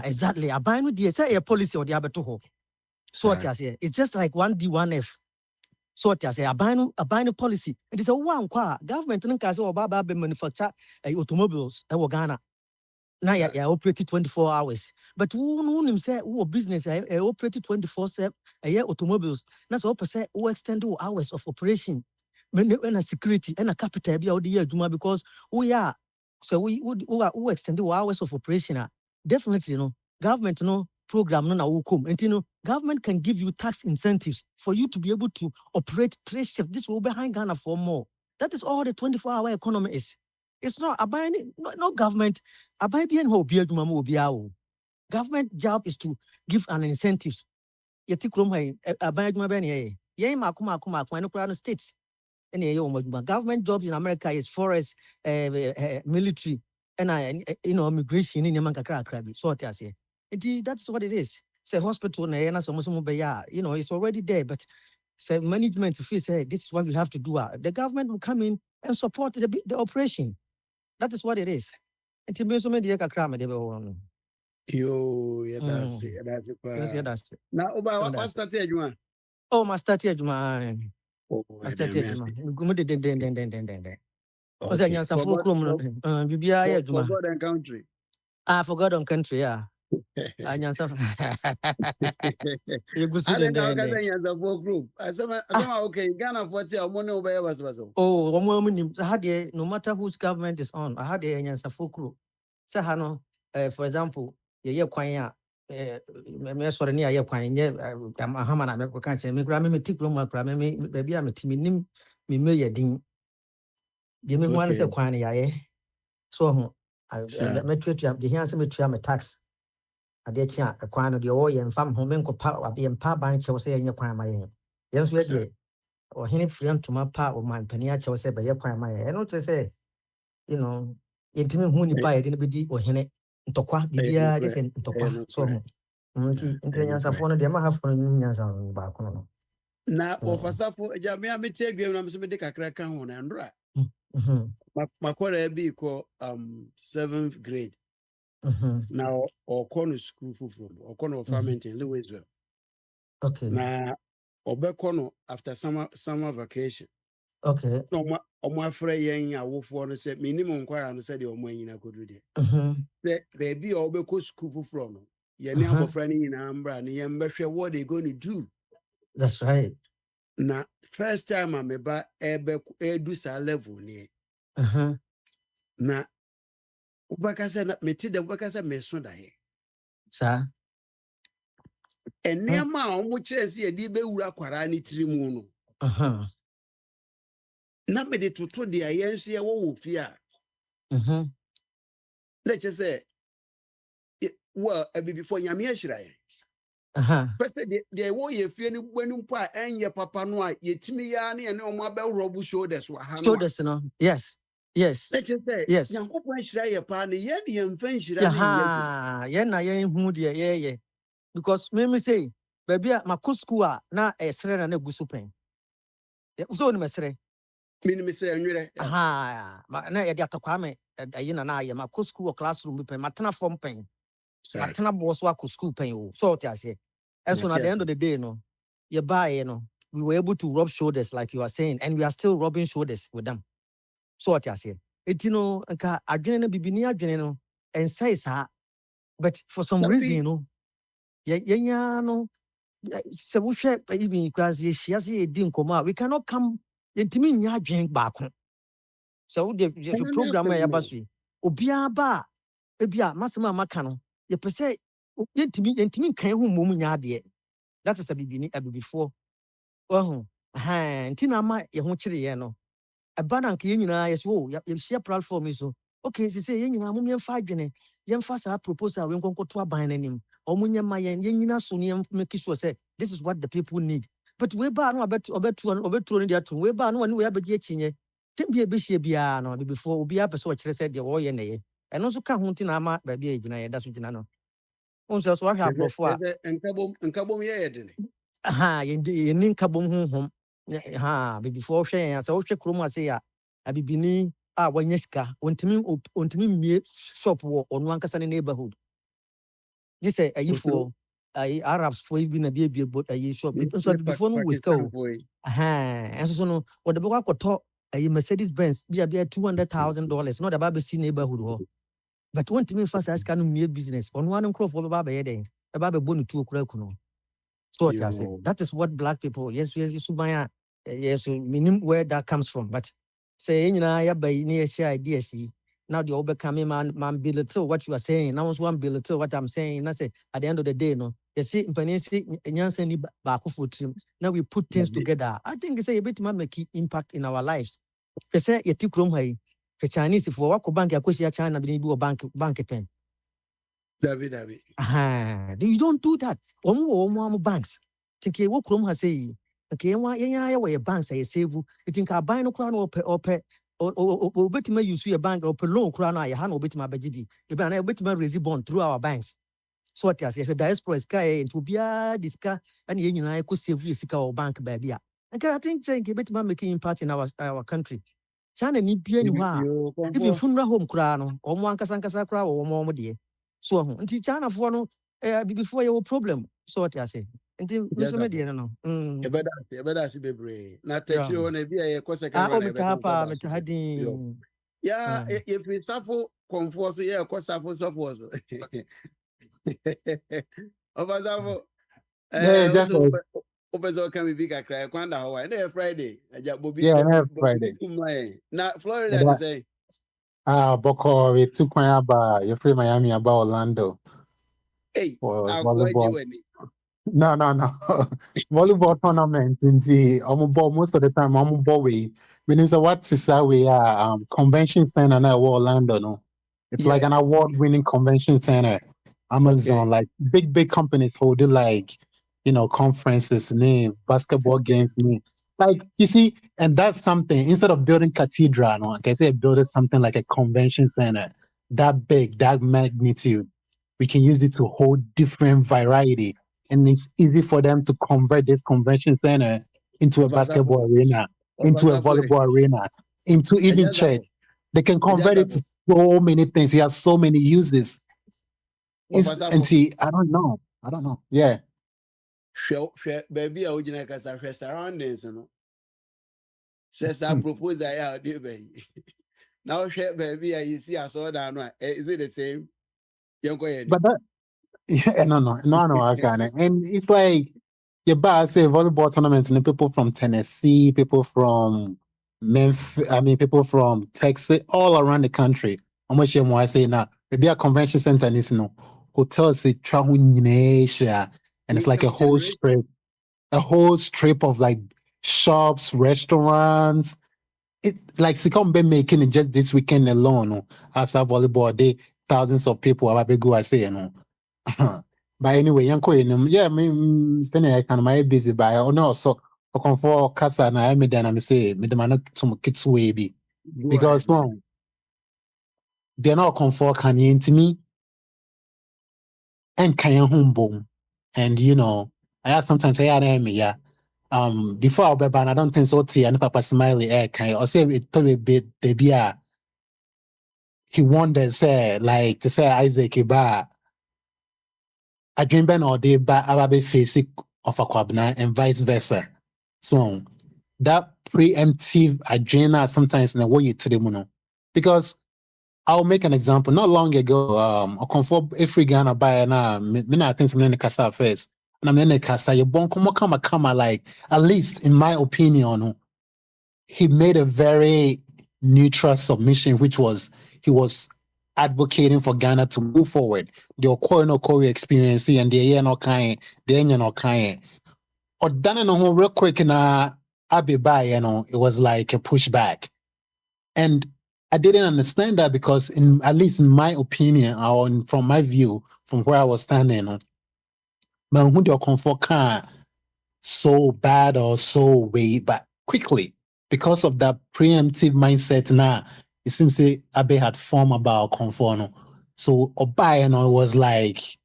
P: Exactly. I buy with the say a policy or the other two. So what I say, it's just like 1D, 1F. So what I say, I buy no policy. It is a one government and case or Baba manufacture automobiles in Ghana. Now you operate 24 hours. But who him say who business operate 24/7 automobiles. That's all percent who extend hours of operation. When a security and a capital be out the year because we are so we extend the hours of operation. Definitely, government program will come. And government can give you tax incentives for you to be able to operate 3 shifts. This will be behind Ghana for more. That is all the 24-hour economy is. It's not about no government. Government job is to give an incentives. States. Government jobs in America is forest, military, and immigration in Yamanka. So what I say. That's what it is. Say hospital, it's already there, but say management feels say this is what we have to do. The government will come in and support the operation. That is what it is. Yo,
G: that's it. Now, what started you?
P: Oh, my started you, man. I started you,
G: For God and country.
P: For God and country, yeah. I
G: don't know group. Okay, Ghana for
P: no matter whose government is on, I had a group. For example, sorry, near your quine, Hamana, me can't me grab me tick room, baby, I'm a timid, me million. Give me one say quine, so I met you have the handsome me tax. I did chat a quine of the oil and farm home and power being pa by Chelsea and your quine my yes, we or any friend to my part of my penny Chelsea by your quine my and not to say, intimate money by it didn't be or henny. Tokwa bibia just in tokwa so nti phone dem have phone nyansa ba kono
G: na ofasafo jamia metie gwem na me de kakra ka ho na ndra makora bi ko 7th grade now or corner school fufu or corner farming in Louisville.
P: Okay.
G: Na obekono after summer vacation.
P: Okay.
G: No my friend yen awofo no say minimum kwara no say de omo anyina kodu de. The baby obeko school from no. Ye ne abofra ni nyina mbra ne yem behwe what they going to do.
P: That's right.
G: Na first time ameba edu sa level ni. Na ubakasa na meti de ubakasa meso da he.
P: Sa.
G: Enema omo chese edi be wura kwara ni tirimu no. Na me de toto de ayense wo fia. Let's just say well before nyame ahira ye. First the wo ye fie ni bwanu pa enye papa no a yetimi ya na ene omo abewrobu shoulders wa ha no.
P: Shoulders no. Yes. Yes.
G: Let's just say
P: yes.
G: Yankopon ahira ye pa na ye ne yemfa ahira
P: ni ye na ye hu de ye. Because me say baby ma school na esre na gusu pen. So ni mesre.
G: Minimum anywhere.
P: Na ye de atokwa me ayi na ye ma school classroom pen matena form pen. Matena boss wa school pen o. So what I say. And so at the end of the day you buy we were able to rub shoulders like you are saying and we are still rubbing shoulders with them. So what I say. It nka adwene na bibini adwene no and say sa but for some reason se wo hwe even class ye hia se di nkoma we cannot come yentimi nya adwen back. So the program ya basu obia ba ebia masema maka no ye pese yentimi kan hu mom nya ade. That is a bibini before ntina ma ye ho kire ye no eba na nke ye nyina ye so ye share platform so okay say ye nyina mom ye fa adwene ye mfa sa proposal we nkonkoto aban nanim omunye ma ye nyina so ne make sure say this is what the people need. But we ba no obetu no dia to we ba no we abegi achinye tembi ebehie bia no before obi apese o kire say de wo ye na ye eno so ka ho ntina ma ba bia egina ye da so gina no unso so ahwa abrofo a
G: nkabom ye yedene
P: aha ye nin kabom honhom ha before hwe ya so hwe krom ase ya abibini a wanya sika ontimi mie shop wo onu ankasa ne neighborhood this say ayifo ay Arabs for even na bia but ay shop so before no we sika aha enso so no wo de be kwakoto ay Mercedes Benz bia $200,000 no da ba be see neighborhood ho but ontimi fa sa sika no mie business onu an crop for ba ye den e ba be bonu tu okura kuno so what I say that is what black people yes subaya yes minim where that comes from but say ya by near share ideas now the overcoming man belittle what you are saying now one belittle what I'm saying and I say at the end of the day no you see nyansa ni baako fotrim now we put things together I think say a bit make impact in our lives you say you take room high for Chinese for wako bank yakosi China bi bank pen
G: David
P: you don't do that omo banks think you work room has say okay ya banks say save you think I buy no crown or obetima use your bank or loan crown na ya ha no obetima bagibi e be na obetima raise bond through our banks so what I say the diaspora is kai to bia diska and ye nyina e ko save you sika or bank ba bia and I think say obetima making impact in our country China ni bia ni ha if funeral home crown no omo ankasa crown omo de so until China for no before your problem so what I say until so me de no
G: e beda si bebre na tachi o na bia ye ko second one e be san
P: pa metahadin
G: ya e free comfort so ye ko safo so obazavo
J: just
G: obezo kan bi kakra kwanda ho wa na Friday aja bobi
J: Friday
G: na Florida they say
J: boko we took my aba you free Miami about Orlando.
G: Hey,
J: volleyball. No. Volleyball tournament in the most of the time I'm we meaning so what is that we are convention center now Orlando no. It's like an award-winning convention center. Amazon, like big companies hold it like, conferences, basketball games, like you see, and that's something. Instead of building cathedral, no, like I said, building something like a convention center that big, that magnitude. We can use it to hold different variety, and it's easy for them to convert this convention center into a basketball arena, into a volleyball arena, into even church. They can convert it to so many things. He has so many uses. And see, I don't know. Yeah.
G: Baby, I would kasa surroundings, Says I propose I out there, baby. Now, baby, you see, I saw that. Is it the same?
J: But that, no, I can't. And it's like, say volleyball tournaments and people from Tennessee, people from Memphis, people from Texas, all around the country. How much more I say now? Maybe a convention center is hotels, and it's like a whole strip of like shops, restaurants. It like Sikombe making it just this weekend alone. After volleyball day, thousands of people are go I say, But anyway, I can busy by no so I for casa na I made and I say me the man some kids way because they're not comfort can you into me and can you home boom and I have sometimes say before I'll be ban I don't think so and Papa Smiley can or say it told a bit they be he wonders say like to say Isaac Iba I dream ben all day but I be facing of a kwabna and vice versa. So that preemptive agenda sometimes in the way you to the mono. Because I'll make an example. Not long ago, I conform every Ghana buy na me I think something in the casa first. And I'm in the casa, you bon come like at least in my opinion, he made a very neutral submission, which was he was advocating for Ghana to move forward. The Okoye experience and the no kind, the no kind. Or done no real quick na Abiba, it was like a pushback. And I didn't understand that because at least in my opinion, or from my view, from where I was standing, man, who do comfort can so bad or so way, but quickly because of that preemptive mindset now, it seems that Abe had formed about comfort. So Oba, it was like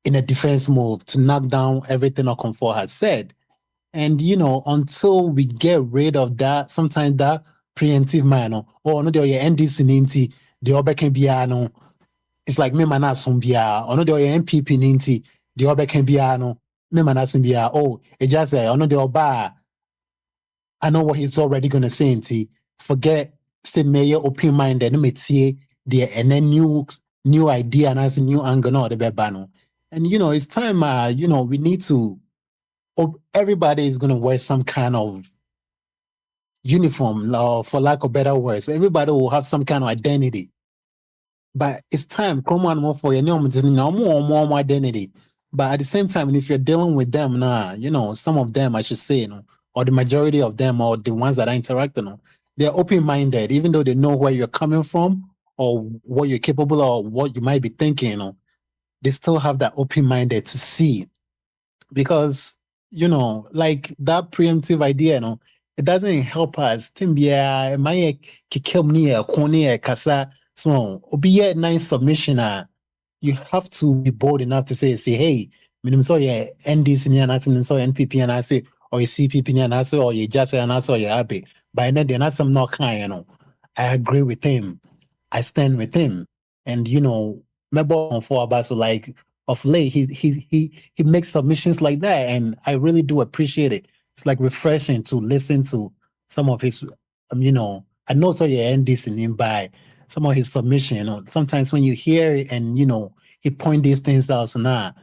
J: in a defense move to knock down everything Okonfor has said. And until we get rid of that, sometimes that preemptive man, or no, the NDC ninety, the other can be no. It's like me mana sumbia, or no, the NPP ninety, the other can be no. Me mana sumbia. Oh, it just say, no, the oba. I know what he's already gonna say. Nti forget say mayor open minded. No, me see the and then new idea and as a new angle, no, the bebano. And it's time. We need to. Everybody is gonna wear some kind of uniform, or for lack of better words. Everybody will have some kind of identity. But it's time, come on, more for your more identity. But at the same time, if you're dealing with them now, some of them I should say, or the majority of them, or the ones that are interacting, they're open-minded, even though they know where you're coming from or what you're capable of, or what you might be thinking, they still have that open-minded to see. Because like that preemptive idea, it doesn't help us. Timbia, my kikelmnia, cornea, kasa. So, be a nice submission. You have to be bold enough to say, hey, minimum so yeah, NDC and I say, so NPP and I say, or you CPP and I say, or you just say, and I say, you're happy. By then, they're not some not kind, I agree with him. I stand with him. And, maybe on for about so like, of late, he makes submissions like that, and I really do appreciate it. It's like refreshing to listen to some of his, I know so you end this in him by some of his submission. Sometimes when you hear it and he point these things out, so now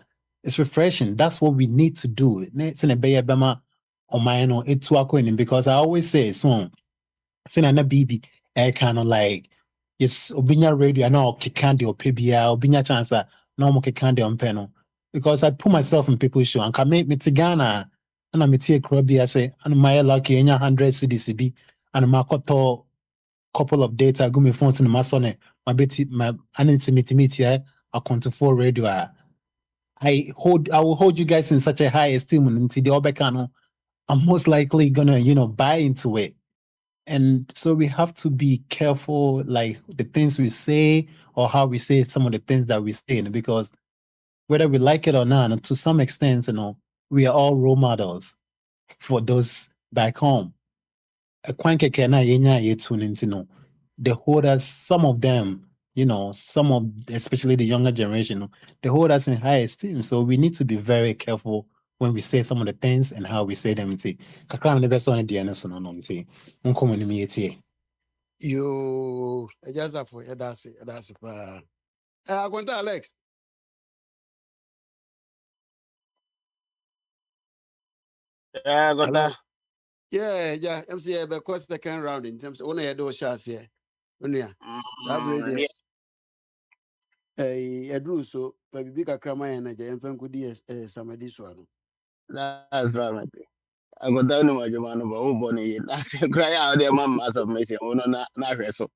J: it's refreshing. That's what we need to do. It's in a bay bema on my because I always say so. Saying na BB, kind of like it's obinya radio. I know kekande or PBA obinya chance no more kekande on panel because I put myself in people's shoes and can make me tigana and I'm a tea crobby. I say and my lucky in 100 CDCB and my couple of data go me phone to my son my betty my anonymity Akwantufuo radio. I will hold you guys in such a high esteem until the Obekano. I'm most likely gonna buy into it. And so we have to be careful, like the things we say or how we say some of the things that we say, because whether we like it or not, to some extent, we are all role models for those back home. Akwankeke na yenya yetu nintino. They hold us, some of them, especially the younger generation, they hold us in high esteem. So we need to be very careful when we say some of the things and how we say them. Kakram the best on the DNS no no.
G: You just have for that's it. I want Alex.
E: Yeah, got that.
G: Yeah. MC because second round in terms of only those shots here. That radio. I drew so baby big crama and I could somebody swallow.
E: That's right. I got down to my German over who bonny. That's a cry out there, mamma of mission. Oh, no, not so.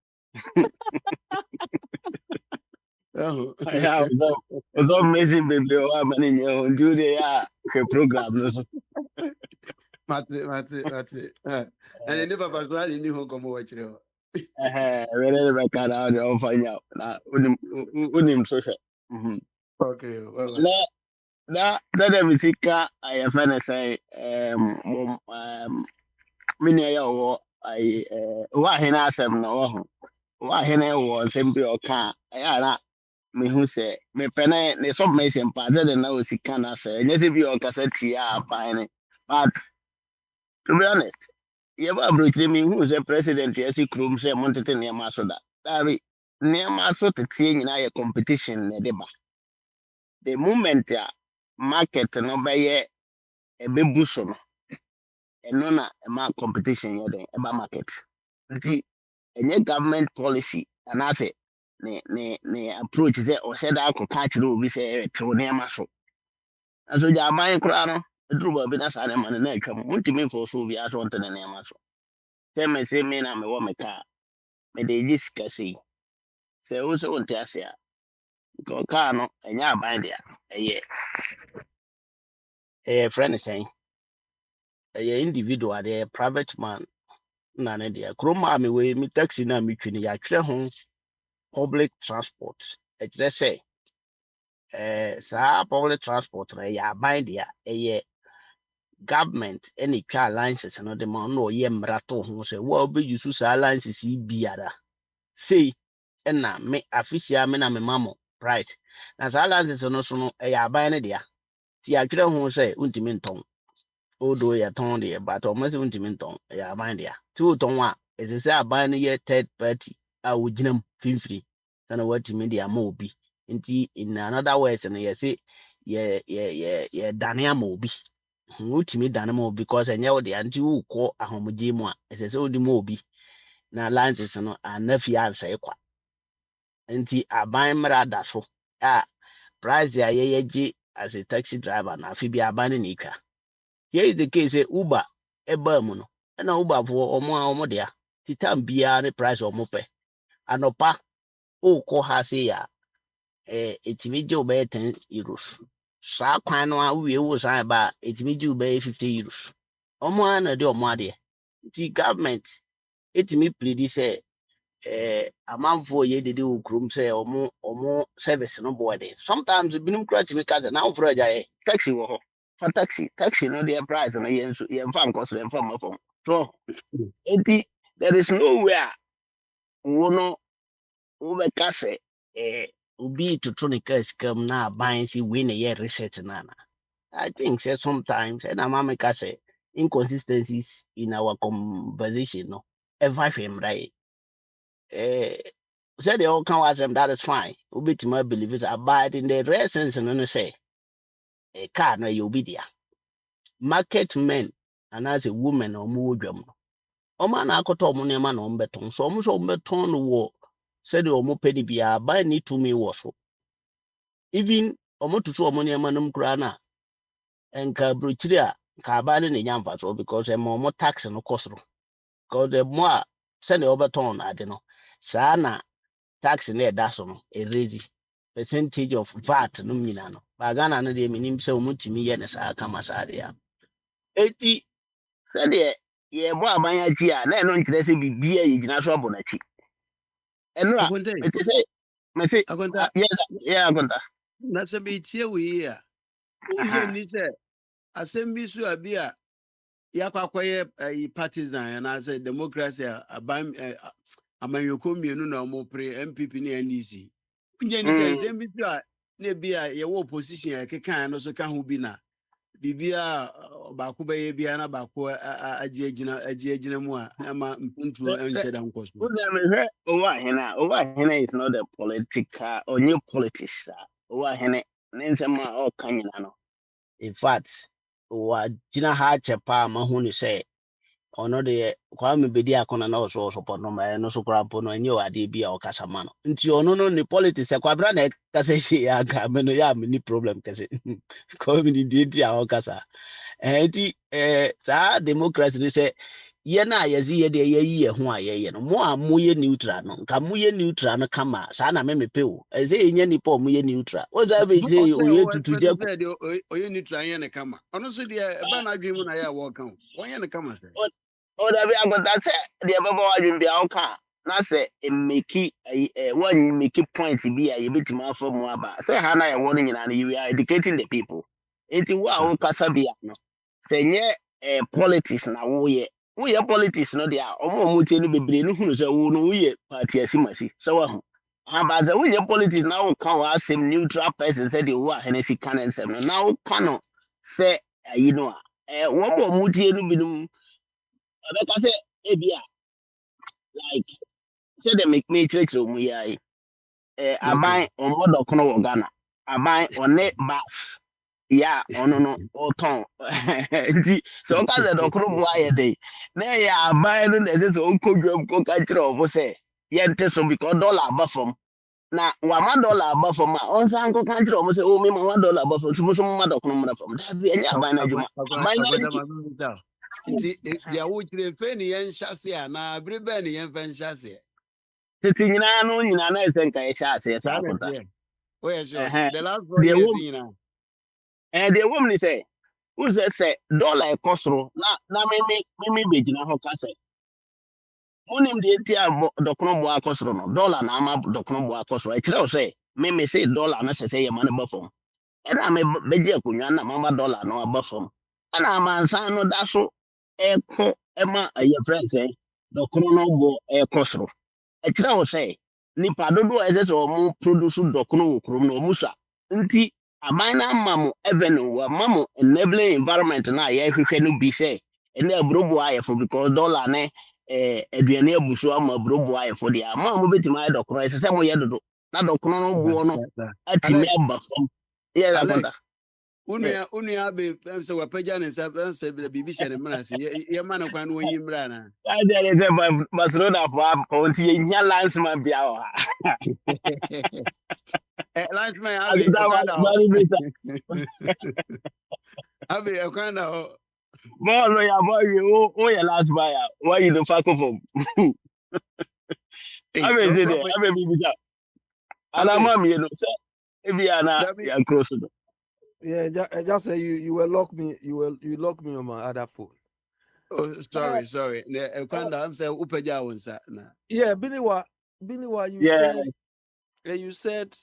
E: I have so amazing baby. Oh, I'm in your do the program.
G: That's it. And I never personally knew who come watch you.
E: Really, I can't out find out. Now, wouldn't social.
G: Okay,
E: That everything I have to say, many I what he has some no what he was simply or can I me who say me penny the submission part than now is can say yes if you cassette here fine but to be honest you ever brought me who's a president yes krum say monte near masoda that be near maso to see in a competition the moment market no buy a big bush ɛno na ɛma competition yɛ den ɛba market nti ɛnyɛ government policy anaasɛ ne approach sɛ ɔhyɛ da akɔka akyerɛ obi sɛ ɛtew nneɛma so nso gya aban koraa no ɛduru baabi na saa nneɛma no na atwa mu wontumi mfa so obi aso ɔnte ne nneɛma so sɛ mese me na mewɔ me kaa mede gye sika sei sɛ wo sɛ wonte ase a because kaa no ɛnyɛ aban dea ɛyɛ frɛ ne sɛn ɛyɛ individual deɛ private man na ne deɛ kurom a mewɔ me taxi na metwi no yɛatwerɛ ho public transport ɛkyerɛ sɛ saa public transport no ya aban dia government any twa license no de ma no ye mrato ho se wo be use saa license yi biara sei na me afisia me na me mamo price na saa license no so no ya aban ne dia ti atwere ho se untimi nton odo ya ton de but o ma se untimi nton ya aban dia ti o ton a ese se aban ne ye third party a woginam finfiri sana watimi dia ma obi nti in another words no ye se ye dane ama obi wotumi dane ma obi because enye wo de anti wo kɔ ahomgye mu a ese se odi ma obi na license no anafi ansa ekwa nti aban mra da so a price ya ye gye as a taxi driver na afi bi aban ne nika here is the case Uber eba mu no na Uber fo omo de a titam bia ne price omo pɛ anopa o kɔ ha se ya etimi gye obey 10 euros saa kwan no a wie wo san ba etimi gye obey 50 euros omo na de omo ade nti government etimi plead say amanfo ye dede wo krom say omo service no boy dey sometimes binum kra timi ka na wo fro aja taxi wo ho for taxi no the price no ye nso ye mfa nkoso ye mfa mafom so enti there is nowhere wo no wo be ka say obi to tronica scam na buy si we na ye research na I think say sometimes and mama ka say inconsistencies in our conversation no ever him right said they all can watch them, that is fine. Ubi to my believers abide in the essence and say a car no you be there. Market men and as a woman or mujum. O man I could money man on beton, so almost on beton war said the omo penny be a buy need to me was so. Even omo to show money manum grana and cabritria carbine in the yam because a more tax and no cost. Because the more send the overton, I don't know. Sana tax in there that's on a raise percentage of VAT no mina no bagana no de minim se omutimi ye ne sa kama sa de ya eti se de ye bo abanya ti a na no nkire se bibia ye gina so abonachi eno a eti se me se yes yeah agonta
G: na se be tie we ya unje ni se asem bi so abi a yakwakoye partisan na say democracy aban amanyoko mienu na omo pre MPP ne NDC unje ni se asem bi so a na bi a ye wo opposition ya kekan no so ka ho bi na bibia ba ko be bia na ba ko agina mu a ama mpuntu enche da nkoso
E: over hena is not a political or new politics over hena nensema o kanyina no in fact wa gina ha chepa ma hu ni say ono de kwa me bedi akona na so support no ma no so kra po no enye ade bi a okasa ma no nti ono no ni politics e kwa bra na ka say she ya ga me no ya me ni problem kase ko me di di a okasa enti sa democracy ni say ye na yezi ye de ye yi ho a ye no mo a mo ye neutral no nka mo ye neutral no kama sa na me pe o e say enye ni po mo ye neutral o da be say o ye tutuje
G: o ye neutral ye ne kama ono so de ba na adwe mu na ya wo kan o ye ne kama say
E: o da be agota say de baba wadwun bia o ka na say make one make point bi a ye betima afọ mu aba say ha na ye wo no nyina no you are educating the people enti wo a wo kasa bia no say nye politics na wo ye politics no dia omo tie no bebre no hunu say wo no wo ye party asimasi so wa ho ha ba say wo ye politics na wo ka wa asem neutral person say the wo a Hennessy can and say no na wo ka no say you know wo bo mu tie no binum abeka say ebia like say they make me church mu ya aban omo dokono wo Ghana aban one bath ya ono no oton nti so ka ze dokoro bo aye dey na ya aban no na se so nkodwam ko ka kire obo se ye nte so because dollar abafom na wa ma dollar abafom a on san ko ka kire obo se o me ma dollar abafom so so ma dokono mo abafom da bi enya aban na adwuma aban
G: nti ya wo kire fe ni yen hyase a na bre be ni yen fa hyase
E: titi nyina no nyina na ese nka ye hyase sa akota
G: oh yeah sure the last 4 years nyina
E: the woman say who say dollar ekosoro na me begina ho ka say munim de enti a dokono bo akosoro no dollar na ama dokono bo akosoro e kire o say me say dollar na say your money buffum. And I may beji akunya mama dollar no buffum. And I'm ansan no da so Emma a your friend say the chrono bo costro. A trao say nipa dodo ɛsɛ sɛ ɔmo produce dɔkono wɔ kurom na ɔmo sa nti aman na ama mo avenue wɔ ama mo enabling environment na yɛhwehwɛ no bi sɛ ɛne aburobo ayɛfo because dollar ne aduane abusu ama aburobo ayɛfo deɛ ama mo betumi ayɛ dɔkono ɛsɛ sɛ mo yɛ dodo na dɔkono no boɔ no atumi
G: Alex,
E: aba fam yɛ
G: Alex,
E: akonta
G: unia be say wapeja ne sa say bibi hyɛ ne mmara se ye ma no kwan no yi mmara na.
E: I dey say Barcelona for am nti yɛnya landsman bia wɔ ha
G: Last man
E: I get that
G: Abi ekwana ho.
E: More no ya boy oh your last buyer. Why you don't fuck off? I mean say there, I mean be that. And I'm you know say if you are not you are close to.
I: Yeah, just say you will lock me. You lock me on my other phone.
G: Oh, sorry. Ekwana am say upeja wonsa na.
I: Yeah, Biniwa, you said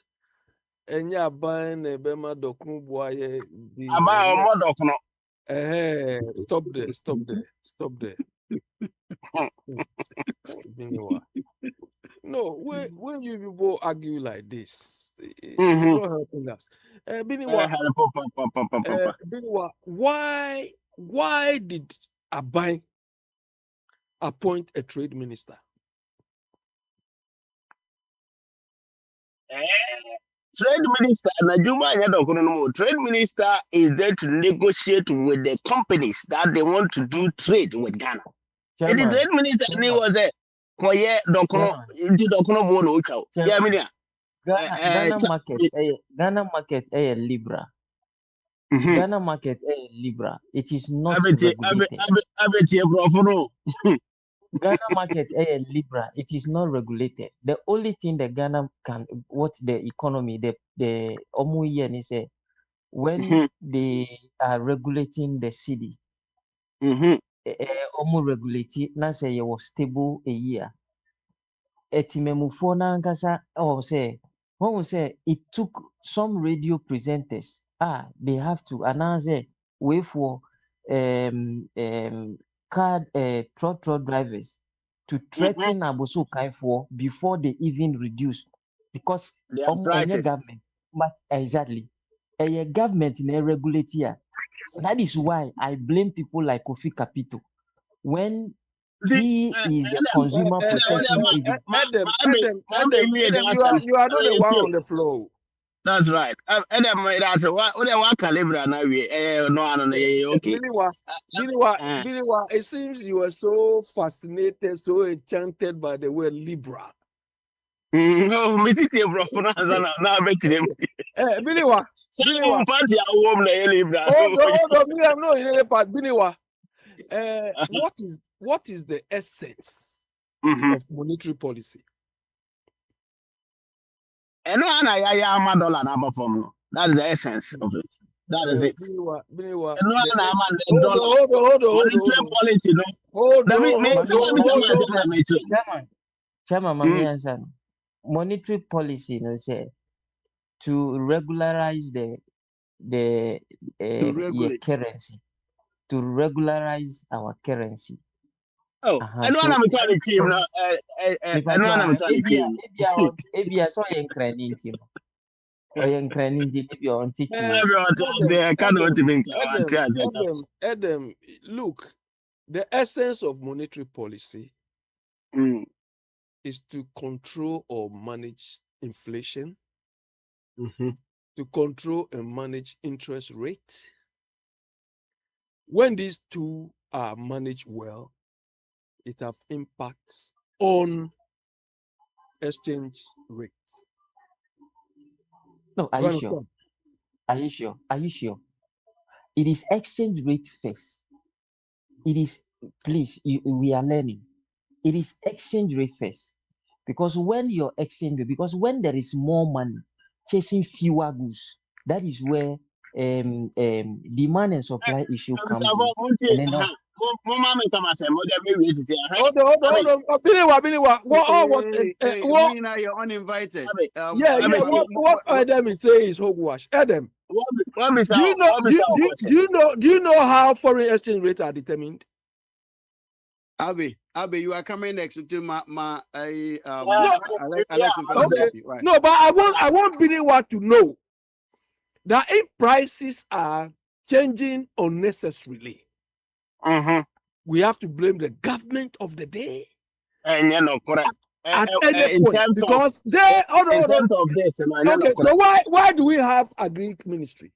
I: enya ban bema dokun boye the
E: About more dokno.
I: Stop there. Biniwa. No, when you people argue like this, it's not helping us. Biniwa, why did Abai appoint a trade minister?
E: Trade minister, trade minister is there to negotiate with the companies that they want to do trade with Ghana. And the trade minister was there.
K: Ghana market Libra. Ghana market Libra. It is not regulated. Ghana market Libra. It is not regulated. The only thing that Ghana can, what the economy, the Omuyen is when they are regulating the city. Omu regulate na say you was stable a year. Etimemufo na nkasa say when we say it took some radio presenters they have to announce wait for car truck drivers to threaten Aboso Kaifo before they even reduce because any government but exactly a government in a regulate here. That is why I blame people like Kofi Kapito when he is a consumer protection agent.
I: Adam, you are not the one on the floor.
E: That's right. That's what Calibra now. Okay.
I: Biniwa, it seems you are so fascinated, so enchanted by the word Libra.
E: No, Mr. Now bet him.
I: Biniwa.
E: Party are warm the Libra.
I: Hold on, me, I'm not in any part. Biniwa. What is the essence of monetary policy?
E: And no dollar number from that is the essence of it. That is it.
I: Biniwa.
K: Hold on. Chairman, Mami answer. Monetary policy, say to regularize the currency. To regularize our currency.
E: Oh, I know I'm trying to keep. I know I'm trying to keep.
K: Ebia so yen credit him. Or yen credit if you're on teaching.
I: Adam, look, the essence of monetary policy is to control or manage inflation, to control and manage interest rate. When these two are managed well, it has impacts on exchange rates.
K: No, are you sure? Are you sure? It is exchange rate first. It is, please, we are learning. It is exchange rate first. Because when your exchange rate, because when there is more money chasing fewer goods, that is where demand and supply issue comes in. And then
E: Mama me come say, "Mother me wait to say."
I: Hold on. Biniwa. What? What?
G: We now you're uninvited.
I: Yeah. What Adam is saying is hogwash. Adam, do you know how foreign exchange rates are determined?
G: Abi, you are coming next to my
I: Okay.
G: right.
I: No, but I want Biniwa to know that if prices are changing unnecessarily, we have to blame the government of the day.
E: And correct.
I: At any point, because they okay. So why do we have agri ministry?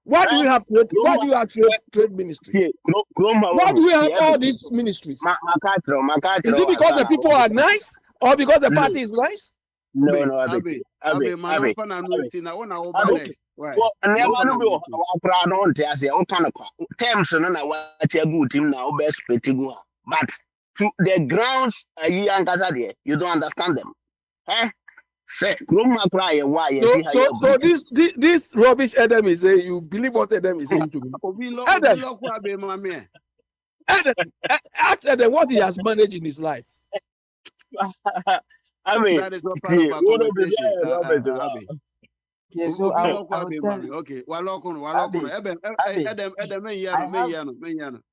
I: Why do we have trade? Why do you have trade ministry? Why do we have all these ministries? Is it because the people are nice or because the party is nice?
E: No,
G: Abi.
E: But to the grounds you don't understand them. Eh? So
I: this rubbish Adam is saying, you believe what Adam is saying to me? Ask Adam what he has managed in his life.
E: I mean,
G: that is not part of our conversation.
K: Okay, so I will tell you.
G: Okay, Walokun.
K: I have no me. I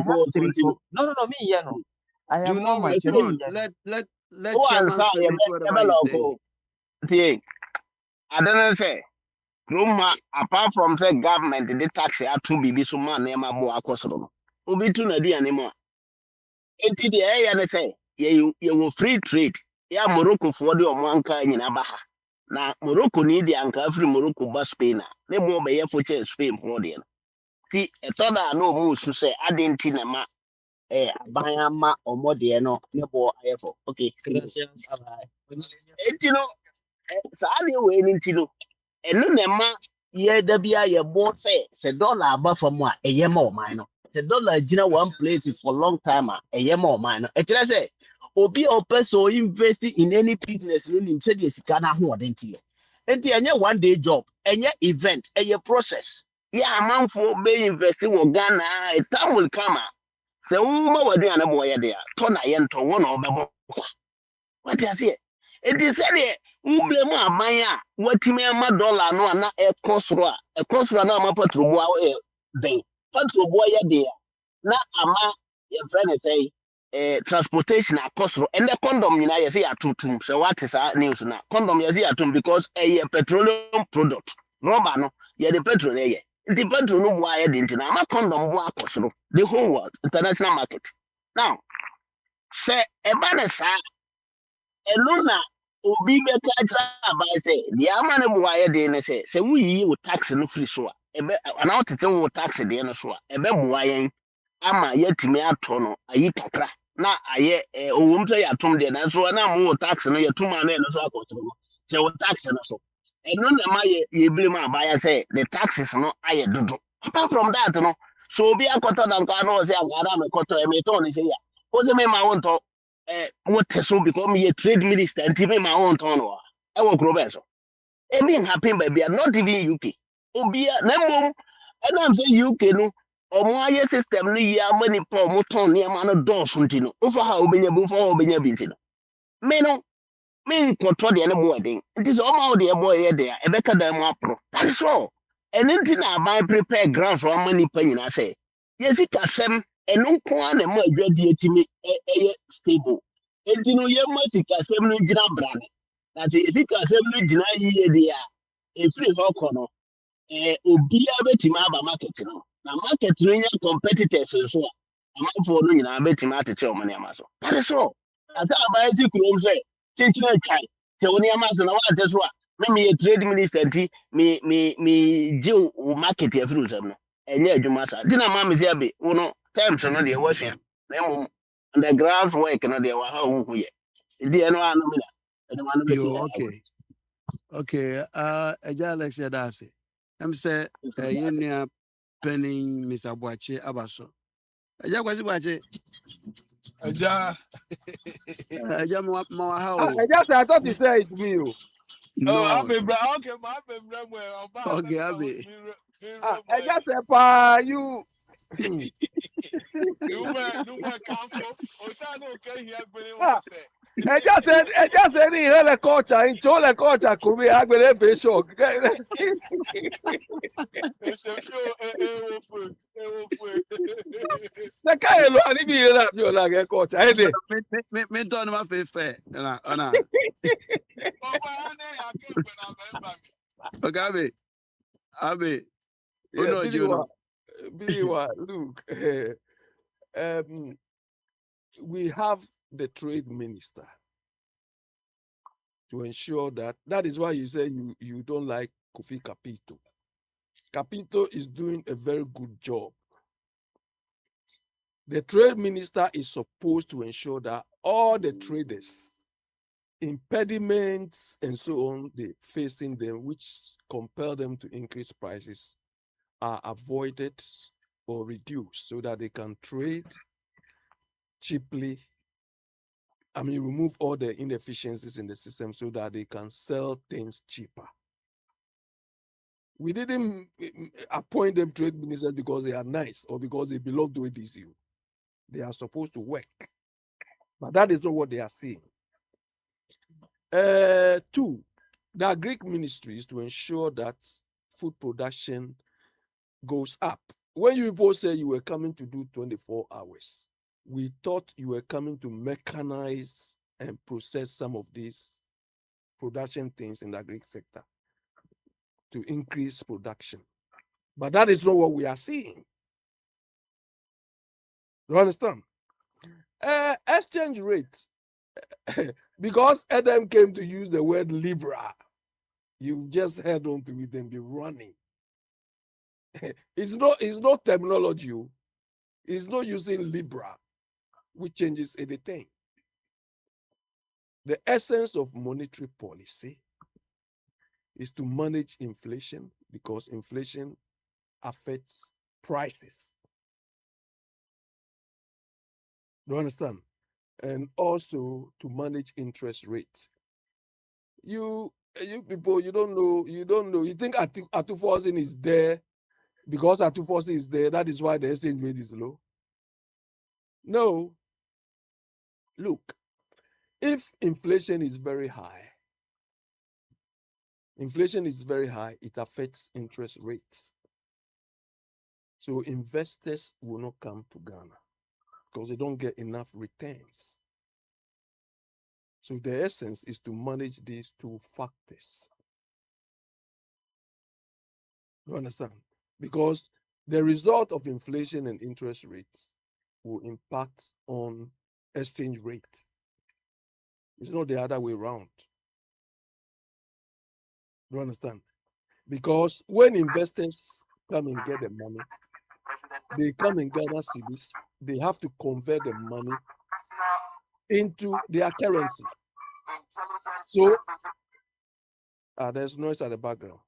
K: have three. No, me. I have one myself.
G: Let chairman
E: say. I don't say. Apart from the government, the tax are too big, so man, name a more across. Ubi to na do anymore. Enti the air and say, you will free trade. Ya Morocco for the Omanka in Abaha. Na Morocco need the anchor every Morocco bus Spain. They more by for Spain for the Ti etoda no moves to say I didn't ma Bayama or Modiano, nebo ayefo. Okay. Etino Sally waiting to and no nema ye debia ye both say dollar above from what a yemo minor. The dollar gina one plate for long time a yemo minor. It say Obi or person investing in any business in said yes Ghana who didn't hear. And the one day job and your event and your process. Yeah, a man for be investing in Ghana, a time will come. So who were doing a boy there? Tona yen to one or babo. What does it? It is said who blame my maya, what me a dollar no na a crossroad no ma patrol day. Patrol boy there. Na ama your friend say transportation cost and the condom you know you see atum. So what is our news now? Condom you see atum because a petroleum product. Rubber no, yeah the petrol there. The petrol no why didn't na ma condom boy cost the whole world international market. Now say a banner sa eluna obi be ka by say the amane boy dey say we will tax no free so ebe ana otete wo tax dey no so ebe boy ama yetimi ato no ayi kakra na aye owum so yatom de na so na mo tax no yatum ana no so akoto no se wo tax no so eno na ma ye blim abaya say the taxes no aye dodo apart from that no so obi akoto na nka no say agara me koto e me to ni say ya o se me ma won to what so because me trade minister nti me ma won to no e wo kro be so e be happen baby not even UK obi na mom and I'm saying UK no omo aye system no yi amani pa omo ton ne ma no don so ntino ofa ha obenya bu fa obenya bi ntino me no me nkoto de ne bo den it is omo de boy ye de e be ka da mu apro that is all and ntina buy prepare ground for amani pa nyina say yes ikasem eno ko na mo adwadi etimi eye stable ntino ye ma sikasem no gina brane that is ikasem no gina yiye de a e free hoko no obi abetima aba market no na market no nya competitors so amanfo no nyina abetima atete omo ne amaso that is all asa abai si kurom so chinchina twan te woni amaso na wa ate so a me trade minister nti me je market e free so no enye adwuma sa dina ma me zi abe wo no time so no de wo hwea na mum underground work no de wa ha wo hu ye di eno anu me da
G: okay eja Alex Yadase I'm say yenya penning Mr. Bogyae abaso eja kwasi Bogyae eja ma how
I: eja say I thought you say it's me.
G: No.
M: Oh, okay, my baby,
G: okay, Abi.
I: I just said, you. I just said, he had a culture, in Chola culture, could be aggravated fish shock. The kind of one, if you have your like a culture, I did.
G: Me turn my face. Okay, Abe. You know, you know.
I: Look, we have the trade minister to ensure that is why you say you don't like Kofi Kapito. Kapito is doing a very good job. The trade minister is supposed to ensure that all the traders, impediments and so on, they facing them, which compel them to increase prices, are avoided or reduced so that they can trade cheaply. I mean, remove all the inefficiencies in the system so that they can sell things cheaper. We didn't appoint them trade ministers because they are nice or because they belong to ADCU. They are supposed to work. But that is not what they are saying. 2, the Greek ministry is to ensure that food production goes up. When you people say you were coming to do 24 hours, we thought you were coming to mechanize and process some of these production things in the Greek sector to increase production. But that is not what we are seeing. You understand? Exchange rate. Because Adam came to use the word Libra, you just head on to it and be running. It's not terminology. It's not using Libra, which changes anything. The essence of monetary policy is to manage inflation because inflation affects prices. Do you understand? And also to manage interest rates. You people, you don't know. You think Akwantufuo is there because Akwantufuo is there. That is why the exchange rate is low. No. Look, if inflation is very high, it affects interest rates. So investors will not come to Ghana because they don't get enough returns. So the essence is to manage these 2 factors. You understand? Because the result of inflation and interest rates will impact on exchange rate. It's not the other way around. You understand? Because when investors come and get the money, they come in Ghana cedis, they have to convert the money into their currency. So there's noise at the background.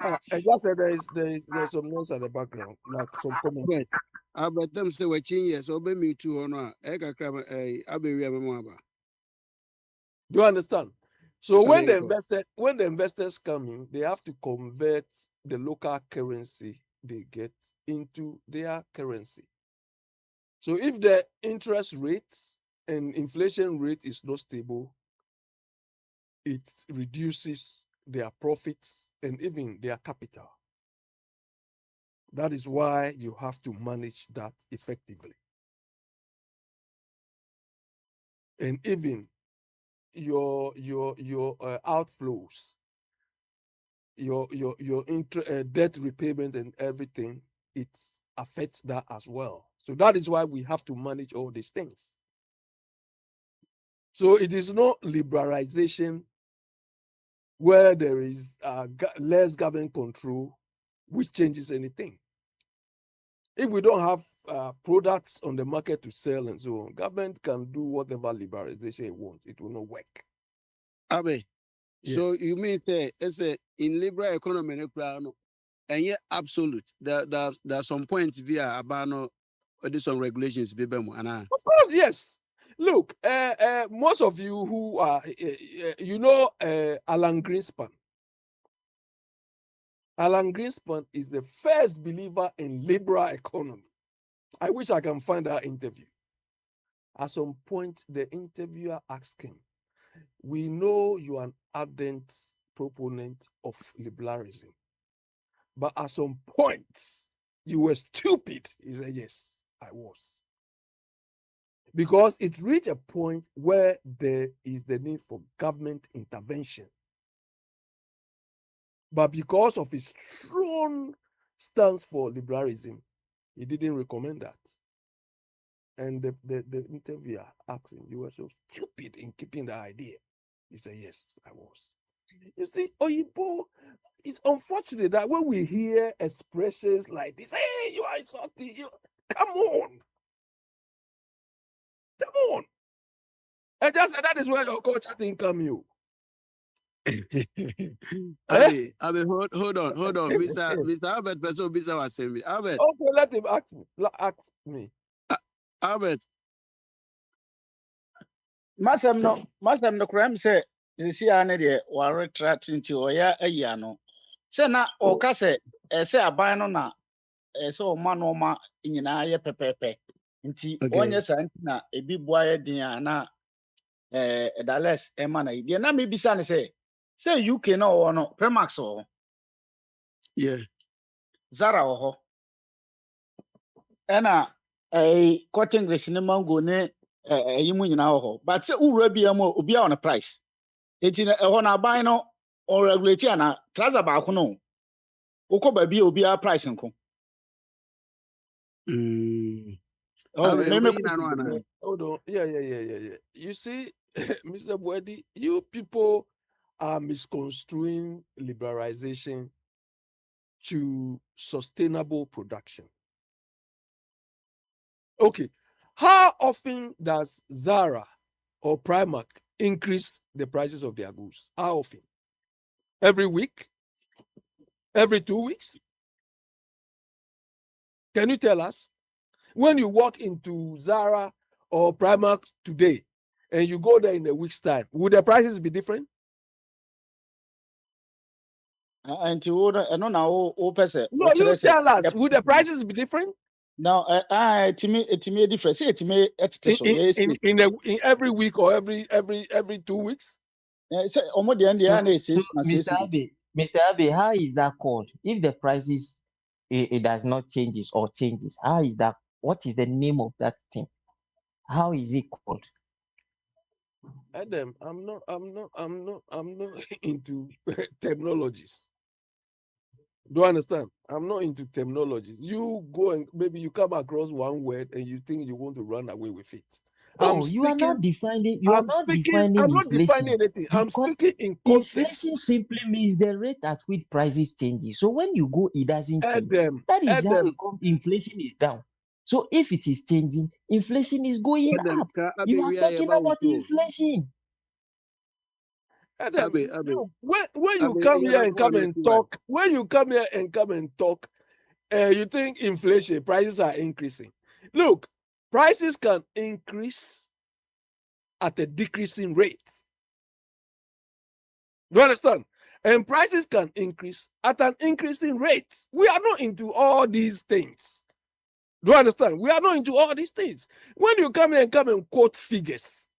I: I just said there's some noise at the background, like some comment.
G: But them say we're changing, so be me too, no.
I: Do you understand? So when the investors come in, they have to convert the local currency they get into their currency. So if the interest rate and inflation rate is not stable, it reduces their profits and even their capital. That is why you have to manage that effectively. And even your outflows, your debt repayment and everything, it affects that as well. So that is why we have to manage all these things. So it is not liberalization where there is less government control, which changes anything. If we don't have products on the market to sell and so on, government can do whatever liberalization it wants. It will not work.
G: Abe, yes. So you mean say it's in liberal economy, and yet absolute. There are some points via about some regulations. Of
I: course, yes. Look, most of you who are, Alan Greenspan, Alan Greenspan is the first believer in liberal economy. I wish I can find that interview. At some point, the interviewer asked him, "We know you are an ardent proponent of liberalism, but at some point, you were stupid." He said, "Yes, I was." Because it reached a point where there is the need for government intervention. But because of his strong stance for liberalism, he didn't recommend that. And the interviewer asked him, "You were so stupid in keeping the idea." He said, "Yes, I was." You see, Oyibo, it's unfortunate that when we hear expressions like this, "Hey, you are insulting," come on. Come on. And just that is where your culture thing come you.
G: Abi, hold on, Mr. Albert, person Bisa was saying me. Albert.
I: Okay, let him ask me. Ask me.
G: Albert.
O: Masam no kram say sisi ane de wa retract into oya ayi no. Say na o ka say say aban no na say o ma no ma nyina ye pepepe. Nti onye sa nti na ebi boa ye din na Dallas ema na ide na me bisa ne say UK na o no Premax o.
G: Yeah.
O: Zara o. Ena Cotton English ne mango ne yi mu nyina ho. But say ura bia mo obi a on price. Eti na ho na ban no o regulate ana trouser ba ko no. Ukọ ba bia obi a price nko.
I: Oh, hold on. Yeah. You see, Mr. Bwedi, you people are misconstruing liberalization to sustainable production. Okay. How often does Zara or Primark increase the prices of their goods? How often? Every week? Every 2 weeks? Can you tell us? When you walk into Zara or Primark today and you go there in a week's time, would the prices be different?
O: And to no now person.
I: No, you tell us, would the prices be different?
O: No, to me different. Say to me
I: in every week or every 2 weeks.
O: Say
K: Mr. Abe, how is that called? If the prices it does not changes or changes, how is that? What is the name of that thing? How is it called?
I: Adam, I'm not into technologies. Do you understand? I'm not into terminology. You go and maybe you come across one word and you think you want to run away with it.
K: You are not defining.
I: I'm not defining anything. I'm speaking in context.
K: Inflation simply means the rate at which prices changes. So when you go, it doesn't change. That is how it comes. Inflation is down. So if it is changing, inflation is going up. You are talking about inflation.
I: Adam, when you come here and come and talk, you think inflation prices are increasing. Look, prices can increase at a decreasing rate. Do you understand? And prices can increase at an increasing rate. We are not into all these things. Do you understand? We are not into all these things. When you come here and quote figures,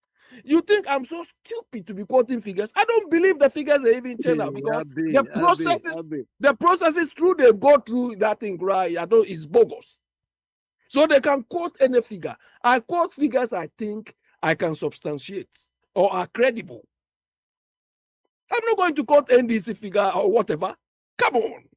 I: you think I'm so stupid to be quoting figures. I don't believe the figures are even changed out because the processes through they go through that thing, right? I know it's bogus. So they can quote any figure. I quote figures I think I can substantiate or are credible. I'm not going to quote NDC figure or whatever. Come on.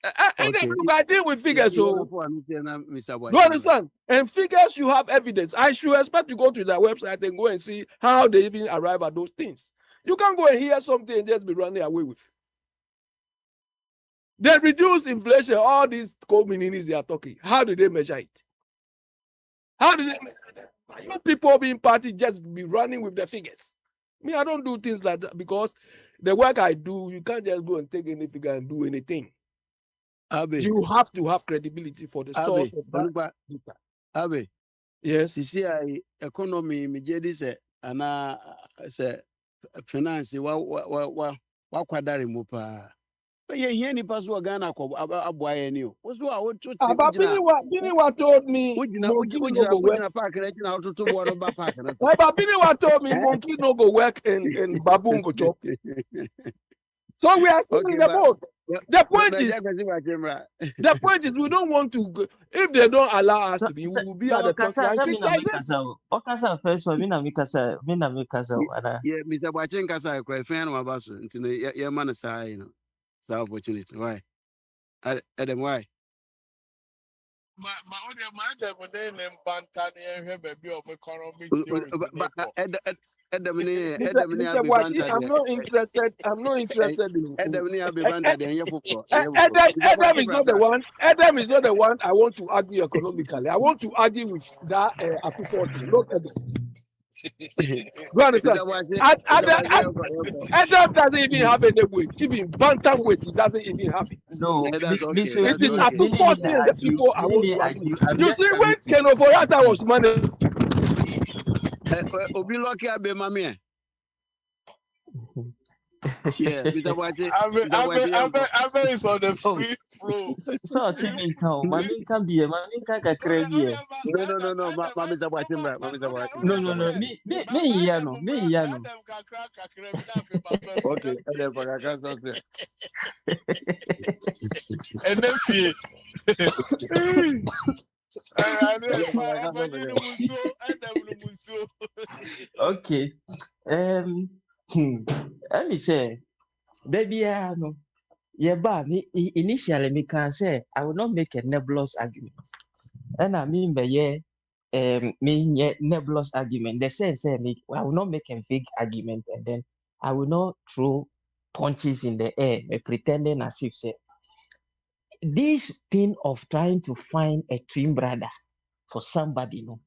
I: I deal with figures, so you understand? And figures, you have evidence. I should expect to go to their website and go and see how they even arrive at those things. You can't go and hear something and just be running away with. They reduce inflation, all these communities they are talking. How do they measure it? How do they measure it? You people being party just be running with the figures. Me, I don't do things like that because the work I do, you can't just go and take any figure and do anything. You have to have credibility for the source of that data.
G: Abe.
I: Yes.
G: You see, economy immediately say, and say finance. Wa kwadari mupa. Yeah, here ni pass Ghana ko aboa ye ni o. Wo so a wo to
I: But Biniwa told me monkey no go work.
G: Park na na to bo no ba park na.
I: But Biniwa told me monkey no go work and baboon go chop. So we are still in the boat. The point is we don't want to go, if they don't allow us to be, we will be at the country and criticize them.
K: Okasa first one, mina mikasa.
G: Yeah, Mr. Bachin Kasa, cry fan of us into the man side, you know. So opportunity. Why? Adam, why?
I: Mr. Bachin, I'm not interested. I'm not interested in. Adam is not the one. Adam is not the one I want to argue economically. I want to argue with that Akwantufuo, not Adam. You understand? Adam doesn't even have any weight. Even bantam weight, he doesn't even have it.
K: No,
I: it is Akwantufuo and the people I want to argue. You see, when Ken Ofoyata was managed,
G: Obi lucky abe mami. Yeah, Mr. Waje.
Q: Abe is on the free flow.
K: So Chemi can, mami can be a mami can kakrebi.
G: No, Mr. Waje, Mr. Waje.
K: No, me yano.
G: Okay, and then for a stop there.
Q: And then fee.
K: Okay. Let me say, baby, no. Yeah, but initially, me can say I will not make a nebulous argument, and I mean by me nebulous argument. The sense I will not make a fake argument, and then I will not throw punches in the air, pretending as if say this thing of trying to find a twin brother for somebody, no,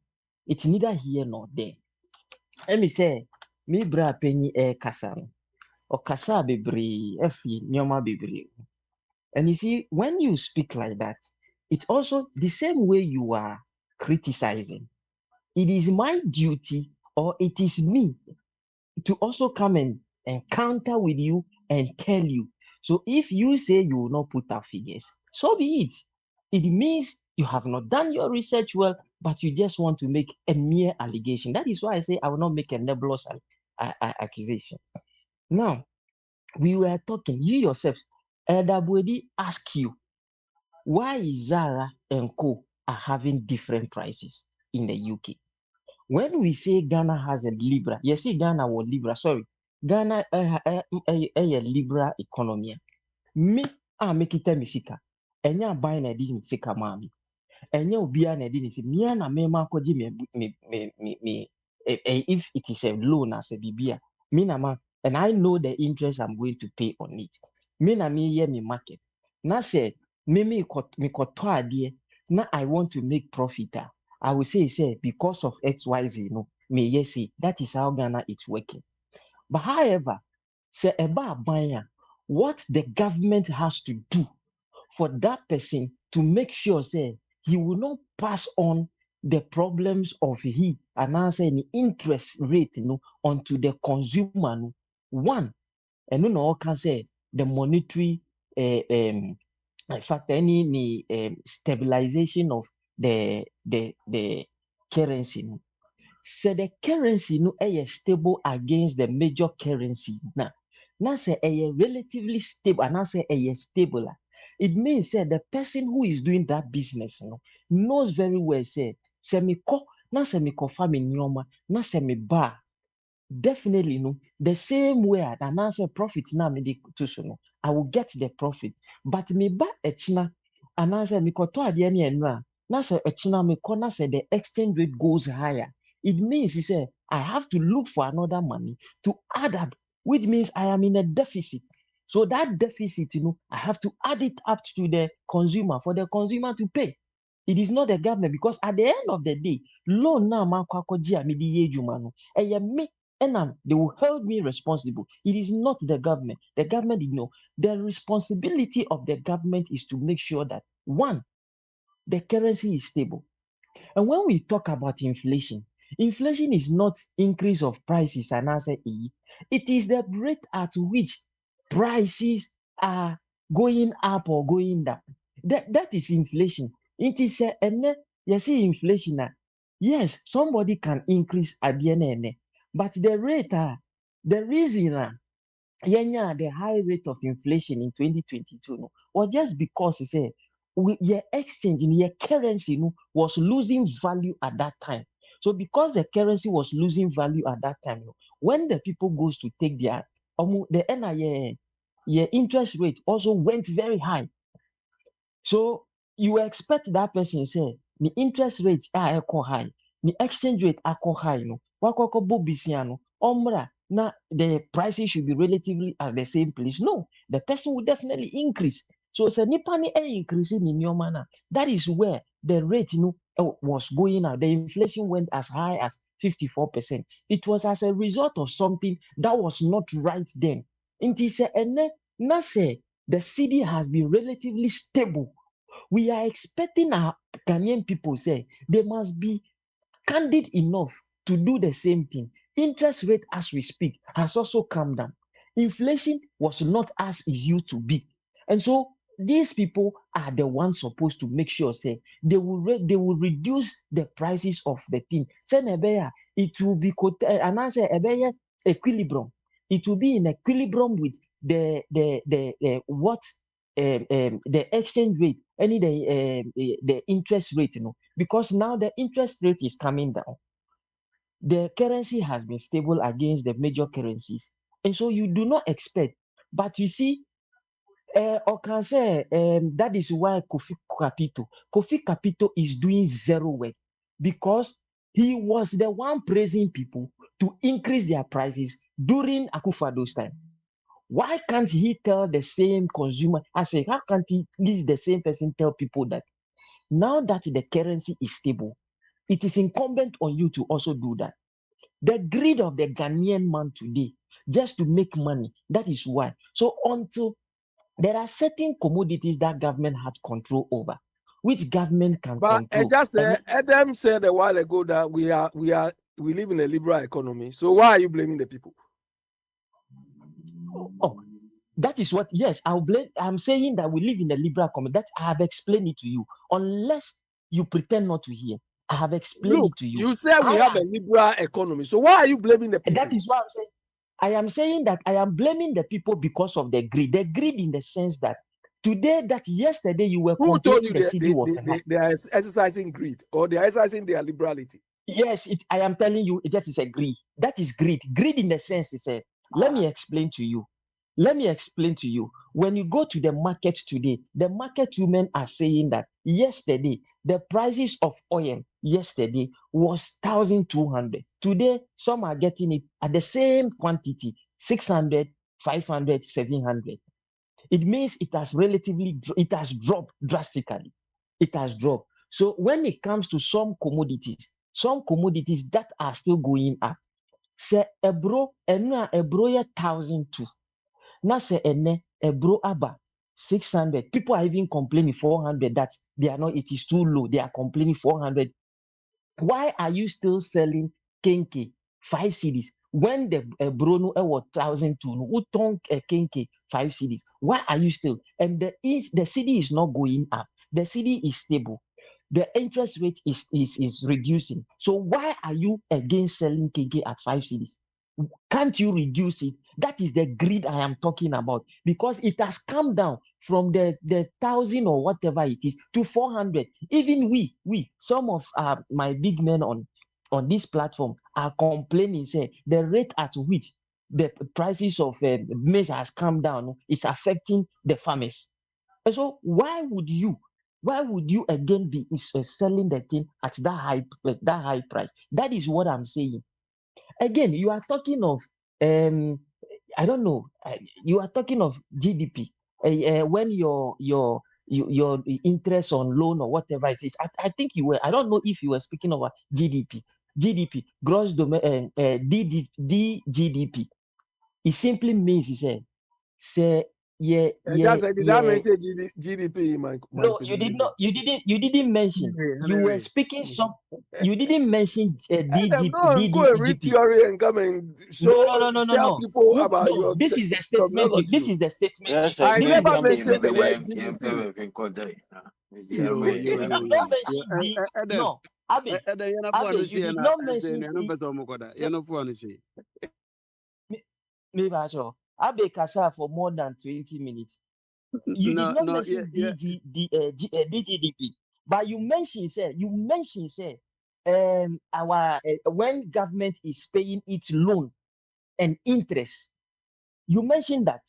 K: it's neither here nor there. Let me say, me bra penny kasa no, or kasa bebre, efi nyoma bebre. And you see, when you speak like that, it's also the same way you are criticizing. It is my duty, or it is me, to also come and encounter with you and tell you. So if you say you will not put up figures, so be it. It means you have not done your research well, but you just want to make a mere allegation. That is why I say I will not make a nebulous accusation. Now, we were talking, you yourself, Edabwedi asked you, why Zara and Co are having different prices in the UK? When we say Ghana has a Libra, you see Ghana or Libra, sorry, Ghana a Libra economy. Me make it misika. Enya buy na di misika mami. Enya ubia na di nisi. Mia na me ma koji me if it is a loan as a bibia. Me na ma, and I know the interest I'm going to pay on it. Me na me ye me market. Na say me koto adie. Na I want to make profit. I will say because of XYZ, no, me yes say that is how Ghana is working. But however, say about buyer, what the government has to do for that person to make sure say he will not pass on the problems of he and answer any interest rate, you know, onto the consumer. No. One, and no all can say the monetary in fact any stabilization of the currency. No. So the currency no stable against the major currency. Now say relatively stable and now say stable. It means that the person who is doing that business, you know, knows very well say me ko na se me kofa me nyoma na se me ba definitely no the same way and now say profit na me de to so no I will get the profit, but me ba echina and now say me koto ade na enra na say echina me ko na say the exchange rate goes higher. It means he said I have to look for another money to add up, which means I am in a deficit. So that deficit, you know, I have to add it up to the consumer for the consumer to pay. It is not the government, because at the end of the day, loan now me and they will hold me responsible. It is not the government. The government, you know, the responsibility of the government is to make sure that one, the currency is stable. And when we talk about inflation, inflation is not increase of prices and answer E. It is the rate at which prices are going up or going down. That is inflation. It is you see inflation. Yes, somebody can increase at the end, but the rate, the reason the high rate of inflation in 2022 no, was just because he said your exchange in your currency no, was losing value at that time. So because the currency was losing value at that time, no, when the people goes to take their the your interest rate also went very high. So you expect that person say the interest rate are equal high, the exchange rate are equal high, no. Wakoko bobisiano, omra, na the prices should be relatively at the same place. No, the person will definitely increase. So it's a nipani increasing in your manner. That is where the rate was going up. The inflation went as high as 54%. It was as a result of something that was not right then. It is na say the city has been relatively stable. We are expecting our Ghanaian people say they must be candid enough to do the same thing. Interest rate as we speak has also come down. Inflation was not as it used to be. And so these people are the ones supposed to make sure say they will reduce the prices of the thing. Say it will be and I say equilibrium. It will be in equilibrium with the what the exchange rate, any the interest rate, because now the interest rate is coming down. The currency has been stable against the major currencies, and so you do not expect. But you see, or can say that is why Kofi Capito is doing zero work, because he was the one praising people to increase their prices during Akufo-Addo's time. Why can't he tell the same consumer? I say, how can't the same person tell people that now that the currency is stable, it is incumbent on you to also do that? The greed of the Ghanaian man today, just to make money, that is why. So until there are certain commodities that government has control over, which government can
I: But
K: control.
I: Adam said a while ago that we live in a liberal economy. So why are you blaming the people?
K: Oh, that is what, yes, I'm saying that we live in a liberal economy. That I have explained it to you. Unless you pretend not to hear, I have explained it to you.
I: You said we have a liberal economy. So why are you blaming the people?
K: That is what I'm saying. I am saying that I am blaming the people because of the greed. The greed in the sense that yesterday you were
I: Who told you
K: the city was
I: they are exercising greed or they are exercising their liberality?
K: Yes, I am telling you, it just is a greed. That is greed. Greed in the sense is let me explain to you. Let me explain to you. When you go to the market today, the market women are saying that yesterday, the prices of oil yesterday was 1,200. Today, some are getting it at the same quantity, 600, 500, 700. It means it has dropped drastically. It has dropped. So when it comes to some commodities that are still going up, say ebro 1,002. Now say ebro aba 600. People are even complaining 400 that it is too low. They are complaining 400. Why are you still selling kenke 5 cedis when the Bruno was 1,002? Who turn kenke 5 cedis? Why are you still? And the city is not going up. The city is stable. The interest rate is reducing. So why are you against selling kenke at 5 cedis? Can't you reduce it? That is the greed I am talking about, because it has come down from the 1,000 or whatever it is to 400. Even some of my big men on this platform are complaining, say the rate at which the prices of maize has come down is affecting the farmers. And so why would you again be selling the thing at that high price? That is what I'm saying. Again, you are talking of I don't know. You are talking of GDP. When your interest on loan or whatever it is, I think you were. I don't know if you were speaking of GDP. GDP, gross DGDP. It simply means say yeah,
I: Just said, did I
K: yeah.
I: mention GDP in my
K: No, you did not. You didn't mention. You were speaking some. You didn't mention
I: Adam, go and go and read
K: DGP.
I: theory and come and show, tell
K: No.
I: people about
K: No,
I: your
K: this is the statement.
I: terminology.
K: This is the statement you
N: Yes,
K: said.
I: I
K: This is
I: never
K: the
I: mentioned
K: statement
I: the
K: you
I: word
K: said.
I: GDP.
G: No,
K: You
G: no,
K: did
G: no,
K: not
G: no.
K: mention D.
G: Adam,
K: No, Abe,
G: Adam, you're not born
K: Abe,
G: to
K: you
G: see
K: did
G: an
K: not
G: then
K: mention
G: you're not
K: D.
G: better Mokoda. You're not born to see.
K: Me bacho. Abe Kasa for more than 20 minutes. You did
G: No,
K: not
G: no, yeah,
K: mention
G: yeah.
K: DGDP, but you mentioned say our when government is paying its loan and interest. You mentioned that,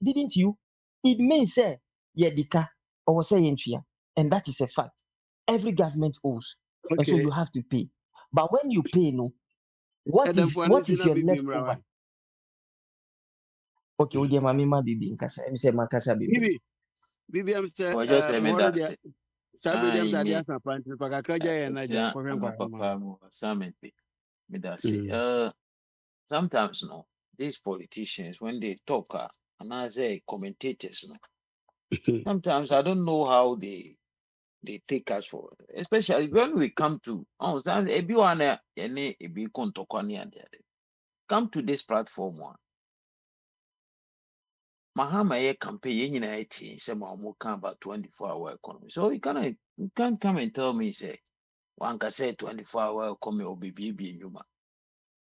K: didn't you? It means say yedika or say entria, and that is a fact. Every government owes, and so
G: Okay.
K: you have to pay. But when you pay, no, what
G: Adam,
K: is
G: for
K: what
G: anything,
K: is
G: I'll
K: your
G: be
K: leftover? Okay, we dear mama bibi nkasa. Em say makasa bibi.
G: Bibi, I'm saying,
N: Well, just let me
G: more
N: that
G: than
N: say.
G: Sabi, I'm saying,
N: Me.
G: I'm saying, Pakakraja and Naja,
N: I'm a papa. Assignment. Me that say. Sometimes no, these politicians when they talk, and I say commentators, no. Sometimes I don't know how they take us forward, especially when we come to everyone any be kontokoni and the other. Come to this platform one. Mahama ye campaign in IT say more come about 24-hour economy. So you can't come and tell me say one can say 24-hour economy will be BB.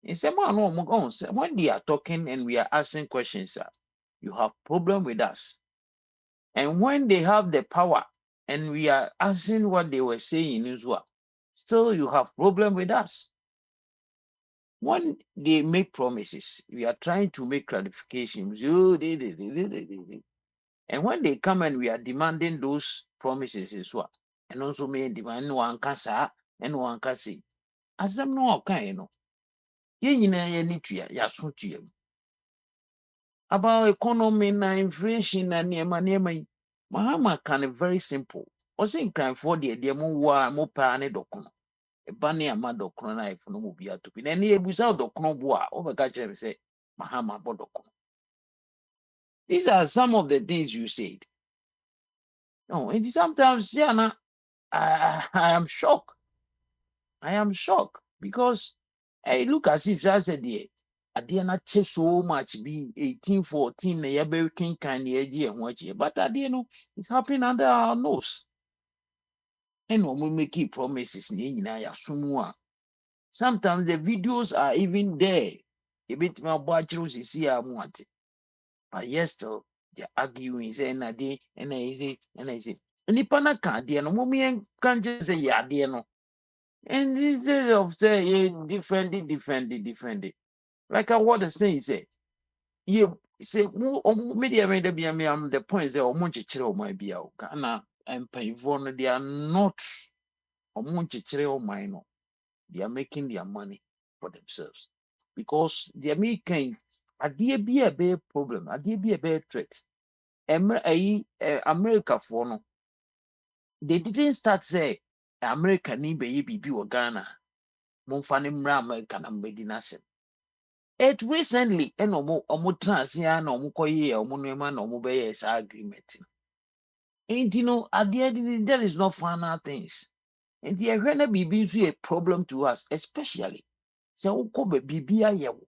N: In some when they are talking and we are asking questions, you have problem with us. And when they have the power and we are asking what they were saying in Israel, still you have problem with us. When they make promises, we are trying to make clarifications. And when they come and we are demanding those promises as well, and also me demand one kasa and one kasi. As them no kind, you know. Ye need to ya about economy na inflation na nneɛma yi. Mahama can very simple. Ɔsɛ nkranfoɔ deɛ mo wo a mo paa ne dɔkono. Ɛba ne ama dɔkono na ayɛfo no mu bi ato bi. Na ɛne ebusa dɔkono bo a wobɛka kyerɛ me sɛ Mahama bɔ dɔkono. These are some of the things you said. No, and sometimes yeah, I am shocked. I am shocked because I look as if I said yeah. Adeɛ no akyɛ so much be 1814 na yɛbɛkenkan na yɛgye yɛn ho akyɛ. But adeɛ no it's happening under our nose. And when we make promises na yɛn nyinaa yɛaso mu a, sometimes the videos are even there. Yɛbɛtumi abɔ akyerɛ wo sisi a mo ate. But yes still they're arguing sɛ ɛna adeɛ ɛna ɛyɛ sɛ nipa no ka adeɛ no mo yɛnka nkyerɛ sɛ yɛ adeɛ no. And instead of say yeah, different. Like I was saying, say yeah, say media made be am the point say omo chichire o my be o na empayfo no they are not omo chichire o my no. They are making their money for themselves because they are making ade be a big problem, ade be a big threat. America for no, they didn't start say America ni be bibi o Ghana. Momfa ne mmra America na mbedi n'asɛm. It recently and omo transia na omo koye omo nneɛma na omo bɛyɛ saa agreement. And you know at the end there is no final things. And the na bibi nso a problem to us especially sɛ wokɔ bibi ayɛ wo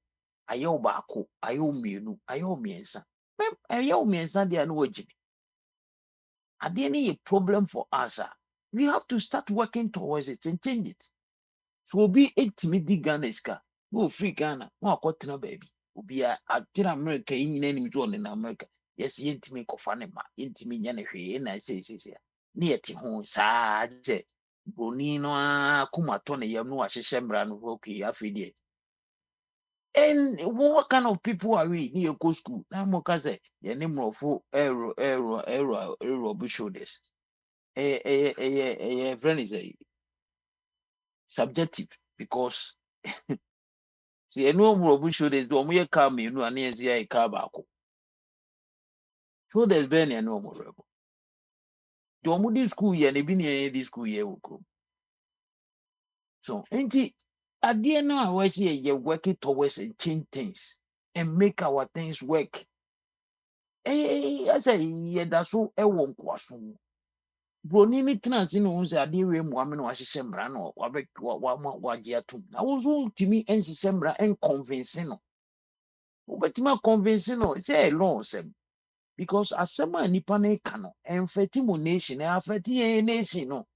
N: ayɛ wo baako ayɛ wo mmienu ayɛ wo mmiɛnsa. Ayɛ wo mmiɛnsa deɛ no wagye. Adeɛ no yɛ problem for us. We have to start working towards it and change it. So obi etimi di Ghana sika no free Ghana no akɔtena baabi obi a atena America yi nyina nim so ɔne na America yes yɛntimi kɔfa ne ma yɛntimi nya ne hwee na sɛ ne yɛte ho saa sɛ broni no a kumatɔ ne yam no ahyehyɛ mmara no okay afei deɛ. And what kind of people are we ne yɛkɔ school na mo ka sɛ yɛne mmorɔfo ɛrɔ bi shoulders ɛyɛ friend is a subjective because see, ɛno ɔmo shoulders do ɔmo yɛ car mmienu a ne yɛn nso yɛ car baako. Shoulders bɛn na ɛne ɔmo rɛbɔ. Do ɔmo di school yɛ na ebi na yɛn di school yɛ wɔ kurom. So nti adeɛ no a wɔsi yɛ working towards and change things and make our things work. I say yeah that's so e won kwaso broni ni transi no unse ade we mu ame no wahye mbra no wagye atum na wo so timi enhye mbra en convince no obetima convince no say law sem because asema nipa na ka no enfeti mo nation e afeti e nation no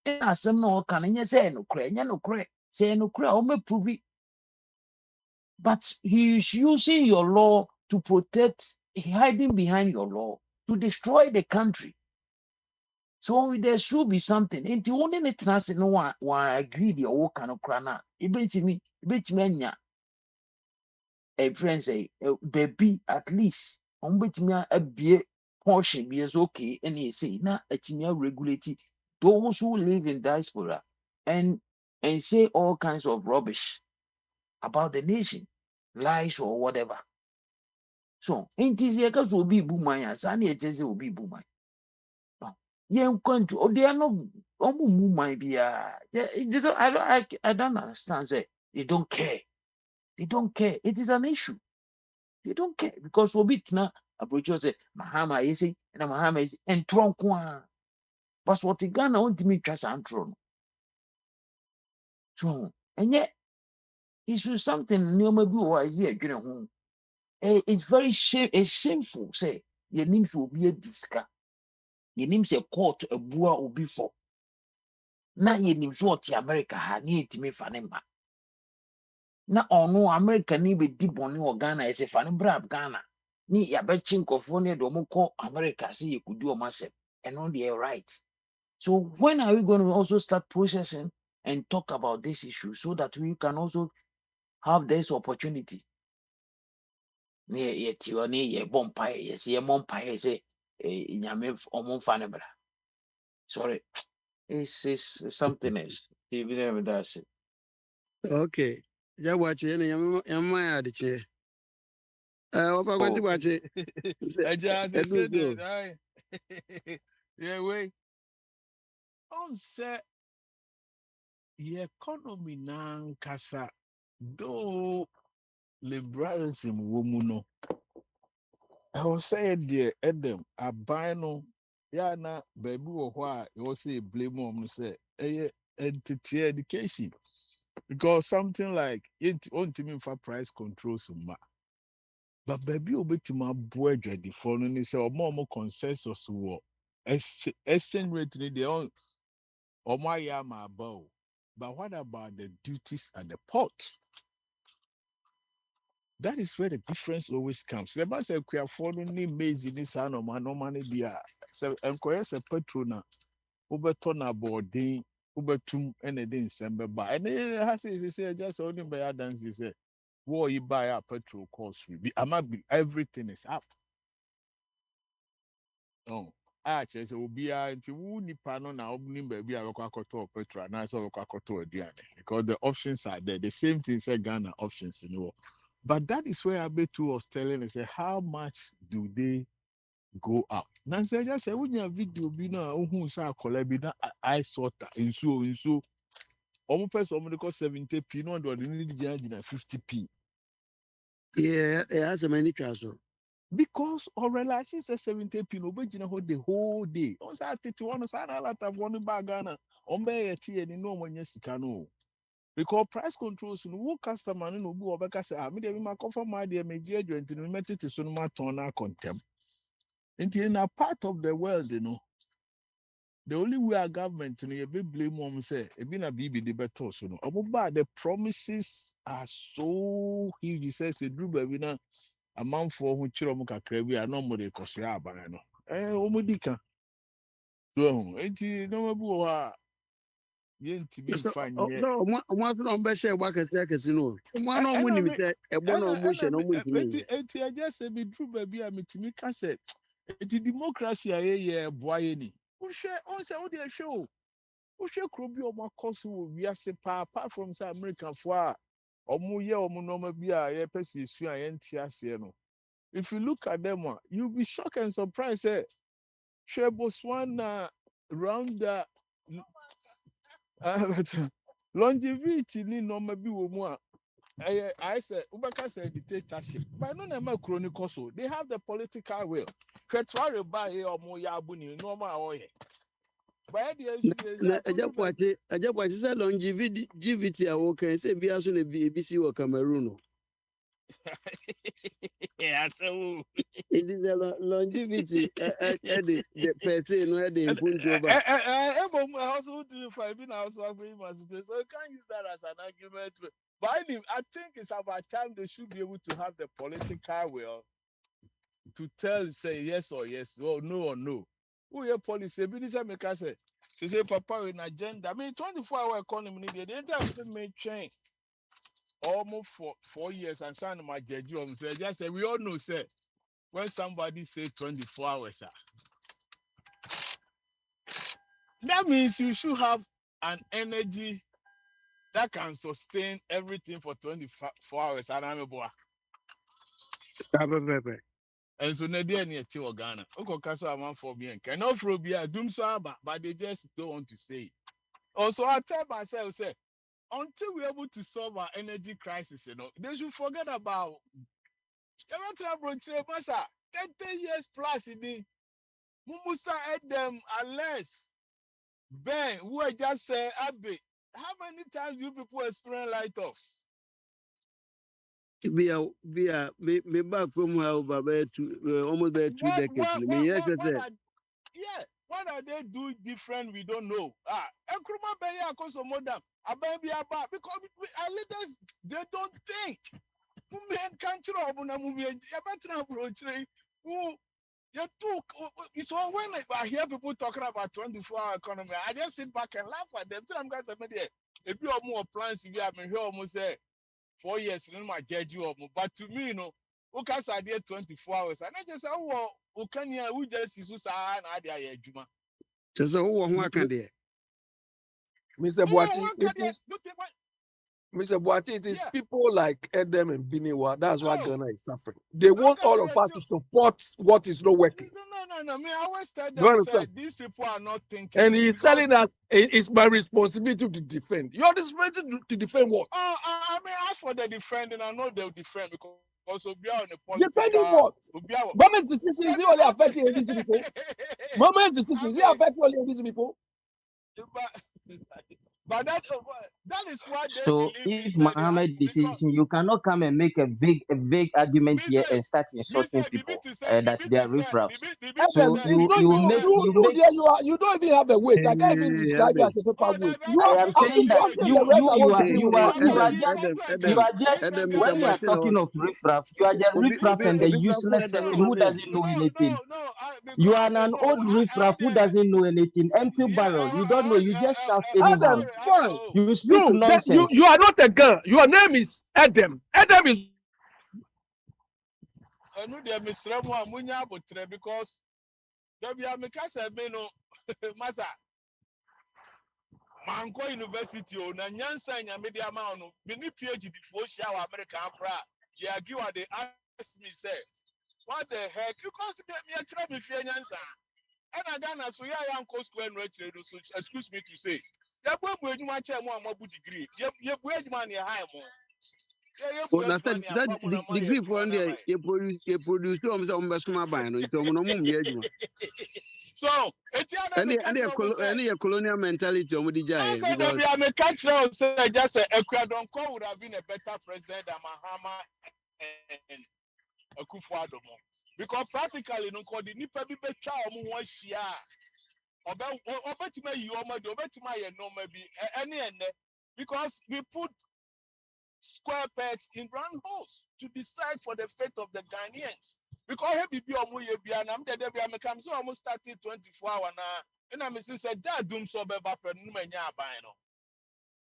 N: e asem na o ka no nye say no kra nye no kra say no kra o me prove but he is using your law to protect hiding behind your law to destroy the country. So there should be something. And the only thing no one agree the work kind of crana. Ebetimi enya a friend say baby at least betimi a be portion be is okay and he say na etimi regulate those who live in diaspora and say all kinds of rubbish about the nation, lies or whatever. So it is a case will be boomaya, Sani a jesse will be boomay. Yeah, country, or they are not my be I don't understand. Say they don't care. They don't care. It is an issue. They don't care because we bit now approach say Mahama is and Mahama is and Tronkwa. But what the Ghana want to meet us and Tron. So and yet issue something new maybe wise here home. It's very shameful. Say your names will be a disca. Your name's a court a bua will be for. Na ye nim so ɔte America ha ne yɛntumi fa ne ma na ɔno America ne bɛdi bɔne wɔ Ghana ɛsɛ fa ne brab Ghana ne yɛabɛkye nkɔfoɔ ne de ɔmo kɔ America sɛ yɛkɔdi ɔmo asɛm ɛno deɛ right. So when are we going to also start processing and talk about this issue so that we can also have this opportunity? Ne yɛte hɔ ne yɛbɔ mpaeɛ yɛsɛ yɛmmɔ mpaeɛ sɛ Nyame ɔmo mfa ne bra. Sorry, it's something else. That's it.
G: Okay. Ya wache ne yamma ya de che. Ofa kwesi
Q: Oh,
G: wache.
Q: I just
G: Edu
Q: said
G: go.
Q: that. Yeah, wait. On set, the economy nan kasa. Though liberalism woman no. I was saying dear Adam, I buy no. Yeah, na baby or why you say blame on say entity education because something like it on to me for price control so much. But baby obetuma boy the phone and say more consensus war exchange rate in the on my yama bow. But what about the duties at the port? That is where the difference always comes. The boss say we are following maize in this no man no money there. So encourage a petrol ubeton aboarding ubetum and a din sember by and has say just only by dance say war you buy a petrol cost everything is up. Oh, kyerɛ sɛ obiara nti wo nipa no na ɔnim baabi a bɛkɔ akɔtɔ petrol anaasɛ ɔbɛkɔ akɔtɔ aduane because the options are there the same thing sɛ Ghana options in wɔ but that is where Abetu was telling us how much do they go up na sɛ ɛgya sɛ wonya video bi no a wohu sɛ akɔla bi na ice water nsuo ɔmo pɛ sɛ ɔmo de kɔ 70p na ɔde ne de gyinagyina 50p.
G: Yeah, it has a many transfer.
Q: Because already says 70p no be the whole day. On say 31 say na lot of one bag Ghana. On be yet and no one sika no. Because price controls no customer no be obeka say me dey ma confirm my dey me je adwent no metete so no ma ton na contem. In a part of the world you know. The only way our government you know you be blame on say e be na bibi dey better so no. The promises are so huge. He says e do baby na amanfoɔ ho kyerɛ ɔmo kakra bi a na ɔmo de kɔsoa aban no ɔmo di ka so enti nneɛma bi wɔ hɔ a yɛntumi
G: So
Q: mfa nyɛ
G: no mo no be share wa kese no. Mo na mo nim say ebo na mo hye na mo ntimi.
Q: enti agya sɛ meduru baabi a metumi ka sɛ enti democracy a yɛyɛ ɛboa yɛ ni wohwɛ ɔn sɛ wode ɛhwɛ o wohwɛ kuro bi a ɔmo akɔ so wɔ wiase paa apart from sɛ americafoɔ a ɔmo yɛ ɔmo nneɛma bi a yɛpɛ sɛ esu a yɛnte aseɛ no. If you look at them, you'll be shocked and surprised. Share Botswana, Rwanda, longevity ni no maybe more. I said, Ubaka said dictatorship. But no, never chronicle so. They have the political will. Try to buy or more yabuni, no more. But the
G: Ajabu say longevity a wokan say bia so na BC wo Cameroon.
Q: Yeah, so
G: it is the longevity the person no the impunto ba.
Q: Also to 5 in house so you can't use that as an argument. But I think it's about time they should be able to have the political will to say yes or yes, or no or no. Who your policy? Minister make us say, she say, Papa, in agenda. I mean, 24-hour economy, the entire thing may change. Almost for 4 years, and son my judge, just say, we all know, say, when somebody say 24 hours, that means you should have an energy that can sustain everything for 24 hours. And I'm a boy. And so, Nadia near to Ghana. Oko Kaso, I want for me and cannot for be a doom so, but they just don't want to say it. Also, I tell myself, say, until we're able to solve our energy crisis, they should forget about 30 years plus in the Mumusa at them unless Ben, who I just said, Abe, how many times do you people experience light-offs?
G: Me back from how Baba almost 2 decades.
Q: What are they doing different? We don't know. Nkrumah Benya Akoso Modam, Ababi Aba, because our leaders, they don't think. So when I hear people talking about 24-hour economy, I just sit back and laugh at them. I'm guys if you have more plans, if you have here almost 4 years, in my judge you. But to me, who can say 24 hours? And I just say, oh, who can you who just is so and idea Juma.
G: So who can there?
I: Mr. Boachi, Mr. Boachi, it is people like Edem and Biniwa. That's why Ghana is suffering. They want all of us to support what is not working.
Q: No. I always tell them, these people are not thinking.
I: And he's telling us it's my responsibility to defend. Your responsibility to defend what?
Q: I mean, as for the defending, I know they'll defend because also be on the political.
I: Defending what? Government's decision is only affecting these people. Government's decision is affecting only these people.
Q: But that is why.
K: So if Mohammed decision, you cannot come and make a vague argument here and start insulting people that they are riffraffs. So you
I: don't even have a weight. I can't even describe it as a paper weight.
K: I am saying that you are just when we are talking of riffraff, you are just riffraff and the useless person who doesn't know anything. You are an old riffraff who doesn't know anything. Empty barrel. You don't know. You just shout anyhow.
I: Fine.
K: You speak nonsense.
I: You are not a girl. Your name is Adam. Adam is.
Q: I know they are Mr. Munya Butre because Mikasa Beno Masa Manko University or Nanyansa and Media Mount, many PhD before shower American Pra. Yeah, give what they ask me, say, what the heck? Because me a trouble if you're Yansa. And again, so yeah, Uncle Square Rachel, excuse me to say. You go to my chair more degree. You wage money high more.
G: That degree for India, you produce some buying.
Q: So,
G: any colonial mentality on the Jai.
Q: I'm a catcher, say just Ecuador would have been a better president than Mahama and Akwantufuo. Because practically, no, the Nipa be better one share. Because we put square pegs in round holes to decide for the fate of the Ghanaians. Because almost started 24 hours now. And I'm saying that doom so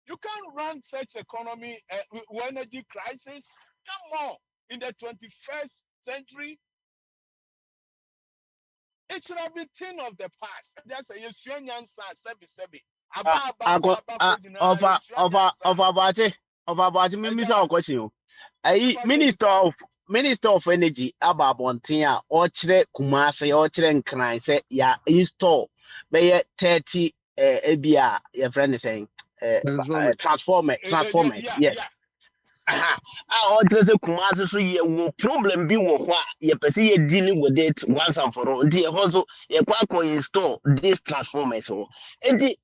Q: you can't run such economy with energy crisis. Come on, in the 21st century. It should have been thing of the past. That's a Yusuan Sebi.
E: Of about Minister question. Minister of Energy about Bontia, Ochre Kumase, Ochre and Kran say, ya install by 30 ABR, your friend is saying, transformers, yes. aha a ɔkyerɛ sɛ Kumasi so yɛwɔ problem bi wɔ hɔ a yɛpɛ sɛ yɛ dealing with it once and for all nti ɛhɔ so yɛkɔ akɔ install these transformers hɔ nti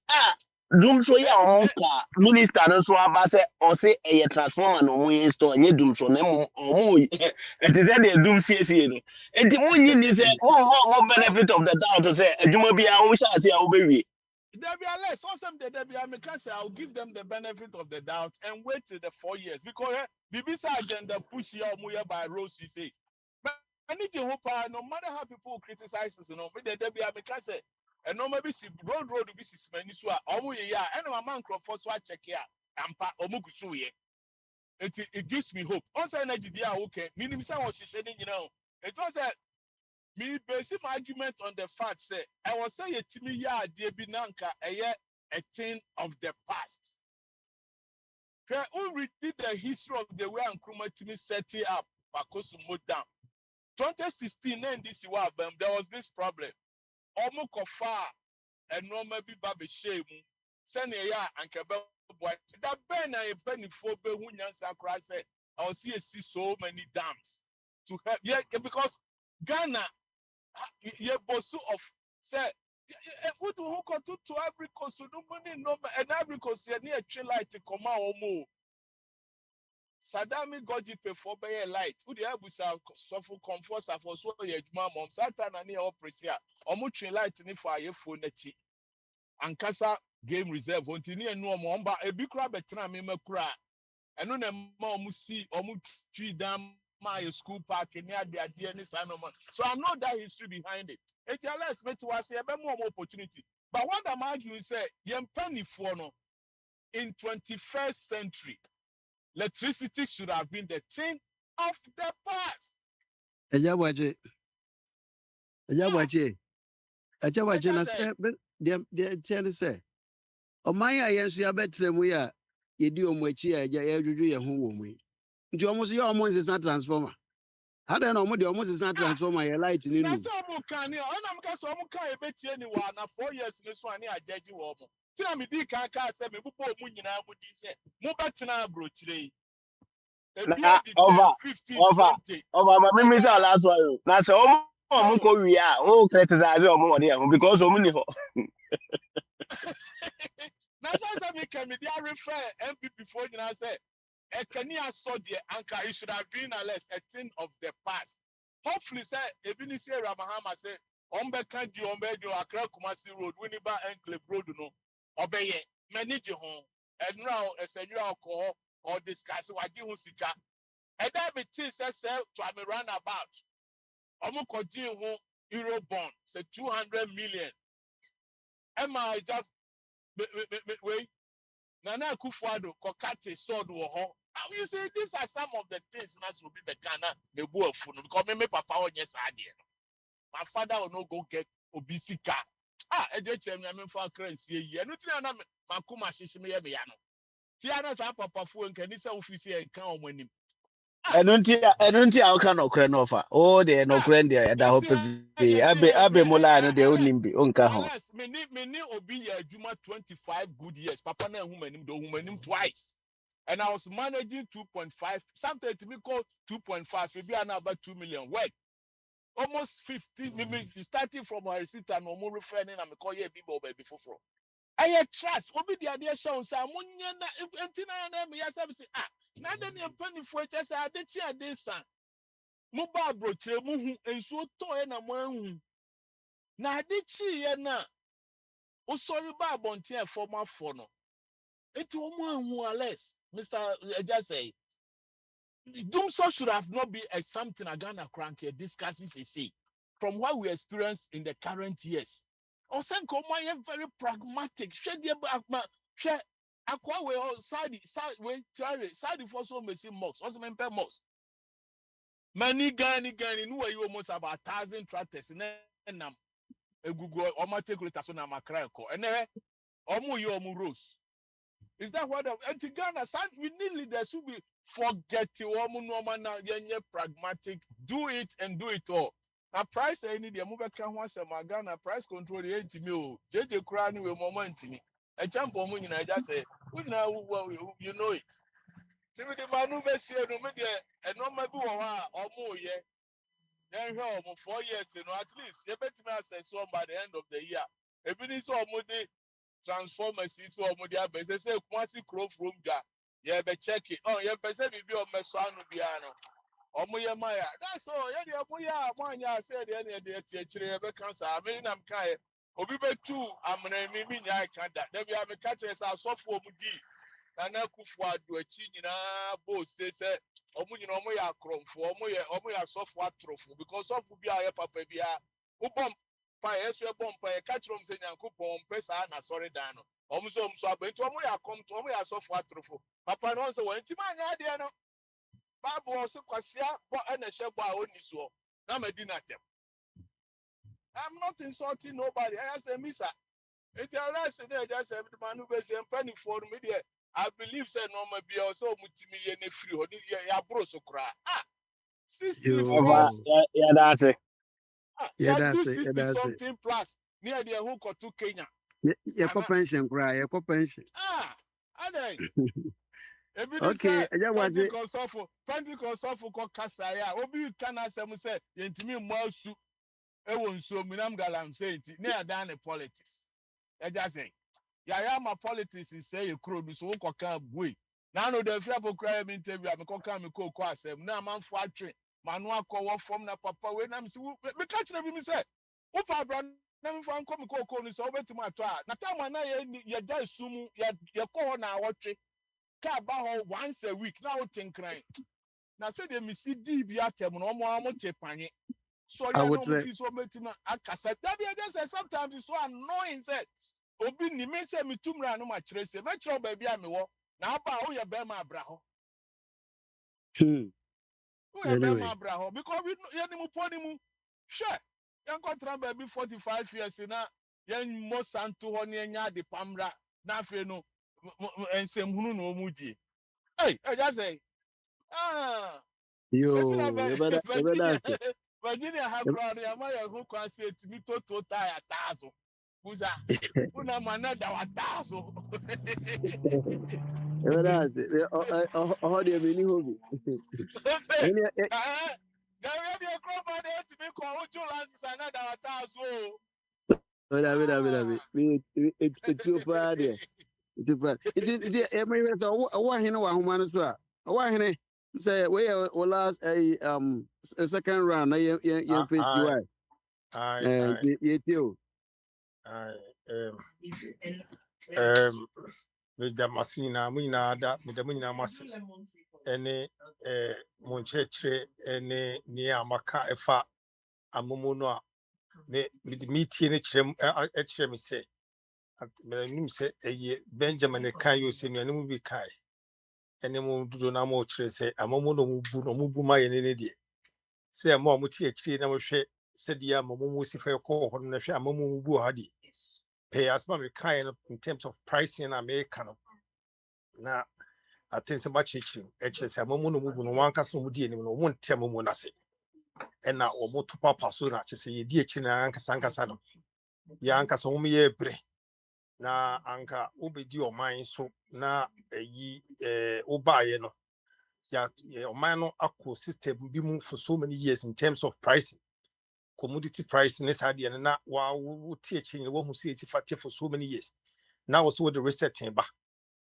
E: dum so yɛ ɔmo ka minister no so aba sɛ ɔse ɛyɛ transformer na ɔmo install nyɛ dum so na ɔmo ɛte sɛ deɛ dum siesie no nti monyi ni sɛ mo benefit of the doubt sɛ adwuma bi a wohyɛ ase a wobɛwie.
Q: There be a less. Awesome. There be a because I'll give them the benefit of the doubt and wait till the 4 years because BBC agenda push here by Rose. We say, but I need to hope no matter how people criticize us, there be a because and no maybe see road be see many so yeah and my man for so check here and pa omugusu ye. It gives me hope. Also energy there okay. Meaning say what she said it was a me basic argument on the fact say I was say yetimi ya ade bi nanka a thing of the past. We did the history of the way Nkrumah Timi set it up because down. 2016 and this there was this problem. Omo kofa and no maybe babe shame send ya and kebe boy that ben na a penny for be who nyansa cry say I will see so many dams to help because Ghana ye bosu of say who do who come to every coast no money no and every coast ye near tree light to come out more Sadami Goji pay for by light who the abusa suffer comfort for so ye juma mom satan and near oppressor or much light in for your phone and Casa game reserve until near no momba a big crab betra me cry and no mom see or tree dam my school park in the idea so I know that history behind it. HLS met was a more opportunity. But what I'm arguing say yem penny for no in 21st century, electricity should have been the thing of the past.
G: Ejawaje. Ejawaje na say the tell say Omaya yensu ya betre mu ya yedi omu echi ya yedwudwu ye ho wo mu. Nti omo so ye omo nsesa transformer. How then omo de omo nsesa transformer ye light ni
Q: Na
G: nu.
Q: so omo kan ni ona mka so omo kan e betie ni wa na 4 years ni so ani ajaji wo omo. Tina me di kan ka say me bupo omu nyina mu di say mo betena abrochire.
E: Na over ma me say last one na say omo ko wi a o criticize omo won dey because omo ni ho.
Q: Na so me can me dey refer MPP for nyina say Kenya saw the anchor, it should have been a thing of the past. Hopefully, say, Ebini say Ramahama say, Ombe Kandi, Ombe do Accra Kumasi Road, Winneba Enclave Road, no, Obey, manage home, and now as a new alcohol or discuss what you sika. And that be things that say to am run about. Omo Koji Euro bond, say 200 million. Emma just wait. Nana Akufo-Addo kokate sword wo ho. You see, these are some of the things that will be the Ghana nebu afunu because me papa onye sade. My father will not go get obisi car. Eje chem na me for currency yi. Enu ti na makuma hihye me ye me ya no. Ti ana sa papa fu nkani se ofisi e kan omanim.
E: Enunti a oka no kre no fa. O de no kre de da hope bi. Abe mola no de onimbi onka ho.
Q: Unless me ni obi ye adwuma 25 good years. Papa na humanim do humanim twice. And I was managing 2.5. Sometimes we call 2.5. Maybe about 2 million. Wait, almost 50. Maybe starting from a receipt and no more referring. I'm call you people baby for. I trust. Obi the idea shows. I'm on na entina na me yasa say na dem ye penny for just adechi adesa. Mo ba broche mu hu enso to e na mo ahu. Na adechi ye na o sorry ba bonte e former for no. Enti o mo ahu less. Mr. Just say Dumso should have not been something a Ghana crank here discussing say from what we experience in the current years. Osenko Maya very pragmatic. Share Akwa we all side for so many mocks. Also member mocks. Many Ghani no you almost about 1,000 tractors in them. A Google or my take later so na makrako. And then omu you omu rose. Is that what Ghana we need leaders who will forget pragmatic, do it and do it all. Now price any the move can once a Ghana price control the 80 mil. JJ Crani will moment me. A champ on I just say, you know it. Timmy the man who best see no media and no maybe or more yeah. Then here for 4 years, at least you bet me access one by the end of the year. If it is all mudi transformers is all mudi base. They say Kwasi Crow from da. Yeah, be check it. Oh, yeah, be say be on Mesano Biano. Omoya Maya. That's all. Yeah, the Omoya Manya said the end of the teacher be cancer. I mean, I'm kind. Obi be two. I'm me I can't that. Then we have a catcher as our software mudi. Nana Akwantufuo achi nyina boss say omu nyina omo ya kromfo omo ya sofo atrofo because of bi aye papa bia ubom pa yeso ebom pa e ka krom se nyankopon pesa na sorry dan no omo so abentu omo ya komto omo ya sofo atrofo papa no so wanti ma nya de no bible so kwasia bo na hyebo a oni so na madina tem. I'm not insulting nobody. I say misa. It's a lesson there. Just every man who is penny for me. I believe say no may be also multi-million free. Ya bro so cry. 60
E: Over,
Q: plus.
E: yeah, that's it.
B: Yeah,
Q: Ya
B: that's
Q: do
B: it. Yeah,
Q: 60
B: that's it.
Q: something plus. Near the who got to Kenya.
B: Yeah, pension cry. Yeah, pension.
Q: I think. Ebi
B: Okay,
Q: say
B: I just want to.
Q: Pentecost of Kasaya. Obi can answer me say yentimi mwasu ewo nso minam galam say it. Near than the politics. I just say. Yaya my politics is say you crow so ko kan boy. Now no the fear for cry me interview am ko kan me ko asem. Na man for atwe. Manu akọ from na papa we na me say me catch na bi me say. Wo fa bra na me fa nko me ko no so obeti ma to a. Na time na ye da sumu ye ko na awotwe. Ka ba ho once a week na wo tinkran. Na say de me see di bi atem no mo te panye. So
B: I
Q: ya
B: would
Q: no mo
B: say.
Q: fi so obeti ma akasa. That be just say sometimes it's so annoying say obi ni me say me tumra no ma kire se me kire ba a me wo na aba wo ye be ma abra ho wo ye be ma
B: Anyway,
Q: abra ho because we ye ni mu poni mu hwe yan kontra ba bi 45 years na yan mo santo ho ne nya de pamra na afi no ensem hunu no mu die I just say etina
B: yo,
Q: ba
B: you better.
Q: Virginia ha crowd ya ma ya ho kwase etimi toto tire tazo buza una manada watazo.
B: You better. Oh, dear, many hobby.
Q: Say, there will be a crop on there to be called two lances another thousand.
B: Wait. It's too bad. Too bad. It's every one here. One man as well. One here. Say we last a second round. You face you. And you too.
M: With the Masina, Mina, that with the Mina Mas, any Moncheche, any near Maka Efa, a Momonoa, with meeting a chem say. At the say a Benjamin Kayo senior, and will be Kai. And then we'll do no more trace, a Momono Mubuma and any day. Say a more muti a tree, and I will share, said the Momo si for a call on the share Momo Buhadi. Pay as much kind of in terms of pricing American. Now, I think so much itching. HS, a moment move on one custom would deal in one term of monassi. And now, or more to papa soon, I just say, dear China, Anka Sanka Sano. Yanka Somi bre. Na Anka Ubi your mind so na ye Obayeno. Ya mano aqua system be moved for so many years in terms of pricing. Commodity pricing is hard and not while teaching the one who sees it for so many years. Now, also the resetting back.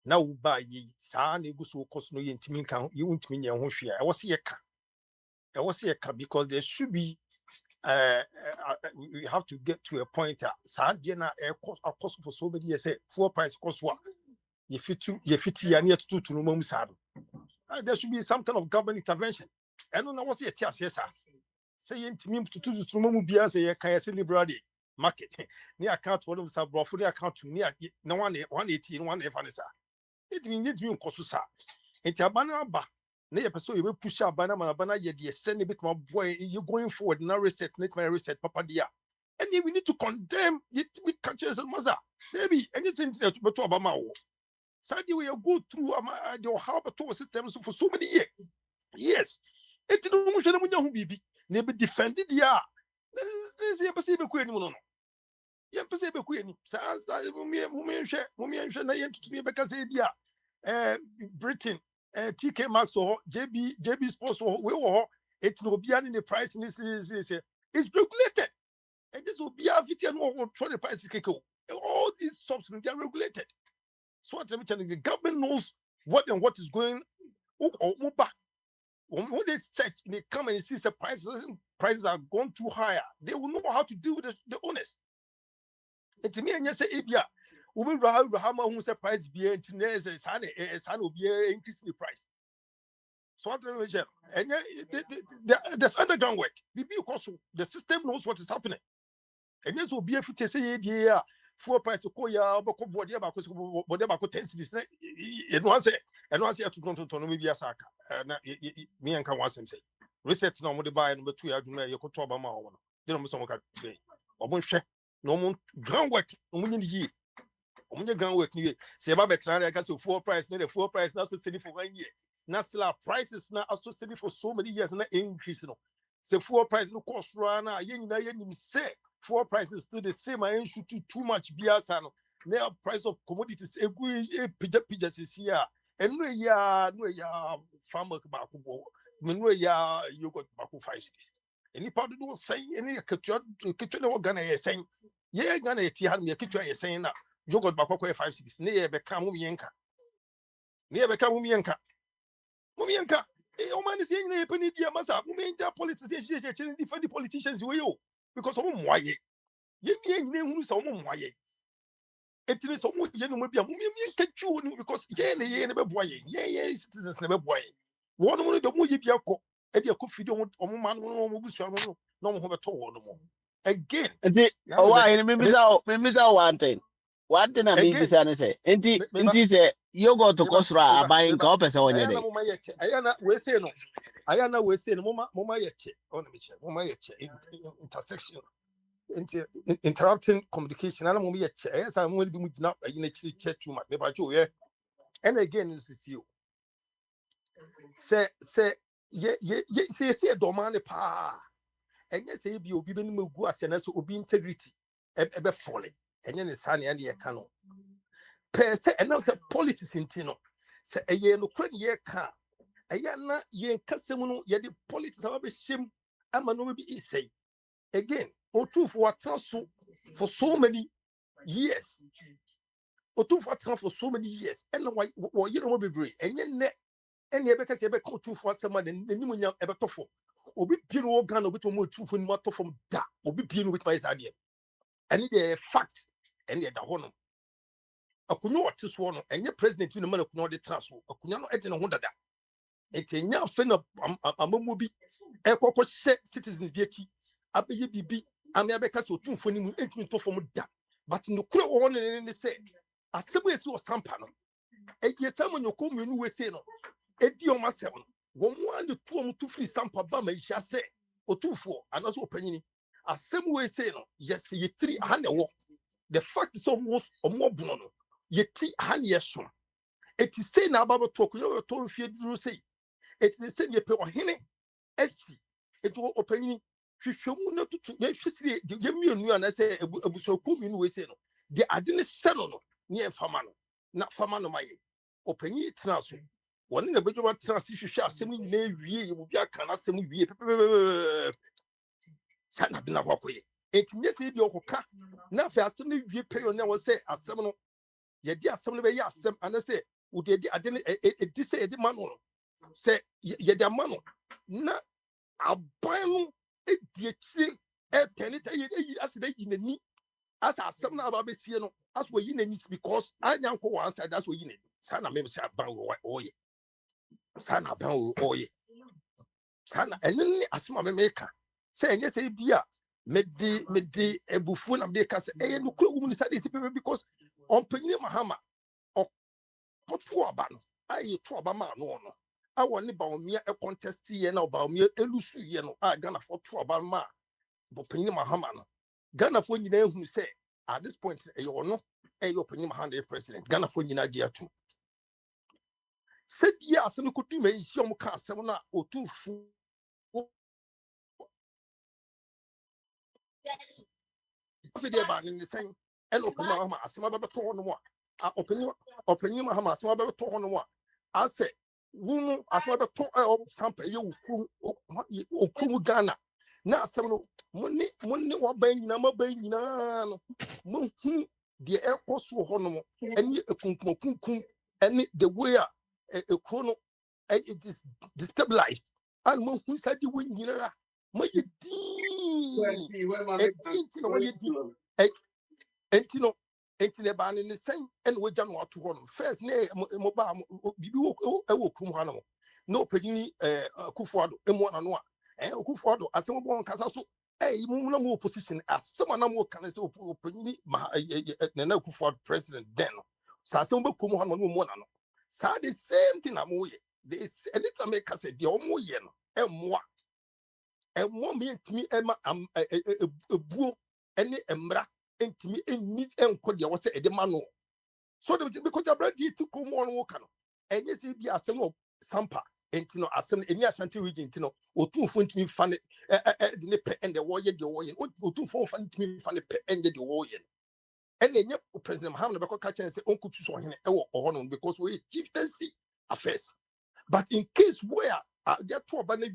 M: Now, by ye, Sani Gusu cost no intimate count, you won't mean your own share. I was here, because there should be, we have to get to a point that Sadina air cost are cost for so many years, full price cost what? If you fit near to Numum Sadu. There should be some kind of government intervention. I don't know what's the yes, sir. Saying to me to Mumu Bias, a Kayasi Library market. Near account one of some brothel account to near no 180 in one Evanessa. It means you Kosusa. It's a banana ba. Nay, so you will push up banana yet, send a bit more boy. You're going forward, now reset, let my reset, Papa dear. And then we need to condemn it with cultures and mother. Maybe anything to Obama. Sadly, we go through your harbor systems for so many years. Yes. It's no baby. Never defended ya. This is a queen. No. You perceive a queen. Britain TK Maxx or JB Sports or we were it will be in the price in this is regulated. And this will be a fit more try the price. All these subsidies are regulated. So what I'm telling you, the government knows what is going on back. When they search, they come and see the prices are gone too higher. They will know how to deal with the owners. And to me, and you say, if yeah, we will Rahama who say price be internet is will be increasing the price. So what I'm saying, and there's underground work. Because the system knows what is happening. And this will be a fit say, yeah, full price to Koya, whatever 10 cities. And once to maybe a saka. Me and Kawas say, research no more buy number 2 you could talk about my own. They don't some say, or one check, no more groundwork, only year. Only groundwork, say about better, I got so full price, not a full price, not so steady for 1 year. Now still our prices now are so steady for so many years and not increasing. Say full price no cost rana, you say. Fuel prices still the same. I ain't shooting too much bias and now price of commodities pija here. And no ya farmer bakubo. No ya yogurt baku 5 6. Any part do say any kitchen or Ghana saying, yeah, Ghana had me a kitchen saying that yogurt baku 5 6. Near become Mumienka. Near become Mumienka. Mumienka. Oh man is saying a penny dear massa. Mumienka politicians defend the politicians will. Because of why ye name some why it is so much because ye never boy, ye citizens never boy. One of the movie biako, and you could feed on man no more again.
E: Why remember one thing. One thing I mean is say, inti say you go to Kosra buying coppers on your day.
M: Ayana we say mama yeche on mama yeche intersection interrupting communication and mama yeche yes I'm going to be mujina in a church too much me ba jo and again is you say say do man pa and yes say be obi be no gu asena so obi integrity ebe falling and yen is hani and ye canon per say and now say politics intino say ye no kwen ye ka ayana ye kasemu ye the politics about shame ama no be say again Akwantufuo so for so many years Akwantufuo for so many years and why you know be brave and yet and ye because ye be Akwantufuo asema de nimu nya ebe tofo obi pin wo Ghana obi to mo Akwantufuo ni mato from da obi pin with my side and the fact and the hono akunyo otiso no enye president ni man akunyo de transfer akunyo no ede no ho dada etenya fe na amamu bi ekoko hye citizens bi aki abeye bibi ame abeka so Akwantufuo ni mu entimi to from da but no kure wo ne say asebo esi o sampa no eye samonyo ko menu we say no edi o masem no wo mo ande to mo to free sampa ba ma hia say Akwantufuo anaso opanyini asem we say no yes ye three ha ne wo the fact is almost omobuno no ye ti ha ne yeso eti say na baba to Akwantufuo to fie duru say eti say ye pe ohene esi eti opanyini hwehwemu na tutu ye hwesire ye mienu ana say abusoku mienu we say no de ade ne se no no ne fama no na fama no maye opanyi tena so woni na bedwo tena se hwehwe asem ni na wie ye obi aka na asem wie sana bina hwakoye etinye se bi okoka na fa asem ni wie peyo na wo say asem no ye di asem no be ye asem ana say wo de ade ne edi say edi ma no say ye de ma no na aban no edi akire tenita ye asida yinani asa asem na aba be sie no as we yinani because anyanko one side that's we yinani sana me say aban wo oye sana aban wo oye sana enni asema me meka say enye say bia me di ebufu na me ka say no kuro wum ni sade si pepe because on panyini mahama okoto aba no aye to aba ma no no awo ne ba omia e contest ye na ba omia elusu ye no Ghana for to aba ma bo panyini mahama no Ghana for nyina ehunu say at this point you no your panyini mahama president Ghana for nyina dia tu said ya asem ko tu me isi om ka asem na Akwantufuo afide ba ni sen en opanyini mahama asem ba to no mo a opanyini mahama asem ba to no mo a ase Wunu asma be to sampa ye okrum Ghana. Na asem no monne wa ban nyina ma ban nyina no. Mo hu de ekoso ho no ene ekunkum ene the way ekro no it is destabilized. And mo hu sa de wo nyina ma ye din. Enti no ye din. Enti no ba ne sen ene wo gya no ato ho no. First ne mo ba bibi wo krum ha no. No pedini Akwantufuo emo na no a Akwantufuo asem bo nkasa so mu na mo opposition asem na mo kan se pedini na Akwantufuo president then sa asem be krum ha no mo na no sa the same thing na mo ye this anytime make say the omo ye no emo me ntimi ema ebuo ene emra ntimi enni enko de wo se ede ma no so because the brand to krum on wo kan no enye se bi asem no sampa entino asem eni Ashanti region entino otumfo ntimi fa ne de ne pe ende wo ye de wo ye otumfo fa ntimi fa ne pe ende de wo ye ene enye president Muhammad Beko ka chen say onkutu so hene e wo no because we chieftaincy affairs but in case where they to ba na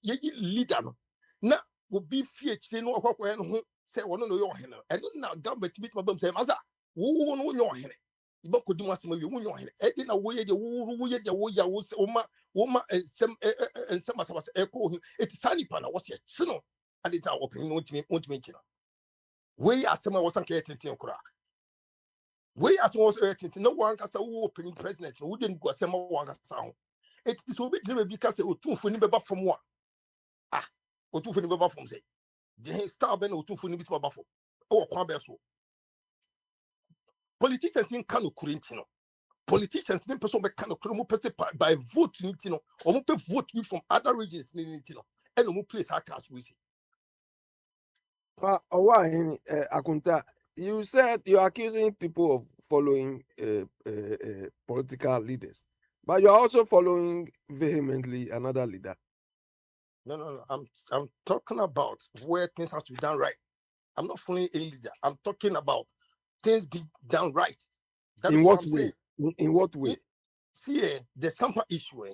M: ye leader no na wo bi fie chire no okwakoye no ho say wono no ye ohene eno na government bit mabam say masa wo no ye ohene ibako di masema wi wunyo hene edi na woye de woye de woya woma ensem asabasa eko hin eti sani pa na wo se chino ade ta open no ntimi chino we asema wo san ka yetenten kura we asema wo yetenten no wan kasa wo open president wo de ngu asema wan kasa ho eti so bi jire bi kasa otumfo ni beba fom a otumfo ni beba fom say de star be na otumfo ni bi beba fom o kwa be so politicians in kanu kurintino politicians in person be kanu kuru person by vote nitino or mu pe vote from other regions nitino and mu place how cash we see.
I: Why, Akunta, you said you're accusing people of following political leaders, but you're also following vehemently another leader.
M: No. I'm talking about where things have to be done right. I'm not following any leader. I'm talking about things be done right.
I: In what way? In what way?
M: See, the Sampa issue.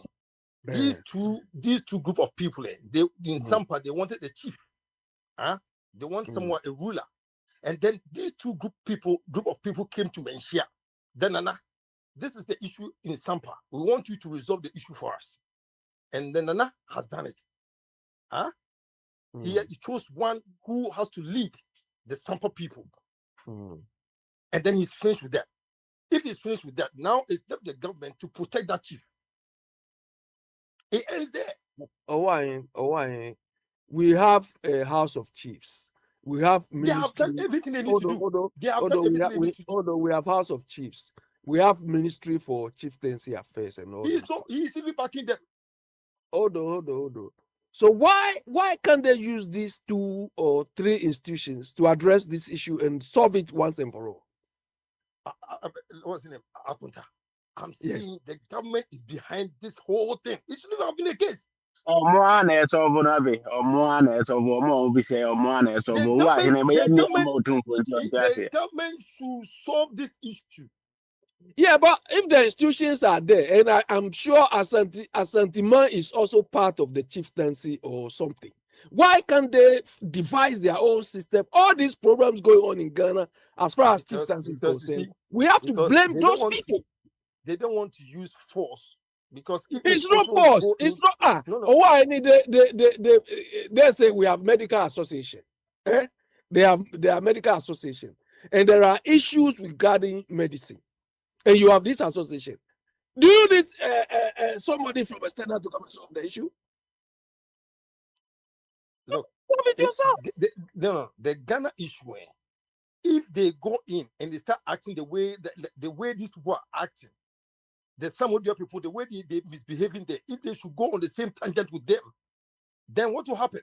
M: These two group of people, they in Sampa they wanted the chief. They want someone a ruler, and then these two group of people came to Menshia. Then Nana, this is the issue in Sampa. We want you to resolve the issue for us, and then Nana has done it. He chose one who has to lead the Sampa people, and then he's finished with that. If he's finished with that, now it's left the government to protect that chief. It is there.
I: We have a House of Chiefs. We have ministry.
M: They have done everything they need to do. They have done everything they need to do.
I: We have House of Chiefs. We have Ministry for Chieftaincy Affairs and all.
M: He's even backing them.
I: Hold on. So why can't they use these 2 or 3 institutions to address this issue and solve it once and for all?
M: What's the name? Akunta. I'm saying the government is behind this whole thing. It shouldn't have been the case.
E: The
M: government should solve this issue.
I: Yeah, but if the institutions are there, and I'm sure Asantuma is also part of the chieftaincy or something, why can't they devise their own system? All these problems going on in Ghana, as far as chieftaincy is concerned, we have to blame those people.
M: They don't want to use force. Because
I: it's not force. It's not. Why? They say we have medical association. They are medical association, and there are issues regarding medicine, and you have this association. Do you need somebody from external to come and solve the issue?
M: Look, the Ghana issue. If they go in and they start acting the way these people are acting. There's some of the people, the way they misbehaving there, if they should go on the same tangent with them, then what will happen?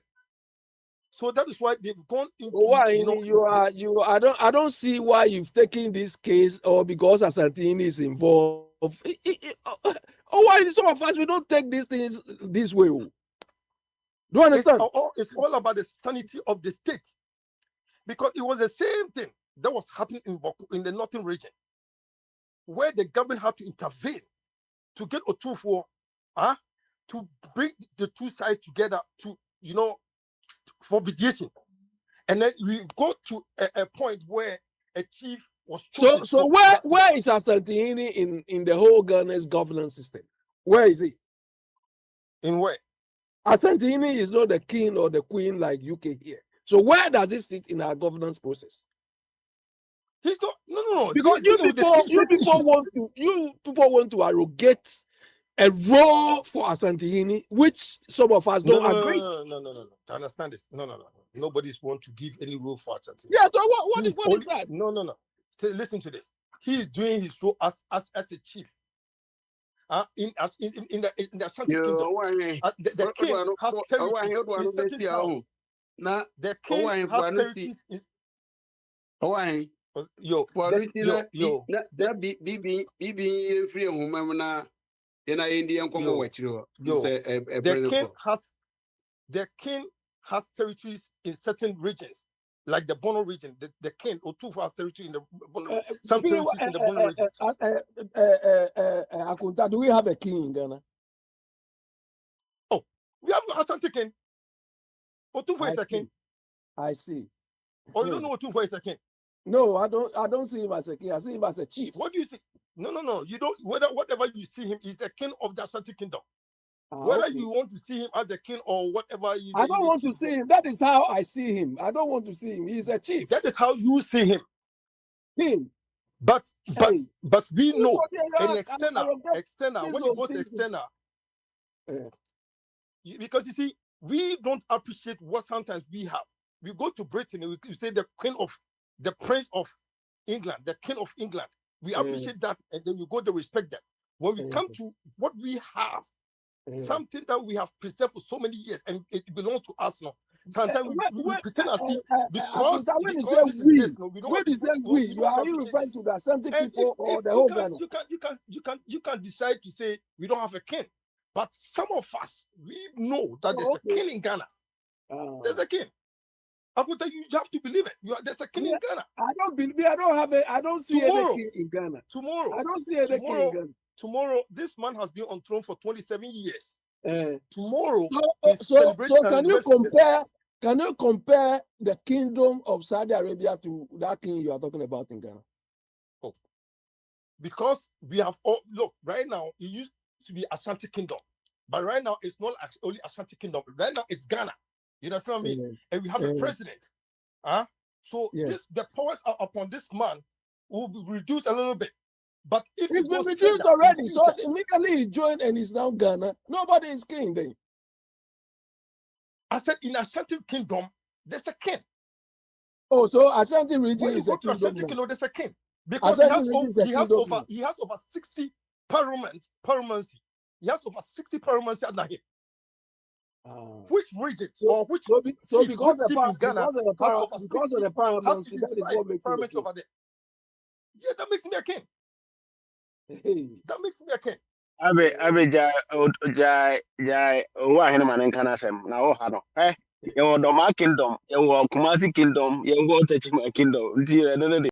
M: So that is why they've gone into.
I: Why I don't see why you've taken this case, or because Asantini is involved. Why some of us we don't take these things this way? Do you understand?
M: It's all about the sanity of the state, because it was the same thing that was happening in the northern region, where the government had to intervene to get Akwantufuo, to bring the two sides together to, for mediation. And then we go to a point where a chief was chosen.
I: So where is Asantehene in the whole Ghana's governance system? Where is he?
M: In where?
I: Asantehene is not the king or the queen like UK here. So where does he sit in our governance process?
M: He's not. No.
I: Because you people want to arrogate a role for Asantehene, which some of us don't agree.
M: No. To understand this, no. Nobody's want to give any role for Asantehene.
I: Yeah. So what is that?
M: No. Listen to this. He is doing his role as a chief. In the Ashanti Kingdom, the king has territories in certain towns. The king has territories in. The king has territories in certain regions, like the Bono region. The king Akwantufuo has territory in the Bono, some territories in the Bono region.
I: Akunta, do we have a king in Ghana?
M: Oh, we have Ashanti king. Akwantufuo is a king.
I: I see.
M: Oh, you don't know Akwantufuo is a king?
I: No, I don't see him as a king. I see him as a chief.
M: What do you see? No. You don't. Whatever you see him, he's the king of the Ashanti kingdom. Whether you want to see him as the king or whatever,
I: I don't want to see him. That is how I see him. I don't want to see him. He's a chief.
M: That is how you see him.
I: Him.
M: But we know an external. When you go to external, because you see, we don't appreciate what sometimes we have. We go to Britain and we say the prince of England, the king of England. We appreciate that, and then we go to respect that. When we come to what we have, something that we have preserved for so many years, and it belongs to us now. Sometimes we pretend as if because
I: when you say we, you are you referring to the Ashanti people or the whole Ghana?
M: You can decide to say we don't have a king, but some of us we know that there's a king in Ghana. There's a king. You have to believe it. There's a king in Ghana.
I: I don't believe. I don't see any king in Ghana.
M: Tomorrow,
I: I don't see any king in Ghana.
M: Tomorrow, this man has been on throne for 27 years. Tomorrow,
I: so can you compare the kingdom of Saudi Arabia to that king you are talking about in Ghana?
M: Oh, because we have look right now. It used to be Ashanti Kingdom, but right now it's not only Ashanti Kingdom. Right now it's Ghana. You understand me? And we have a president. So the powers are upon this man will be reduced a little bit. But if
I: it's been reduced already, so immediately he joined and he's now Ghana. Nobody is king then.
M: I said in Ashanti Kingdom, there's a king.
I: Oh, so Ashanti region is a kingdom.
M: Ashanti Kingdom, there's a king. Because he has over 60 parliamentary. He has over 60 parliamentary under him. Which region or which
I: because of the parliamentary, that is what makes him
M: over there. Yeah, that makes me a king. That makes me a king.
E: Jai, why him man can asem na o ha no. You Doma kingdom, you Kumasi kingdom, you Techima kingdom.